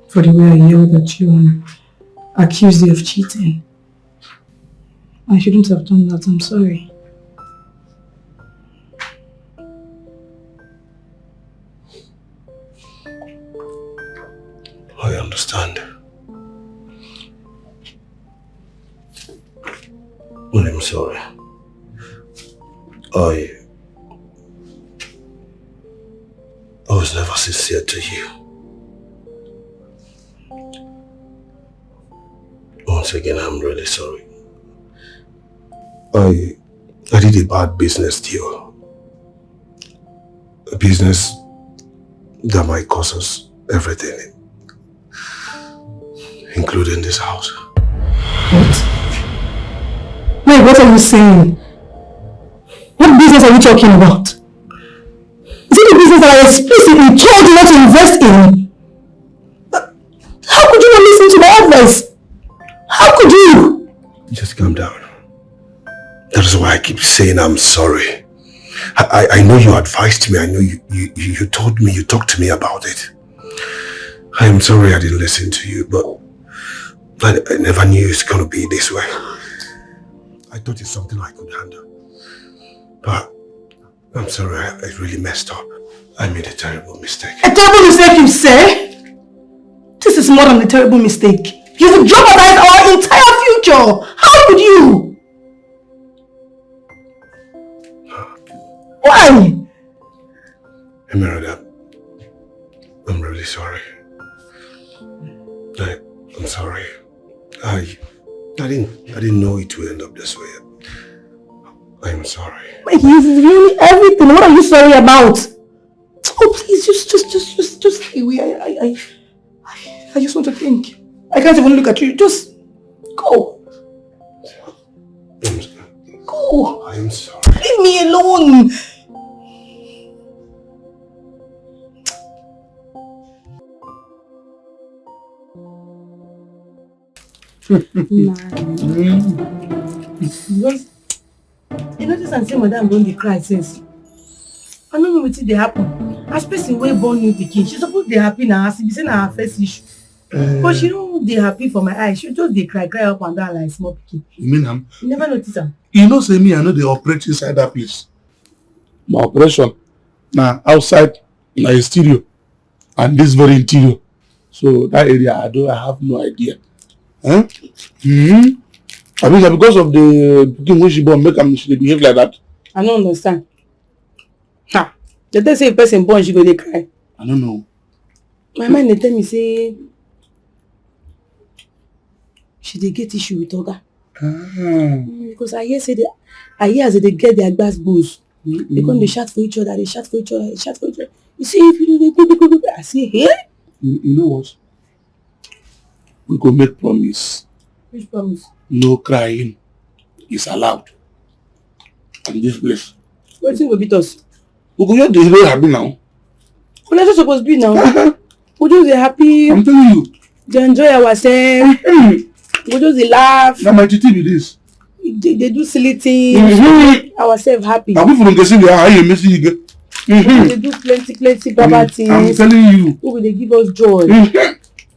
for the way I yelled at you and accused you of cheating. I shouldn't have done that, I'm sorry. I understand. Well, I'm sorry. I was never sincere to you. Once again, I'm really sorry. I did a bad business deal. A business that might cost us everything, including this house. What? Wait, what are you saying? What business are you talking about? Is it the business that I explicitly told you not to invest in? How could you not listen to my advice? How could you? Just calm down. That is why I keep saying I'm sorry. I know you advised me. I know you told me, you talked to me about it. I am sorry I didn't listen to you, but I never knew it's going to be this way. I thought it's something I could handle. But I'm sorry, I really messed up. I made a terrible mistake. A terrible mistake, you say? This is more than a terrible mistake. You've jeopardized our entire future. How could you? Why? Emerald, I'm really sorry. I'm sorry. I didn't know it would end up this way. I'm sorry. You've ruined everything. What are you sorry about? Oh, please, just stay away. I just want to think. I can't even look at you. Just go. Go. I am sorry. Leave me alone. Because you notice and say madam don't dey cry since. I don't know wetin dey happen. As person wey born new pikin, she suppose dey happy na as e be say na her first issue. But she no dey happy for my eye. She just dey cry up and down like small pikin. You mean am? You never notice am? You know say me I no dey operate inside that place. My operation na outside na exterior and this very interior. So that area I have no idea. Huh? I mean because of the pikin wey she born make am she dey behave like that. I don't understand. Ha! They tell say if person born she go dey cry. I don't know. My mind dey tell me say she dey get issue with oga. Because I hear as they get their gbas gbos. They come dey shout for each other, they shout for each other, they shout for each other. You see, if you I say, hey? You know what? We go make promise. Which promise? No crying is allowed in this place. What's it with us? We go just be very happy now. Well, that's supposed to be now. We just be happy. I'm telling you. They enjoy ourselves. We just laugh. Now my titi be this. They do silly things. Ourselves happy. Now we from the city, how you messy you get? They do plenty baba things. I'm telling you. Who will they give us joy?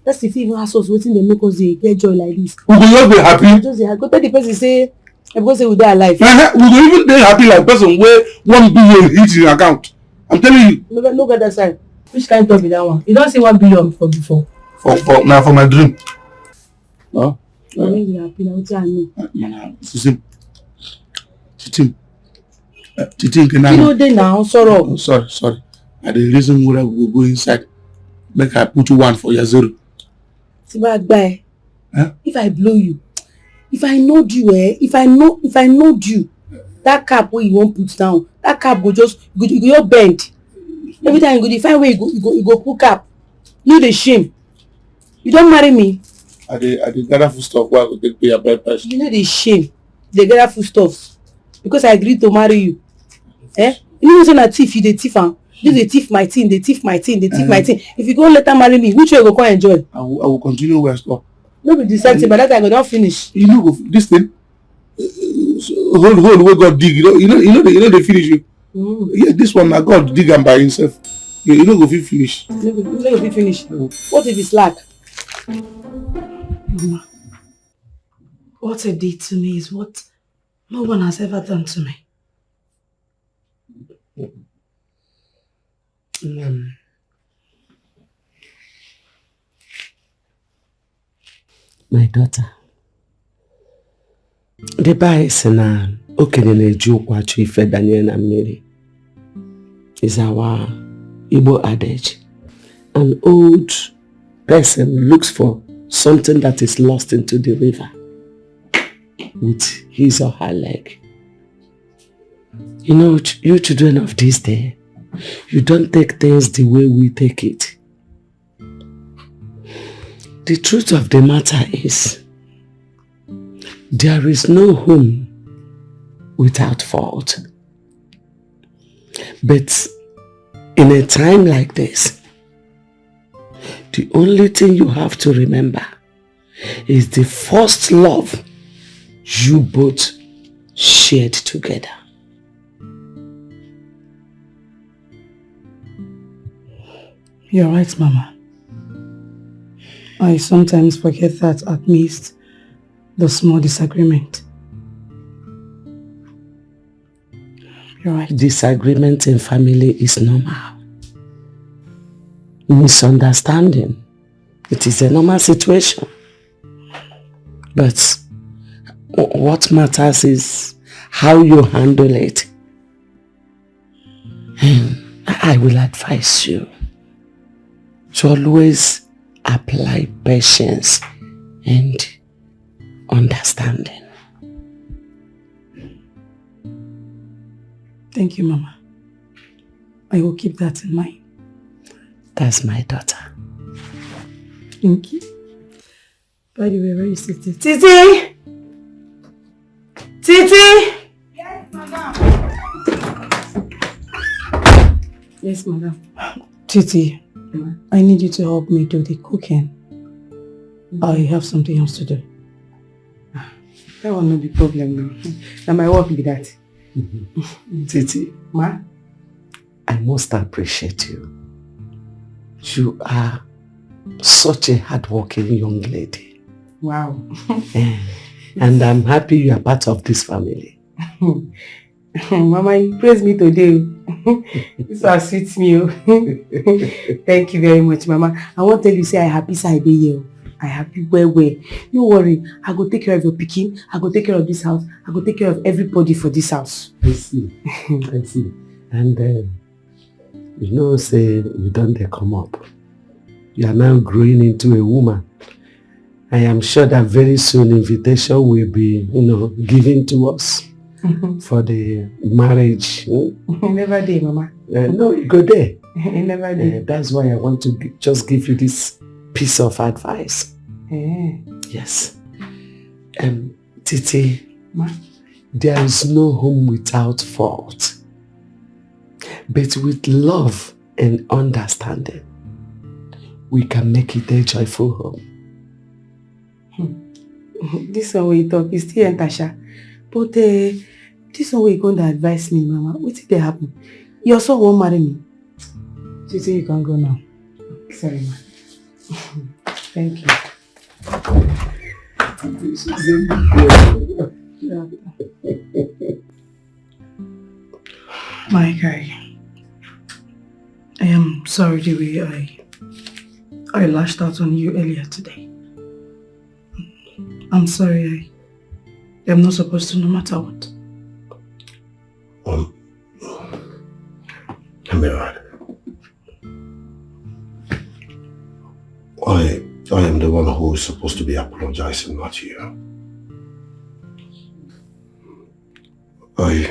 That's the thing. Even ask us waiting they make us get joy like this. We go just be happy. Just go tell the person say, everybody say we die alive. We go even be happy like person where 1 billion hits in account. I'm telling you. No get that side. Which kind of talk be that one? You don't say 1 billion for before. For now for my dream. No. I mean you happy now. What I know. Titi, can I? You know they now sorrow. Oh, sorry. And the reason why we go inside, make I put 1 for your 0. See bad guy. Huh? If I blow you, if I know you, if I know you, that cap where you won't put down, that cap go just go bend. Every time you go, the fine way you go put cap. You the shame. You don't marry me. I did gather food stuff where I go take pay your bread price. You know the shame. They gather food stuffs because I agreed to marry you. You know say a thief, you the thief. You the thief my thing, they thief my thing, they thief my thing. If you go let her marry me, which way you go come enjoy? I will continue where I stop. No be the same thing, but that I go don't finish. You know this thing. Hold where God dig. You know they finish you. Yeah, this one now God dig am by himself. You know go fit finish. You know go fit finish. What if it's lack? Mama, what a did to me is what no one has ever done to me. My daughter, the Bible says na okenye na-eji ụkwụ achụ ife danye na mmiri is our Igbo adage. An old person looks for something that is lost into the river with his or her leg. You know, you children of this day, you don't take things the way we take it. The truth of the matter is, there is no home without fault. But in a time like this, the only thing you have to remember is the first love you both shared together. You're right, Mama. I sometimes forget that amidst the small disagreement. You're right. Disagreement in family is normal. Misunderstanding, it is a normal situation. But what matters is how you handle it. And I will advise you to always apply patience and understanding. Thank you, Mama. I will keep that in mind. That's my daughter. Thank you. By the way, where is Titi? Titi! Titi! Yes, Madam. Yes, Madam. Titi, I need you to help me do the cooking. I have something else to do. That will not be problem now. Now my work be that. Titi, Ma? I must appreciate you. You are such a hardworking young lady. Wow. And I'm happy you are part of this family. Mama, you praise me today. This was sweet me. Thank you very much, Mama. I want to tell you, say I happy side here. I happy well. No worry, I go take care of your pikin. I go take care of this house. I go take care of everybody for this house. I see. I see. And you know, say you don't come up. You are now growing into a woman. I am sure that very soon invitation will be, given to us for the marriage. Never day, Mama. No, you go there. Never did. That's why I want to just give you this piece of advice. Yes. Titi, Ma? There is no home without fault. But with love and understanding, we can make it a joyful home. This one we talk is still Tasha. But this one we going to advise me, Mama. What did they happen? Your son won't marry me. She said you can go now. Sorry, ma. Thank you. My guy, I am sorry the way I lashed out on you earlier today. I'm sorry. I'm not supposed to, no matter what. Emerald, I am the one who is supposed to be apologizing, not you. I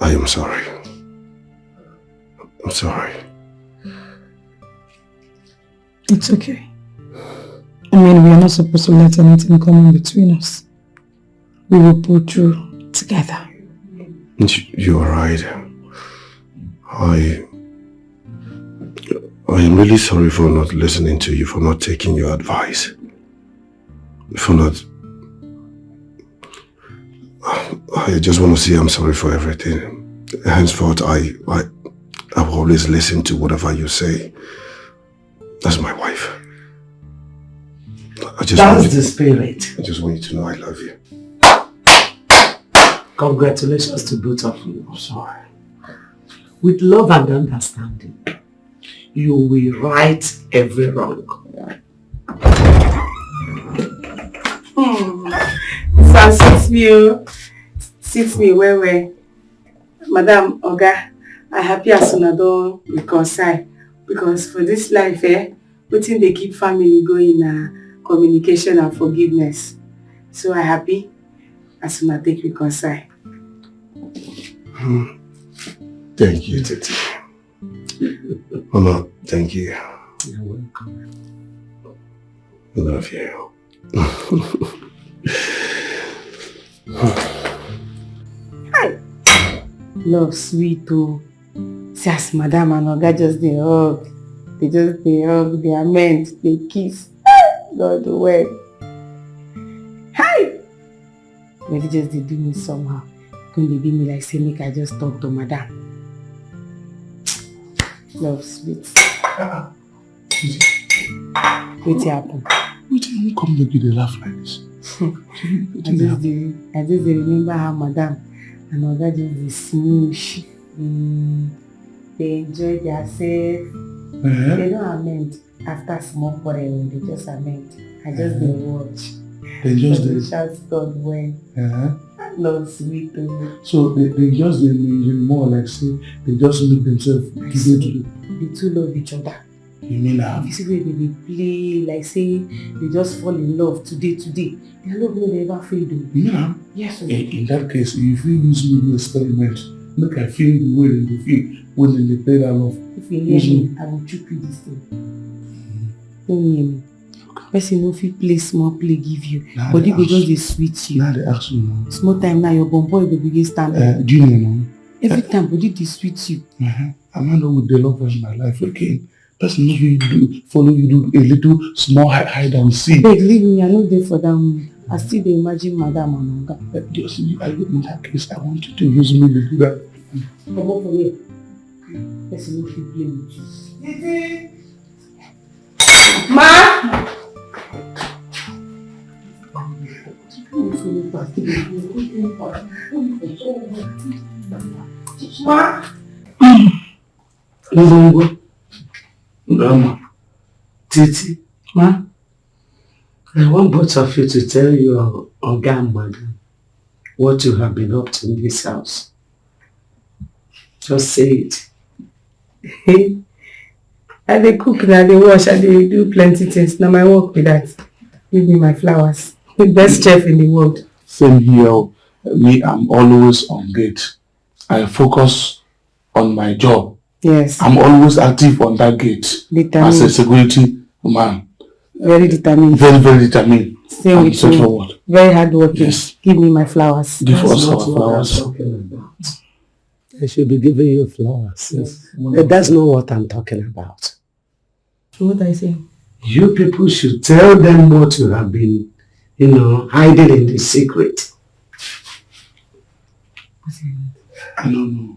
am sorry. I'm sorry. It's okay. I mean, we are not supposed to let anything come in between us. We will pull through together. You are right. I am really sorry for not listening to you, for not taking your advice, for not... I just want to say I'm sorry for everything. Henceforth, I will always listen to whatever you say. That's my wife. That's the spirit. I just want you to know I love you. Congratulations to both of you. I'm sorry. With love and understanding, you will right every wrong. So sits me where Madam Oga, I happy as soon as I don't reconcile, because for this life, waiting they keep family going communication and forgiveness. So I happy as soon as I take reconcile. Thank you, Titi. Mama, thank you. You're welcome. I love you. Hi. Love sweet too. See as Madam and Oga just they hug. They hug, they are meant, they kiss. God well. Hi. But they just they do me somehow. When they be me like say make I just talk to Madam. Love sweet. What happen? What do you come to do laugh like this? I just remember how Madam and Oga just they smoosh. They enjoy themselves. They don't amend after small quarrel. They just amend. I just they watch. They just they shout God when. Love sweet too. So they just more like say they just make themselves give to you. They two love each other. You mean that? If you see where they play like say they just fall in love today. Their love no ever fade. You mean that? Yes. In that case, if you use me to experiment, make I feel the way they feel when they play that love. If you hear me, I will choke you this thing. Don't hear me. Person no fit play small play give you. Body go just dey sweet you. Now they ask you now. Small time now your bum boy go begin stand up. Do you know? Every time body dey sweet you. I'm not with the love of my life again. Person no you do follow you do a little small hide and seek. Beg leave me, I no dey for that one. I still dey imagine Madam and Oga. Just in that case, I want you to use me to do that. Come on for here. Person no fit play with you. Ma! Grandma, Titi, Ma, I want both of you to tell your Oga and Madam what you have been up to in this house. Just say it. I dey cook now, dey wash, I dey do plenty things. Now my work with that. Give me my flowers. The best chef in the world. Same here. Me, I'm always on gate. I focus on my job Yes. I'm always active on that gate. Determined. As a security man. Very determined. Very, very determined. Same with you. Forward. Very hardworking. Yes. Give me my flowers. Give us our flowers. I should be giving you flowers. Yes. That's not what I'm talking about. So what are you saying? You people should tell them what you have been, hiding in the secret. I don't know.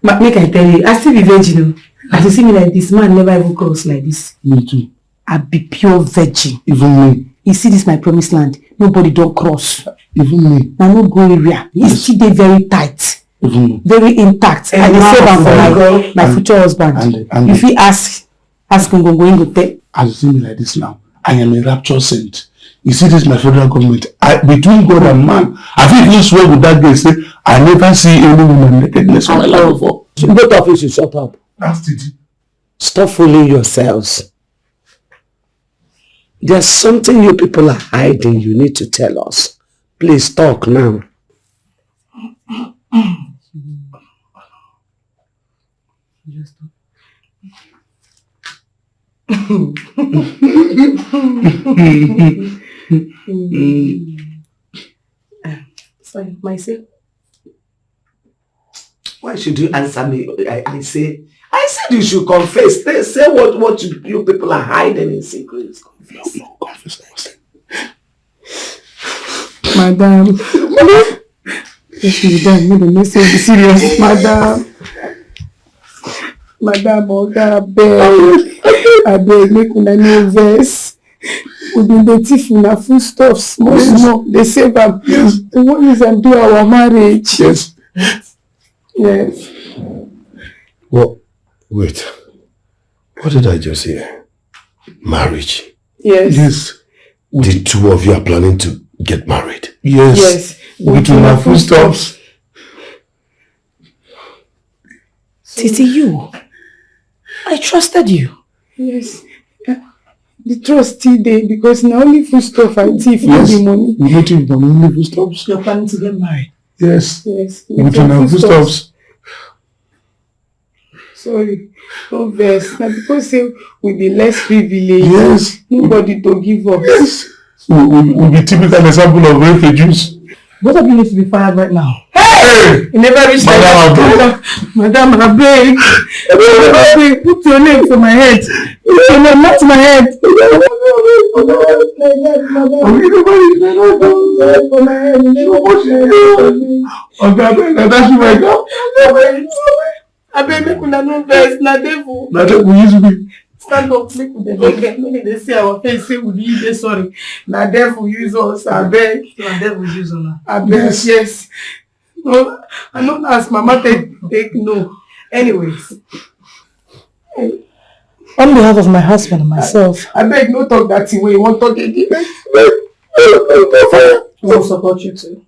Make I tell you, I still be virgin. As you see me like this, man never even cross like this. Me too. I be pure virgin. Even me. You see this my promised land. Nobody don't cross. Even me. I no go area. It's still dey very tight. Even me. Very intact. And I dey save am for my future husband. And if he ask Ngongo, go tell. As you see me like this now, I am a rapture saint. You see this, my federal government. Between God and man, I think you swear with that girl, say, I never see any woman nakedness in my life before. Both of you should shut up. That's it. Stop fooling yourselves. There's something you people are hiding. You need to tell us. Please talk now. Sorry, myself. Why should you answer me? I said you should confess. Say what you people are hiding in secrets. Confess. No, confess. Madam. Yes, madam. No, be serious, madam. Madam, Oga, I beg, make una no vex. We been dey thief una food stuff small. They save am. Yes. The one is and do our marriage. Yes. Yes. Well, wait. What did I just hear? Marriage. Yes. Yes. The two of you are planning to get married. Yes. Yes. With my foodstuffs. Titi, you. I trusted you. Yes. The trust still there because now only foodstuff I thief for the money. We don't think on only foodstuffs. You're planning to get married. Yes. Yes. With my foodstuffs. Sorry. No vex. Now because say we be less privileged. Yes. Nobody to give up. Yes. We'll be typical example of refugees. Both of you need to be fired right now. Hey! You never reached Madam, I beg. Put your name for my head. Put your name, not my head. I beg, make una no vex. Na devil. Na devil use me. Stand up, make they see our face, say we dey sorry. Na devil use us, I beg. Na devil use una. I beg, yes. No, I don't ask Mama take no. Anyways. On behalf of my husband and myself, I beg, no talk that way. You won't talk again. we will support you too.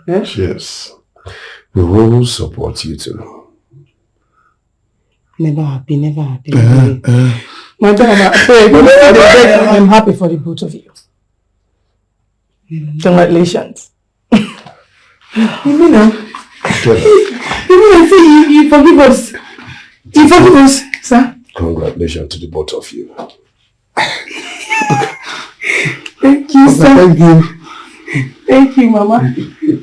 Yes. We will support you too. Never happy. Madam, I'm happy for the both of you. Congratulations. You mean now? You forgive us. You forgive us, sir. Congratulations to the both of you. Thank you, sir. Thank you. Thank you, Mama.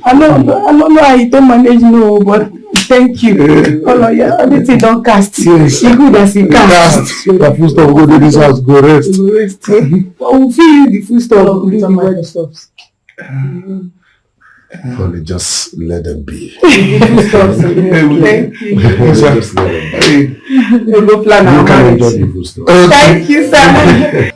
I don't know how you don't manage no, but thank you. Oh no, yeah, everything don't cast. Yes. You good as you cast. So the food stuff go to this house, go rest. Go rest. But we'll feed you the food stuff. With some other stuff. Only just let them be. Thank you. Just let them be. We'll go plan our You can marriage. enjoy the food stuff. Thank you, sir.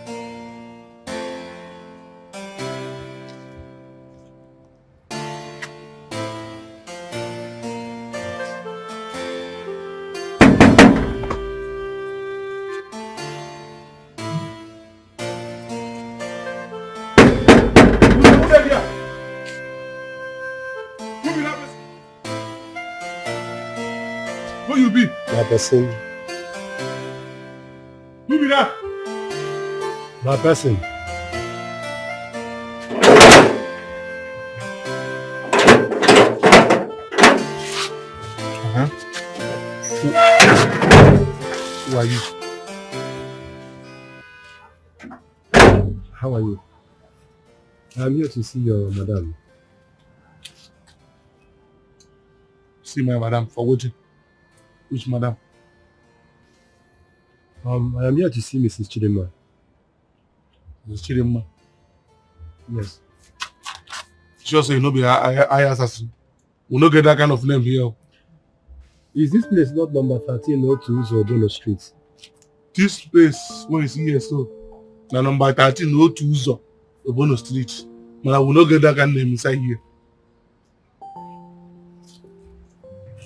Who you be? My person. Who be that? My person. Who are you? How are you? I'm here to see your madam. See my madam for what? Which madam? I am here to see Mrs. Chidinma. Mrs. Chidinma? Yes. Sure say you no be I assassin. We no get that kind of name here. Is this place not number 1302 Zobono Street? This place where is here so na number 1302 Zobono Street. But we no get that kind of name inside here.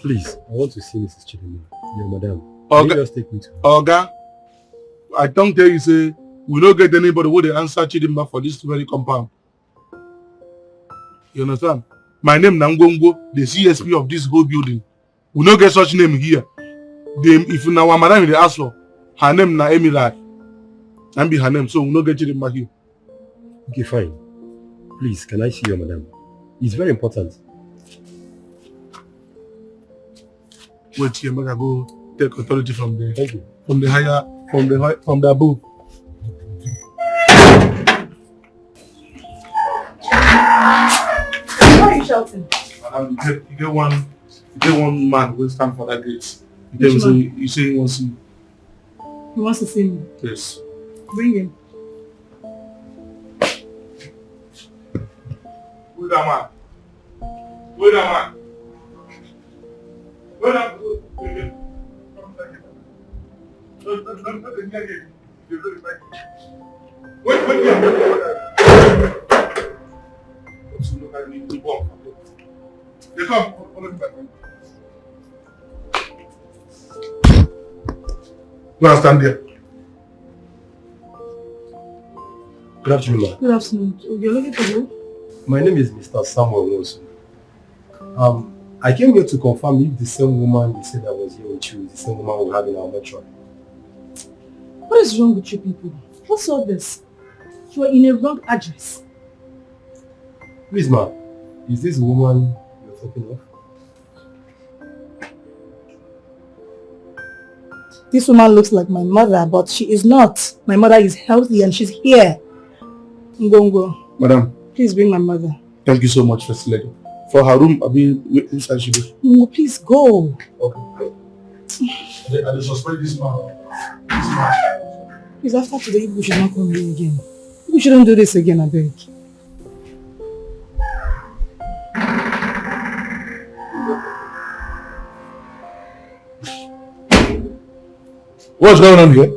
Please, I want to see Mrs. Chidinma, your madam. Okay. Can you just take me to her? Oga, I don't tell you say we don't get anybody who dey answer Chidinma for this very compound. You understand? My name Nangongo, the CSP of this whole building. We don't get such name here. If now our madam they ask for, her name na Emirat. And be her name, so we don't get Chidinma here. Okay, fine. Please, can I see your madam? It's very important. Wait here, make I go take authority from the Thank you. from the above. Why are you shouting? You get one man who stand for that gate. You say he wants to see. He wants to see me. Yes. Bring him. Who that man? Who that man? Who that man? Wait. They come. Go and stand there. Good afternoon, ma'am. Good afternoon. You're looking for who? My name is Mr. Samuel Nwosu. I came here to confirm if the same woman you said that was here with you is the same woman we have in our mortuary. What is wrong with you people? What's all this? You are in a wrong address. Please, ma'am, is this the woman you're talking of? This woman looks like my mother, but she is not. My mother is healthy and she's here. Ngongo, Madam, please bring my mother. thank you so much, First Lady. For her room, I'll be inside she goes. No, please go. Okay. I suspect this man. Please, after today, we should not come here again. We shouldn't do this again, I beg. What's going on here?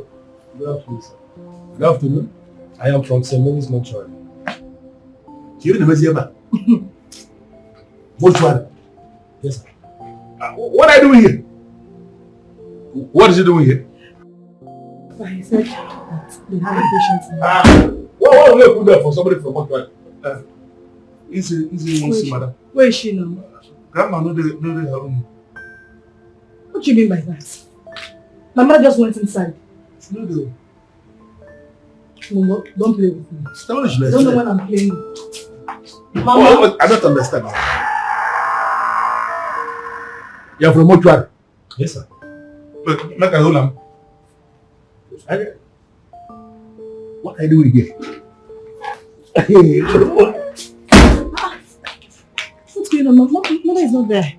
Good afternoon, sir. Good afternoon. I am from St. Mary's Mortuary. You're the Meziaba. Mortuary. Yes, sir. What are you doing here? What is he doing here? He said that they have a patient in What will you put there for somebody from mortuary? Easy, madam. Where is she now? Grandma, no, her room. What do you mean by that? My mother just went inside. No. No, don't play with me. I don't know when I'm playing. Mama. I don't understand. You're from mortuary? Yes, sir. Make a hold on. What are you doing here? What's going on? Mother is not there.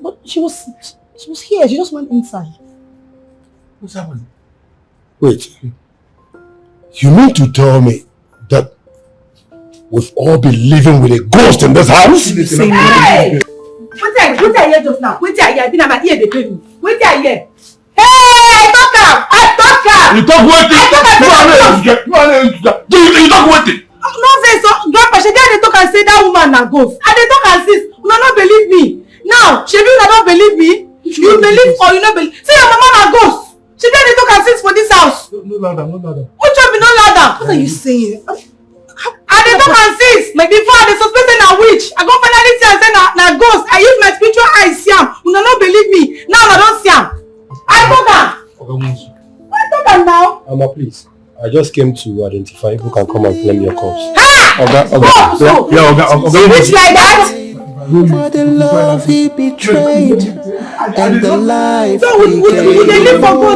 But she was here. She just went inside. What's happening? Wait. You mean to tell me that we've all been living with a ghost in this house? Hey! What are you here just now? What are you here? My ear they pain me. What are you here? Hey! I talk am! You talk waiting. You talk waiting. No say so. Grandpa, she dey talk and say that woman na ghost. And they talk and sis, una no believe me. Now, shebi una don't believe me. You believe or you no believe? Say your mama na ghost. She dey talk and sis for this house. No louder. Which one be no louder? What are you saying? And they talk and sis. Before they suspect say na witch. I go finally see and say na ghost. I use my spiritual eyes see am. Una no believe me. Now I don't see am. I talk am. Why talk am now? Mama, please. I just came to identify who can come and claim your corpse. Oga. Yeah, Oga. Witch like that? For the love he betrayed and the life he gave.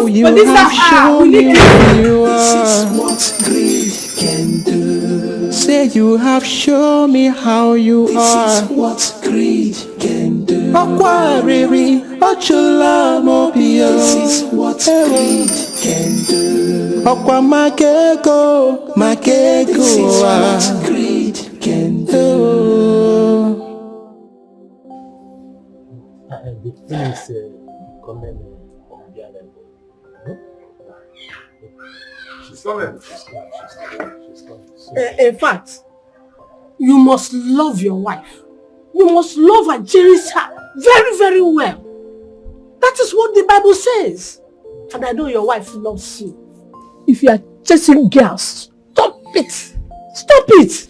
You have shown me who you are. This is what greed can do. Say you have shown me how you are. This is what greed can do. Aquariri, Ochula Mobio. This is what greed can do. Aqua Makeko, Makeko. This is what greed can do. The film is coming on the other level. She's coming. She's coming. In fact, you must love your wife. You must love and cherish her very, very well. That is what the Bible says. And I know your wife loves you. If you are chasing girls, stop it. Stop it.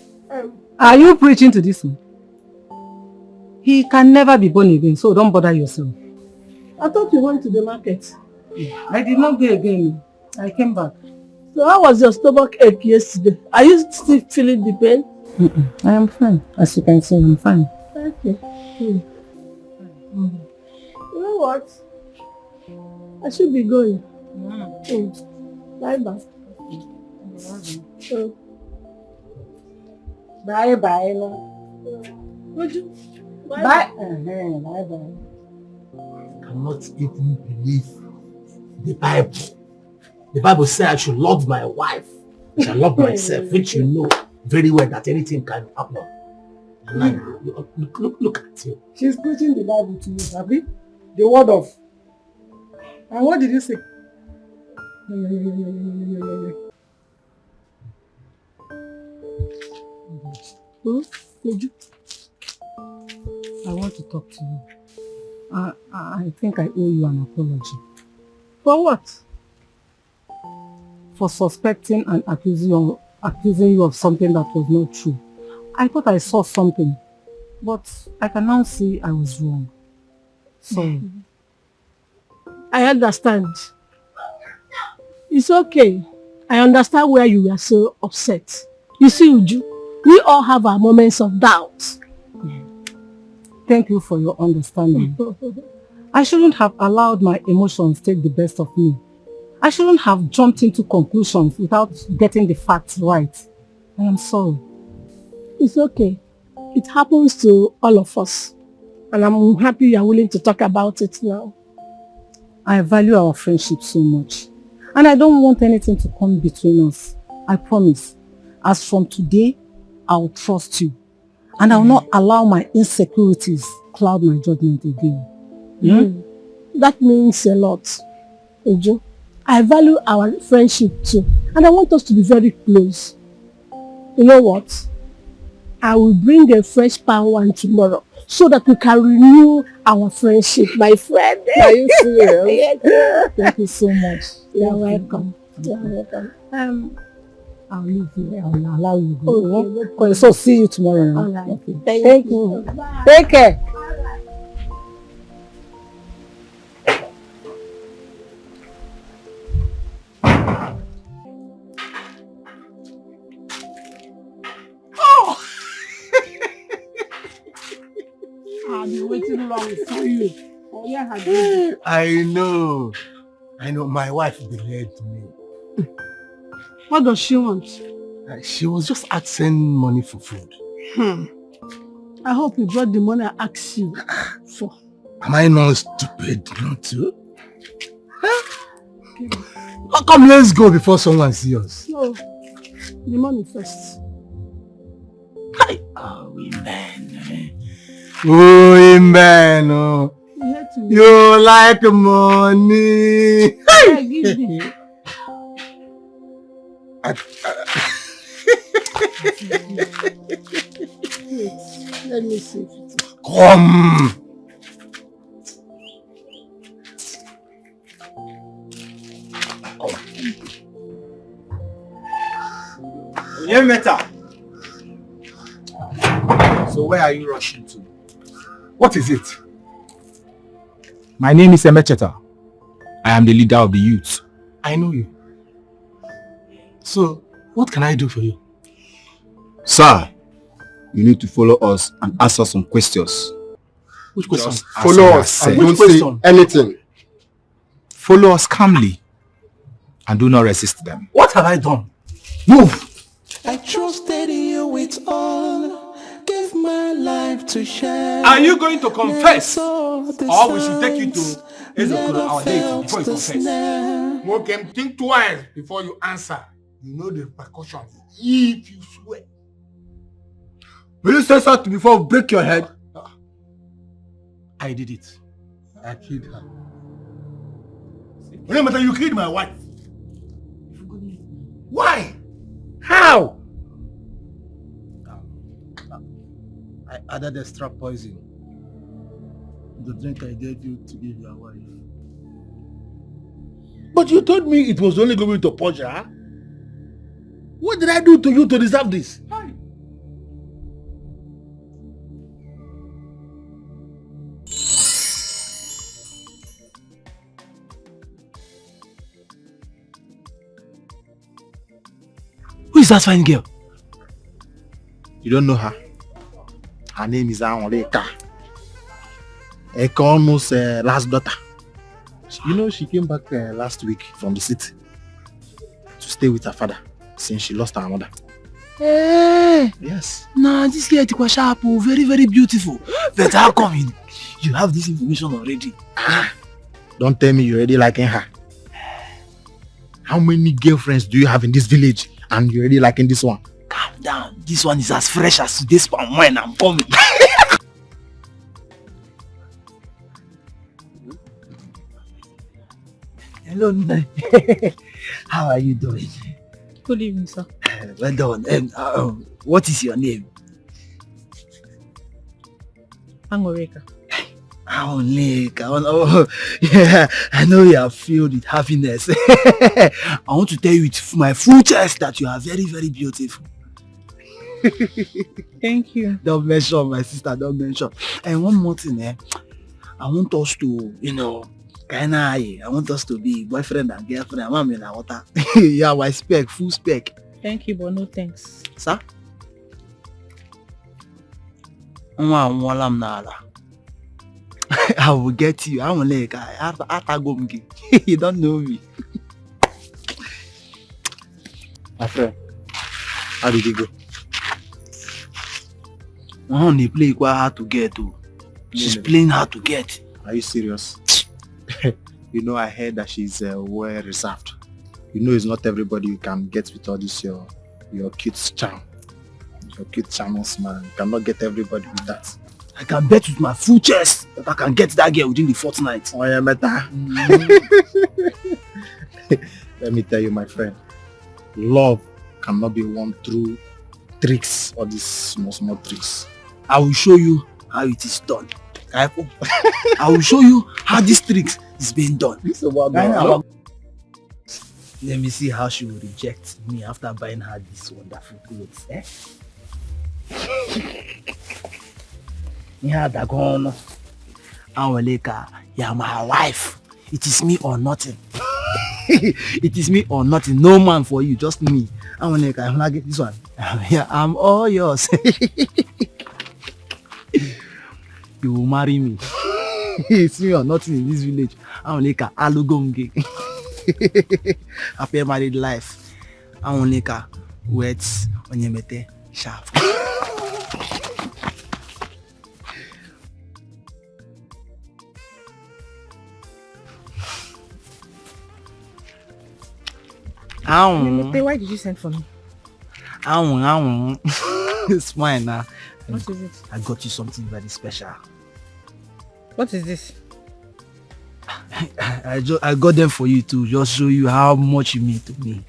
Are you preaching to this one? He can never be born again, so don't bother yourself. I thought you went to the market. I did not go again. I came back. So how was your stomach ache yesterday? Are you still feeling the pain? I am fine. As you can see, I'm fine. Okay. You know what? I should be going. Bye bye. Bye bye. Would you? Bye. Bye bye. I cannot even believe the Bible. The Bible says I should love my wife. I shall love myself, which you know very well that anything can happen. And look at you. She's preaching the Bible to you, Abby. The word of. And what did you say? I want to talk to you. I think I owe you an apology. For what? For suspecting and accusing you of something that was not true. I thought I saw something, but I can now see I was wrong. So, I understand. It's okay. I understand where you were so upset. You see, Uju, we all have our moments of doubt. Thank you for your understanding. I shouldn't have allowed my emotions take the best of me. I shouldn't have jumped into conclusions without getting the facts right. I am sorry. It's okay. It happens to all of us. And I'm happy you're willing to talk about it now. I value our friendship so much. And I don't want anything to come between us. I promise. As from today, I'll trust you. And I'll not allow my insecurities cloud my judgment again. That means a lot, Uju. I value our friendship too. And I want us to be very close. You know what? I will bring a fresh palm wine tomorrow so that we can renew our friendship, my friend. Are you serious? Yes. Thank you so much. You're welcome. You're welcome. I'll leave you. I'll allow you to go. Okay. So see you tomorrow. Now. All right. Okay. Thank you. Bye. Take care. I've been waiting long for you. Oh, yeah, I know. My wife delayed me. What does she want? She was just asking money for food. I hope you brought the money I asked you for. Am I not stupid not to? Come, let's go before someone sees us. No, the money first. Hi. Oh, women. Women. Oh. You like money. Yeah, give me. Wait, let me see if it is. Come. Yeah, Meta. So where are you rushing to? What is it? My name is Emecheta. I am the leader of the youth. I know you. So, what can I do for you? Sir, you need to follow us and answer some questions. Which question? Just Follow answer us yourself. and Which don't say question? anything. Follow us calmly and do not resist them. What have I done? Move! I trusted you with all, gave my life to share. Are you going to confess? Or Or we should take you to Ezekuru, our deity, before you confess? Mokem, think twice before you answer. You know the repercussions if you swear. Will you say something before we break your head? I did it. I killed her. Remember, you killed my wife. Why? How? I added extra poison in the drink I gave you to give your wife. But you told me it was only going to purge her. What did I do to you to deserve this? Who is that fine girl? You don't know her. Her name is Anwaleka. Ekono's last daughter. You know, she came back last week from the city to stay with her father since she lost her mother. Hey, Yes. nah, this girl Etiko sharp, very, very beautiful. But how come you have this information already? Don't tell me you're already liking her. How many girlfriends do you have in this village and you're already liking this one? Calm down. This one is as fresh as today's palm wine. I'm coming. Hello, Nne. How are you doing? Good evening, sir. Well done. What is your name? Angoreka. Oh, yeah, I know you are filled with happiness. I want to tell you with my full chest that you are very, very beautiful. Thank you. Don't mention, my sister, don't mention. And one more thing, I want us to, I want us to be boyfriend and girlfriend. I'm in water. Yeah, my spec, full spec. Thank you, but no thanks. Sir? I will get you. I will like you don't know me. My friend, how did it go? They play quite hard to get to. She's playing hard to get. Are you serious? You know, I heard that she's well reserved. You know, it's not everybody you can get with all this your cute charm. Your cute charming smile. You cannot get everybody with that. I can bet with my full chest that I can get that girl within the fortnight. Oh yeah, better. Let me tell you, my friend, love cannot be won through tricks or these small tricks. I will show you how it is done. I will show you how this tricks is being done. Let me see how she will reject me after buying her these wonderful clothes. Awaleka, you're my wife. It is me or nothing. It is me or nothing. No man for you, just me. Awaleka, I'm gonna get this one. Yeah, I'm all yours. You will marry me. It's me or nothing in this village. Awaleka, alugonge. Happy married life. Awaleka, words on your mete sharp. Why did you send for me? It's fine now. What is it? I got you something very special. What is this? I got them for you to just show you how much you mean to me.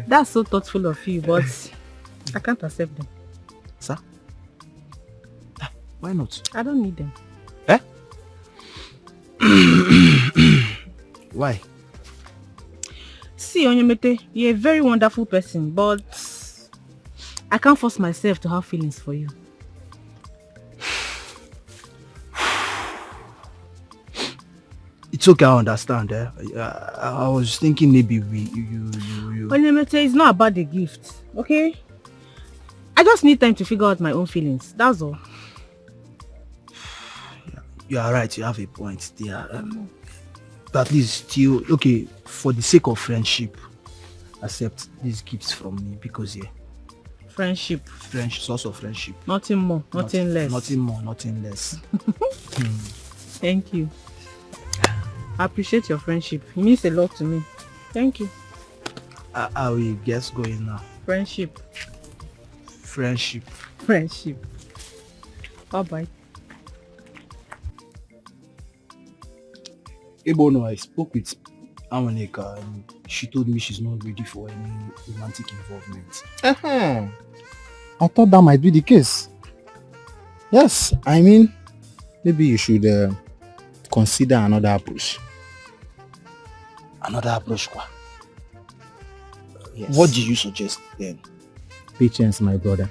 That's so thoughtful of you, but I can't accept them. Sir? Why not? I don't need them. Eh? Why? See, Onyemete, you're a very wonderful person, but I can't force myself to have feelings for you. It's okay, I understand. I was thinking maybe you. Onyemete, it's not about the gift, okay? I just need time to figure out my own feelings. That's all. You are right. You have a point there. But at least still, okay, for the sake of friendship, accept these gifts from me because Friendship. Source of friendship. Nothing more, nothing less. Nothing more, nothing less. Thank you. I appreciate your friendship. It means a lot to me. Thank you. I will guess going now. Friendship. Bye-bye. Ebono, I spoke with Amoneka and she told me she's not ready for any romantic involvement. I thought that might be the case. Yes, I mean, maybe you should consider another approach. Another approach, quoi? Yes. What do you suggest then? Patience, my brother.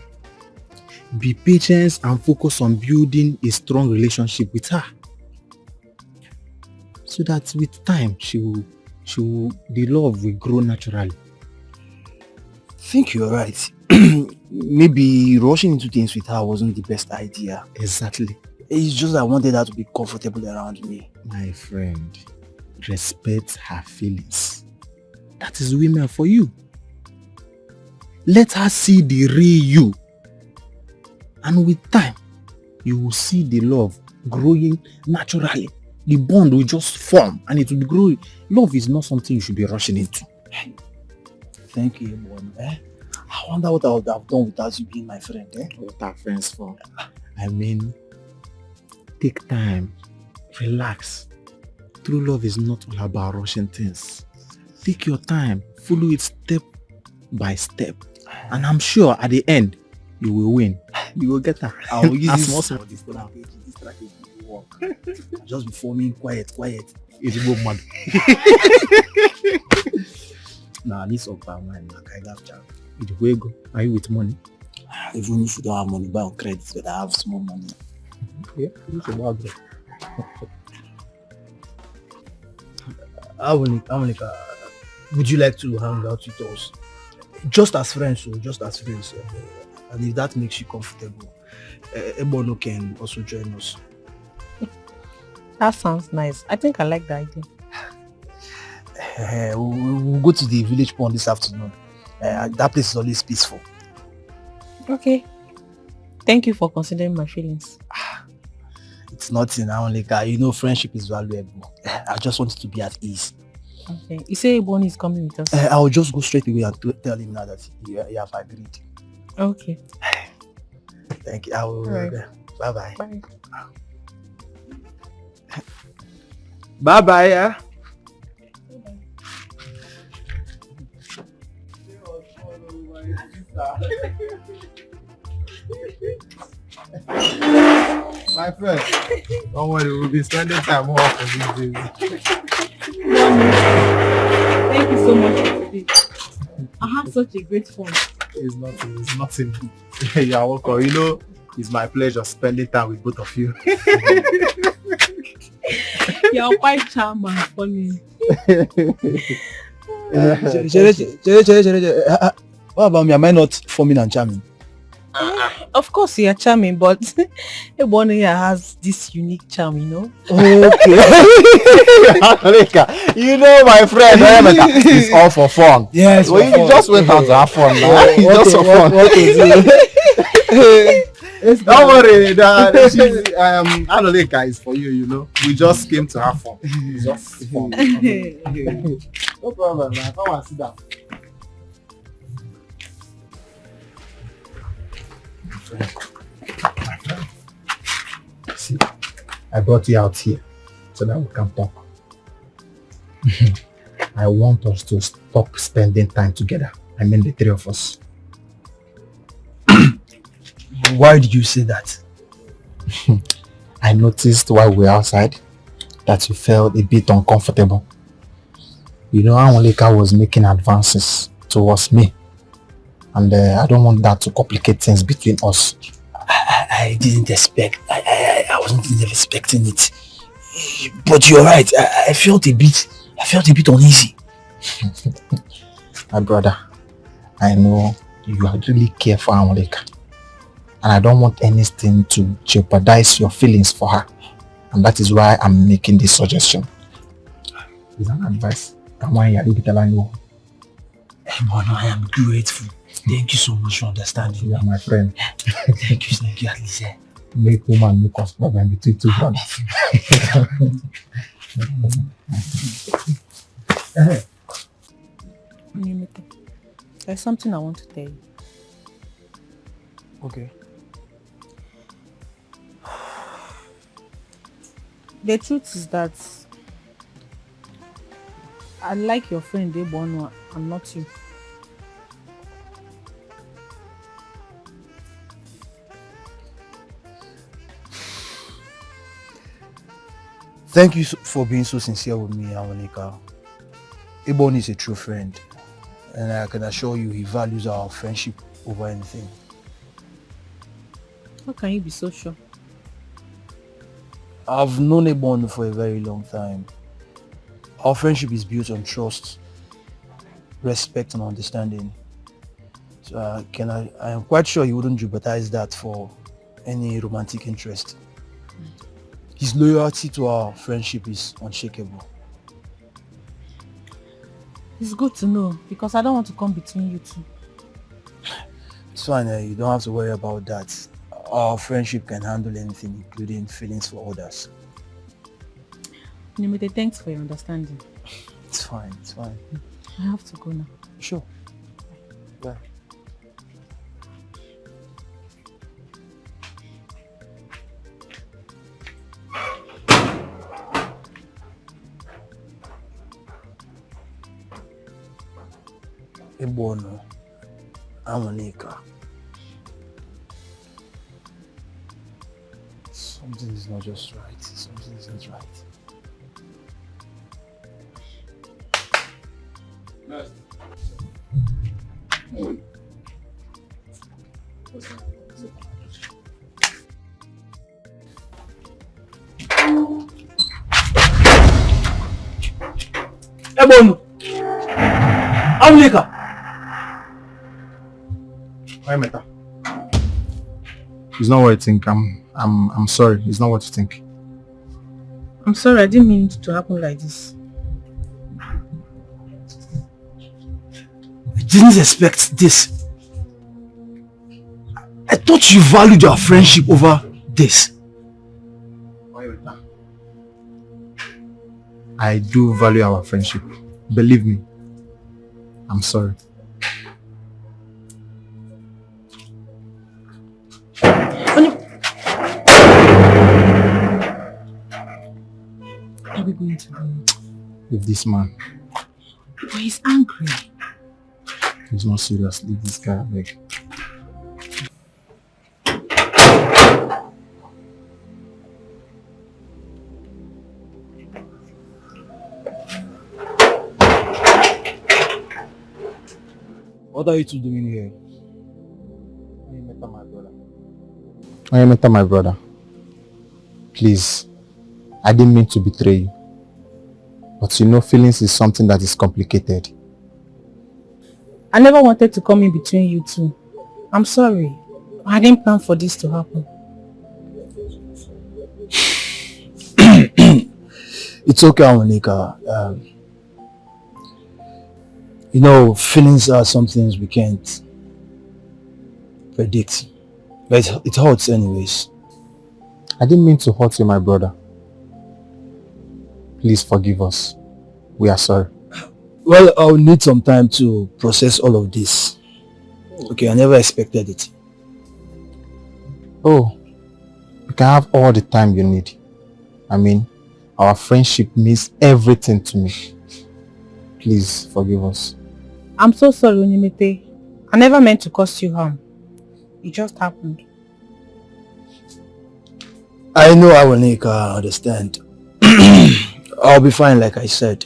Be patient and focus on building a strong relationship with her. So that with time, the love will grow naturally. I think you're right. Maybe rushing into things with her wasn't the best idea. Exactly. It's just that I wanted her to be comfortable around me. My friend, respect her feelings. That is women for you. Let her see the real you. And with time, you will see the love growing naturally. The bond will just form and it will be growing. Love is not something you should be rushing into. Thank you, Ebon. I wonder what I would have done without you being my friend. What are friends for? I mean, take time, relax. True love is not all about rushing things. Take your time, follow it step by step. And I'm sure at the end, you will win. You will get her. I will use this strategy to work. Just be forming quiet. It's a good man. Nah, this up my mind. I have job. Where go? Are you with money? Even if you don't have money, buy on credit, but I have small money. Yeah, it's about that. Amonika, would you like to hang out with us? Just as friends. And if that makes you comfortable, Ebono can also join us. That sounds nice. I think I like the idea. We'll go to the village pond this afternoon. That place is always peaceful. Okay. Thank you for considering my feelings. It's nothing, Amonika. You know friendship is valuable. I just wanted to be at ease. Okay. You say Ebony is coming with us? I'll just go straight away and tell him now that you have agreed. Okay. Thank you. I will. Right. Bye-bye. Bye. Bye-bye, yeah. My friend, don't worry, we'll be spending time off on these days. Thank you so much for today. I had such a great fun. It's nothing. You're welcome. You know, it's my pleasure spending time with both of you. You're quite charming and funny. What about me? Am I not forming and charming? Of course you are charming, but Ebony has this unique charm, you know. Okay. You know, my friend, it's all for fun. Yes. Well, you just went out to have fun now. It's just for fun. Don't worry, Anoleka is for you, you know. We just came to have fun. It's just fun. No problem, man. Come and sit down. See, I brought you out here so that we can talk. I want us to stop spending time together. I mean the three of us. Why did you say that? I noticed while we were outside that you felt a bit uncomfortable. You know, Anoleka was making advances towards me. And I don't want that to complicate things between us. I didn't expect. I wasn't even expecting it. But you're right. I felt a bit uneasy. My brother, I know you are really care for Amuleka. And I don't want anything to jeopardize your feelings for her. And that is why I'm making this suggestion. It's an advice. Bono, I am grateful. Thank you so much for understanding. You are my friend. Thank you, at least. Make woman no cause problem between two brothers. There's something I want to tell you. Okay. The truth is that I like your friend Bono and not you. Thank you for being so sincere with me, Amonika. Ebon is a true friend, and I can assure you he values our friendship over anything. How can you be so sure? I've known Ebon for a very long time. Our friendship is built on trust, respect and understanding. So I am quite sure he wouldn't jeopardize that for any romantic interest. His loyalty to our friendship is unshakable. It's good to know because I don't want to come between you two. It's fine, you don't have to worry about that. Our friendship can handle anything, including feelings for others. Nimete, thanks for your understanding. It's fine, it's fine. I have to go now. Sure. Bye. Ebono, Amonika. Something is not just right. Something isn't right. Next. Ebono, Amonika. Meta. It's not what you think. I'm sorry. It's not what you think. I'm sorry, I didn't mean it to happen like this. I didn't expect this. I thought you valued our friendship over this. I do value our friendship. Believe me. I'm sorry. What are we going to do? With this man. But he's angry. He's not serious. Leave this guy away. What are you two doing here? I met my brother. Please, I didn't mean to betray you. But you know, feelings is something that is complicated. I never wanted to come in between you two. I'm sorry. I didn't plan for this to happen. It's okay, Amonika. You know, feelings are some things we can't predict. But it hurts anyways. I didn't mean to hurt you, my brother. Please forgive us. We are sorry. Well, I'll need some time to process all of this. Okay, I never expected it. Oh, you can have all the time you need. I mean, our friendship means everything to me. Please forgive us. I'm so sorry, Onyemete. I never meant to cause you harm. It just happened. I know I will make her understand. I'll be fine, like I said.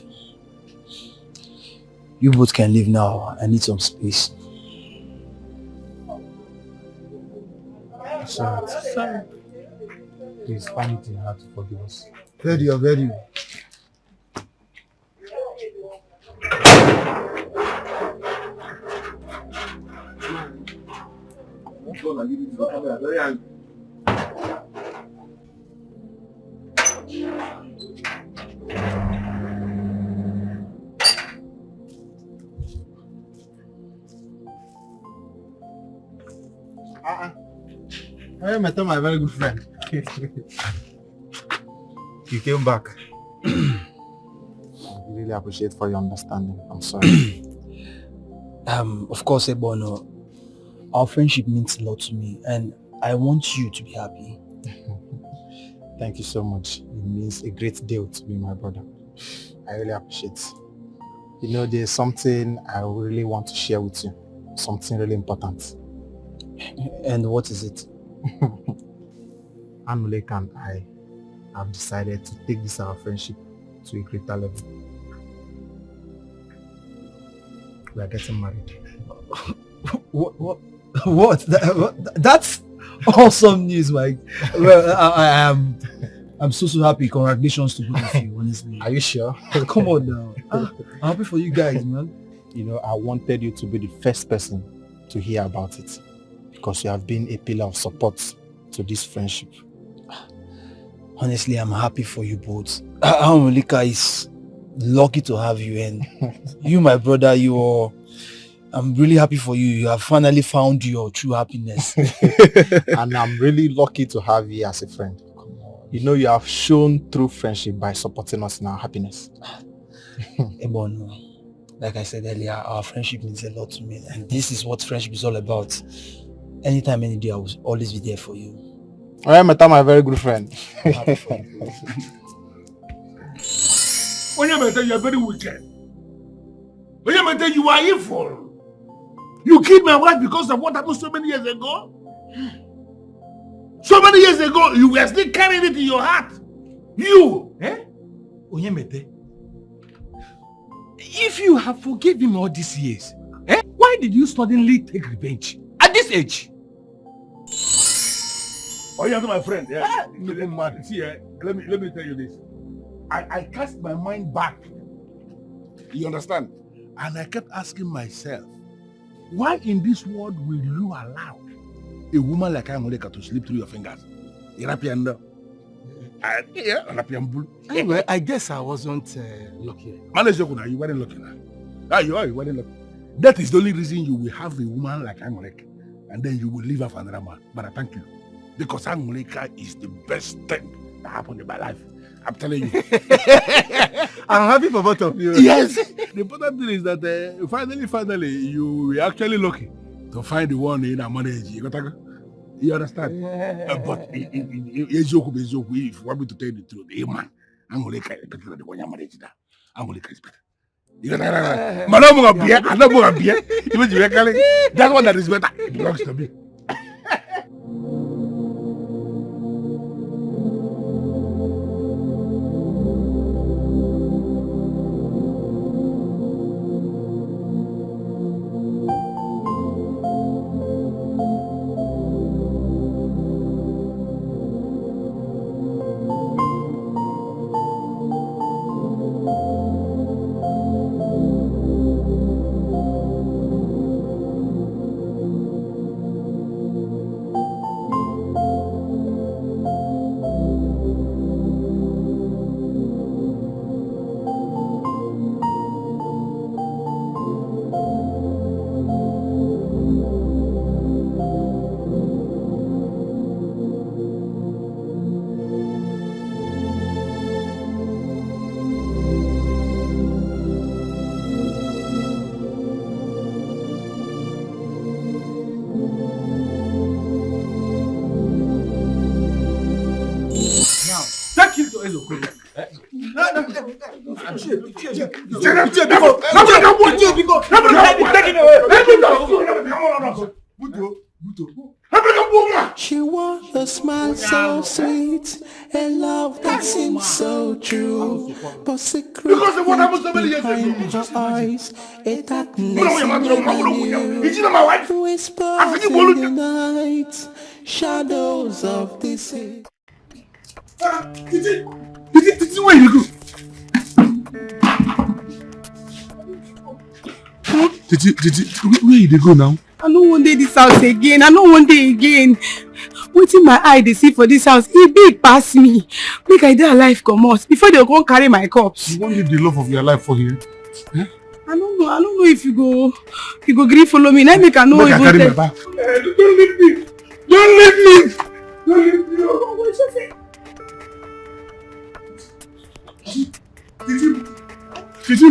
You both can leave now. I need some space. Sorry. please find it in your heart to forgive us. Very, very. I met my very good friend. You came back. I really appreciate for your understanding. I'm sorry. Of course, Ebono, our friendship means a lot to me, and I want you to be happy. Thank you so much. It means a great deal to me, my brother. I really appreciate it. You know, there's something I really want to share with you. Something really important. And what is it? Anulek and I have decided to take this our friendship to a greater level. We are getting married. What? That's awesome news, Mike. Well, I'm so happy. Congratulations to both of you, honestly. Are you sure? Come on now. I'm happy for you guys, man. You know, I wanted you to be the first person to hear about it because you have been a pillar of support to this friendship. Honestly, I'm happy for you both. Amulika is lucky to have you, and you, my brother, I'm really happy for you. You have finally found your true happiness. And I'm really lucky to have you as a friend. You know, you have shown true friendship by supporting us in our happiness. Ebono, like I said earlier, our friendship means a lot to me, and this is what friendship is all about. Anytime, any day, I will always be there for you. I am my very good friend. When you are very wicked. When you are evil. You killed my wife because of what happened so many years ago? So many years ago, you were still carrying it in your heart. You! Onyemete, if you have forgiven him all these years, why did you suddenly take revenge at this age? Oh, you are my friend. Yeah. See, let me tell you this. I cast my mind back. You understand? And I kept asking myself, why in this world will you allow a woman like Angoleka to slip through your fingers? Anyway, I guess I wasn't lucky. You weren't lucky now. You weren't lucky. That is the only reason you will have a woman like Angoleka, and then you will leave her for another man. But I thank you. Because Angoleka is the best thing that happened in my life. I'm telling you. I'm happy for both of you. Yes. The important thing is that finally, you were actually lucky to find the one in our marriage. You understand? Yeah. But if you want me to tell you the truth, man, Angoleka is better than the one you married. Angoleka is better. You understand? That one that is better belongs to me. She was a smile so sweet, a love that seemed so true, but secret behind her eyes, a darkness never knew. Whispers in the night, shadows of this. Titi, where you go? Titi, where you go now? I no wan dey this house again. I no wan dey again. Wetin my eye dey see for this house, e big pass me. Make I dey alive comot before they go carry my corpse. You wan leave the love of your life for here? Eh? I don't know if you go gree follow me. Now make I know. Make I carry my bag. Don't leave me. Don't leave me. Don't leave me. Titi.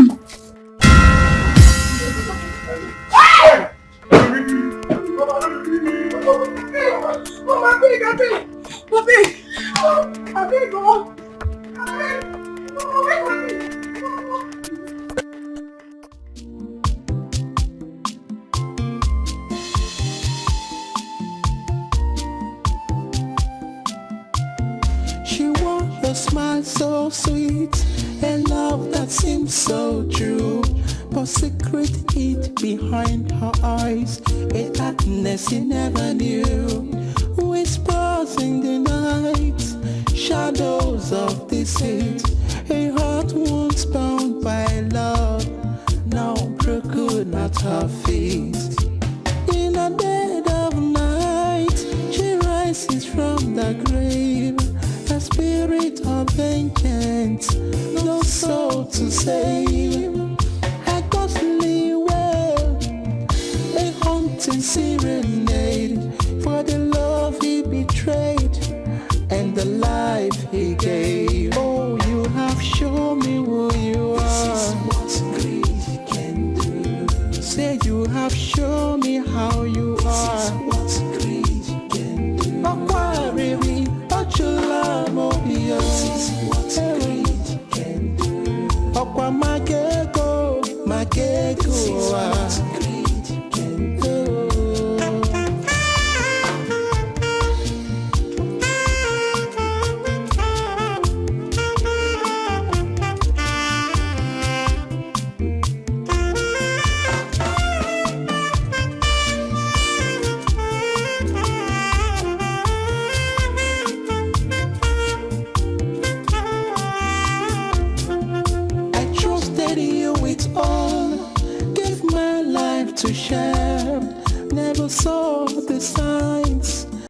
She wore a smile so sweet, a love that seems so true, but secret hid behind her eyes, a darkness he never knew. Whispers in the night, shadows of deceit, a heart once bound by love, now broken at her feet. In the dead of night, she rises from the grave, a spirit of vengeance, no soul to save. A ghostly wail, a haunting serenade, for the love he betrayed and the life he gave. Oh, you have shown me who you are. This is what greed can do. Say you have shown me how you are. This is what greed can do. This is what greed can do. Okwa magego. This is what greed can do. To share, never saw the sign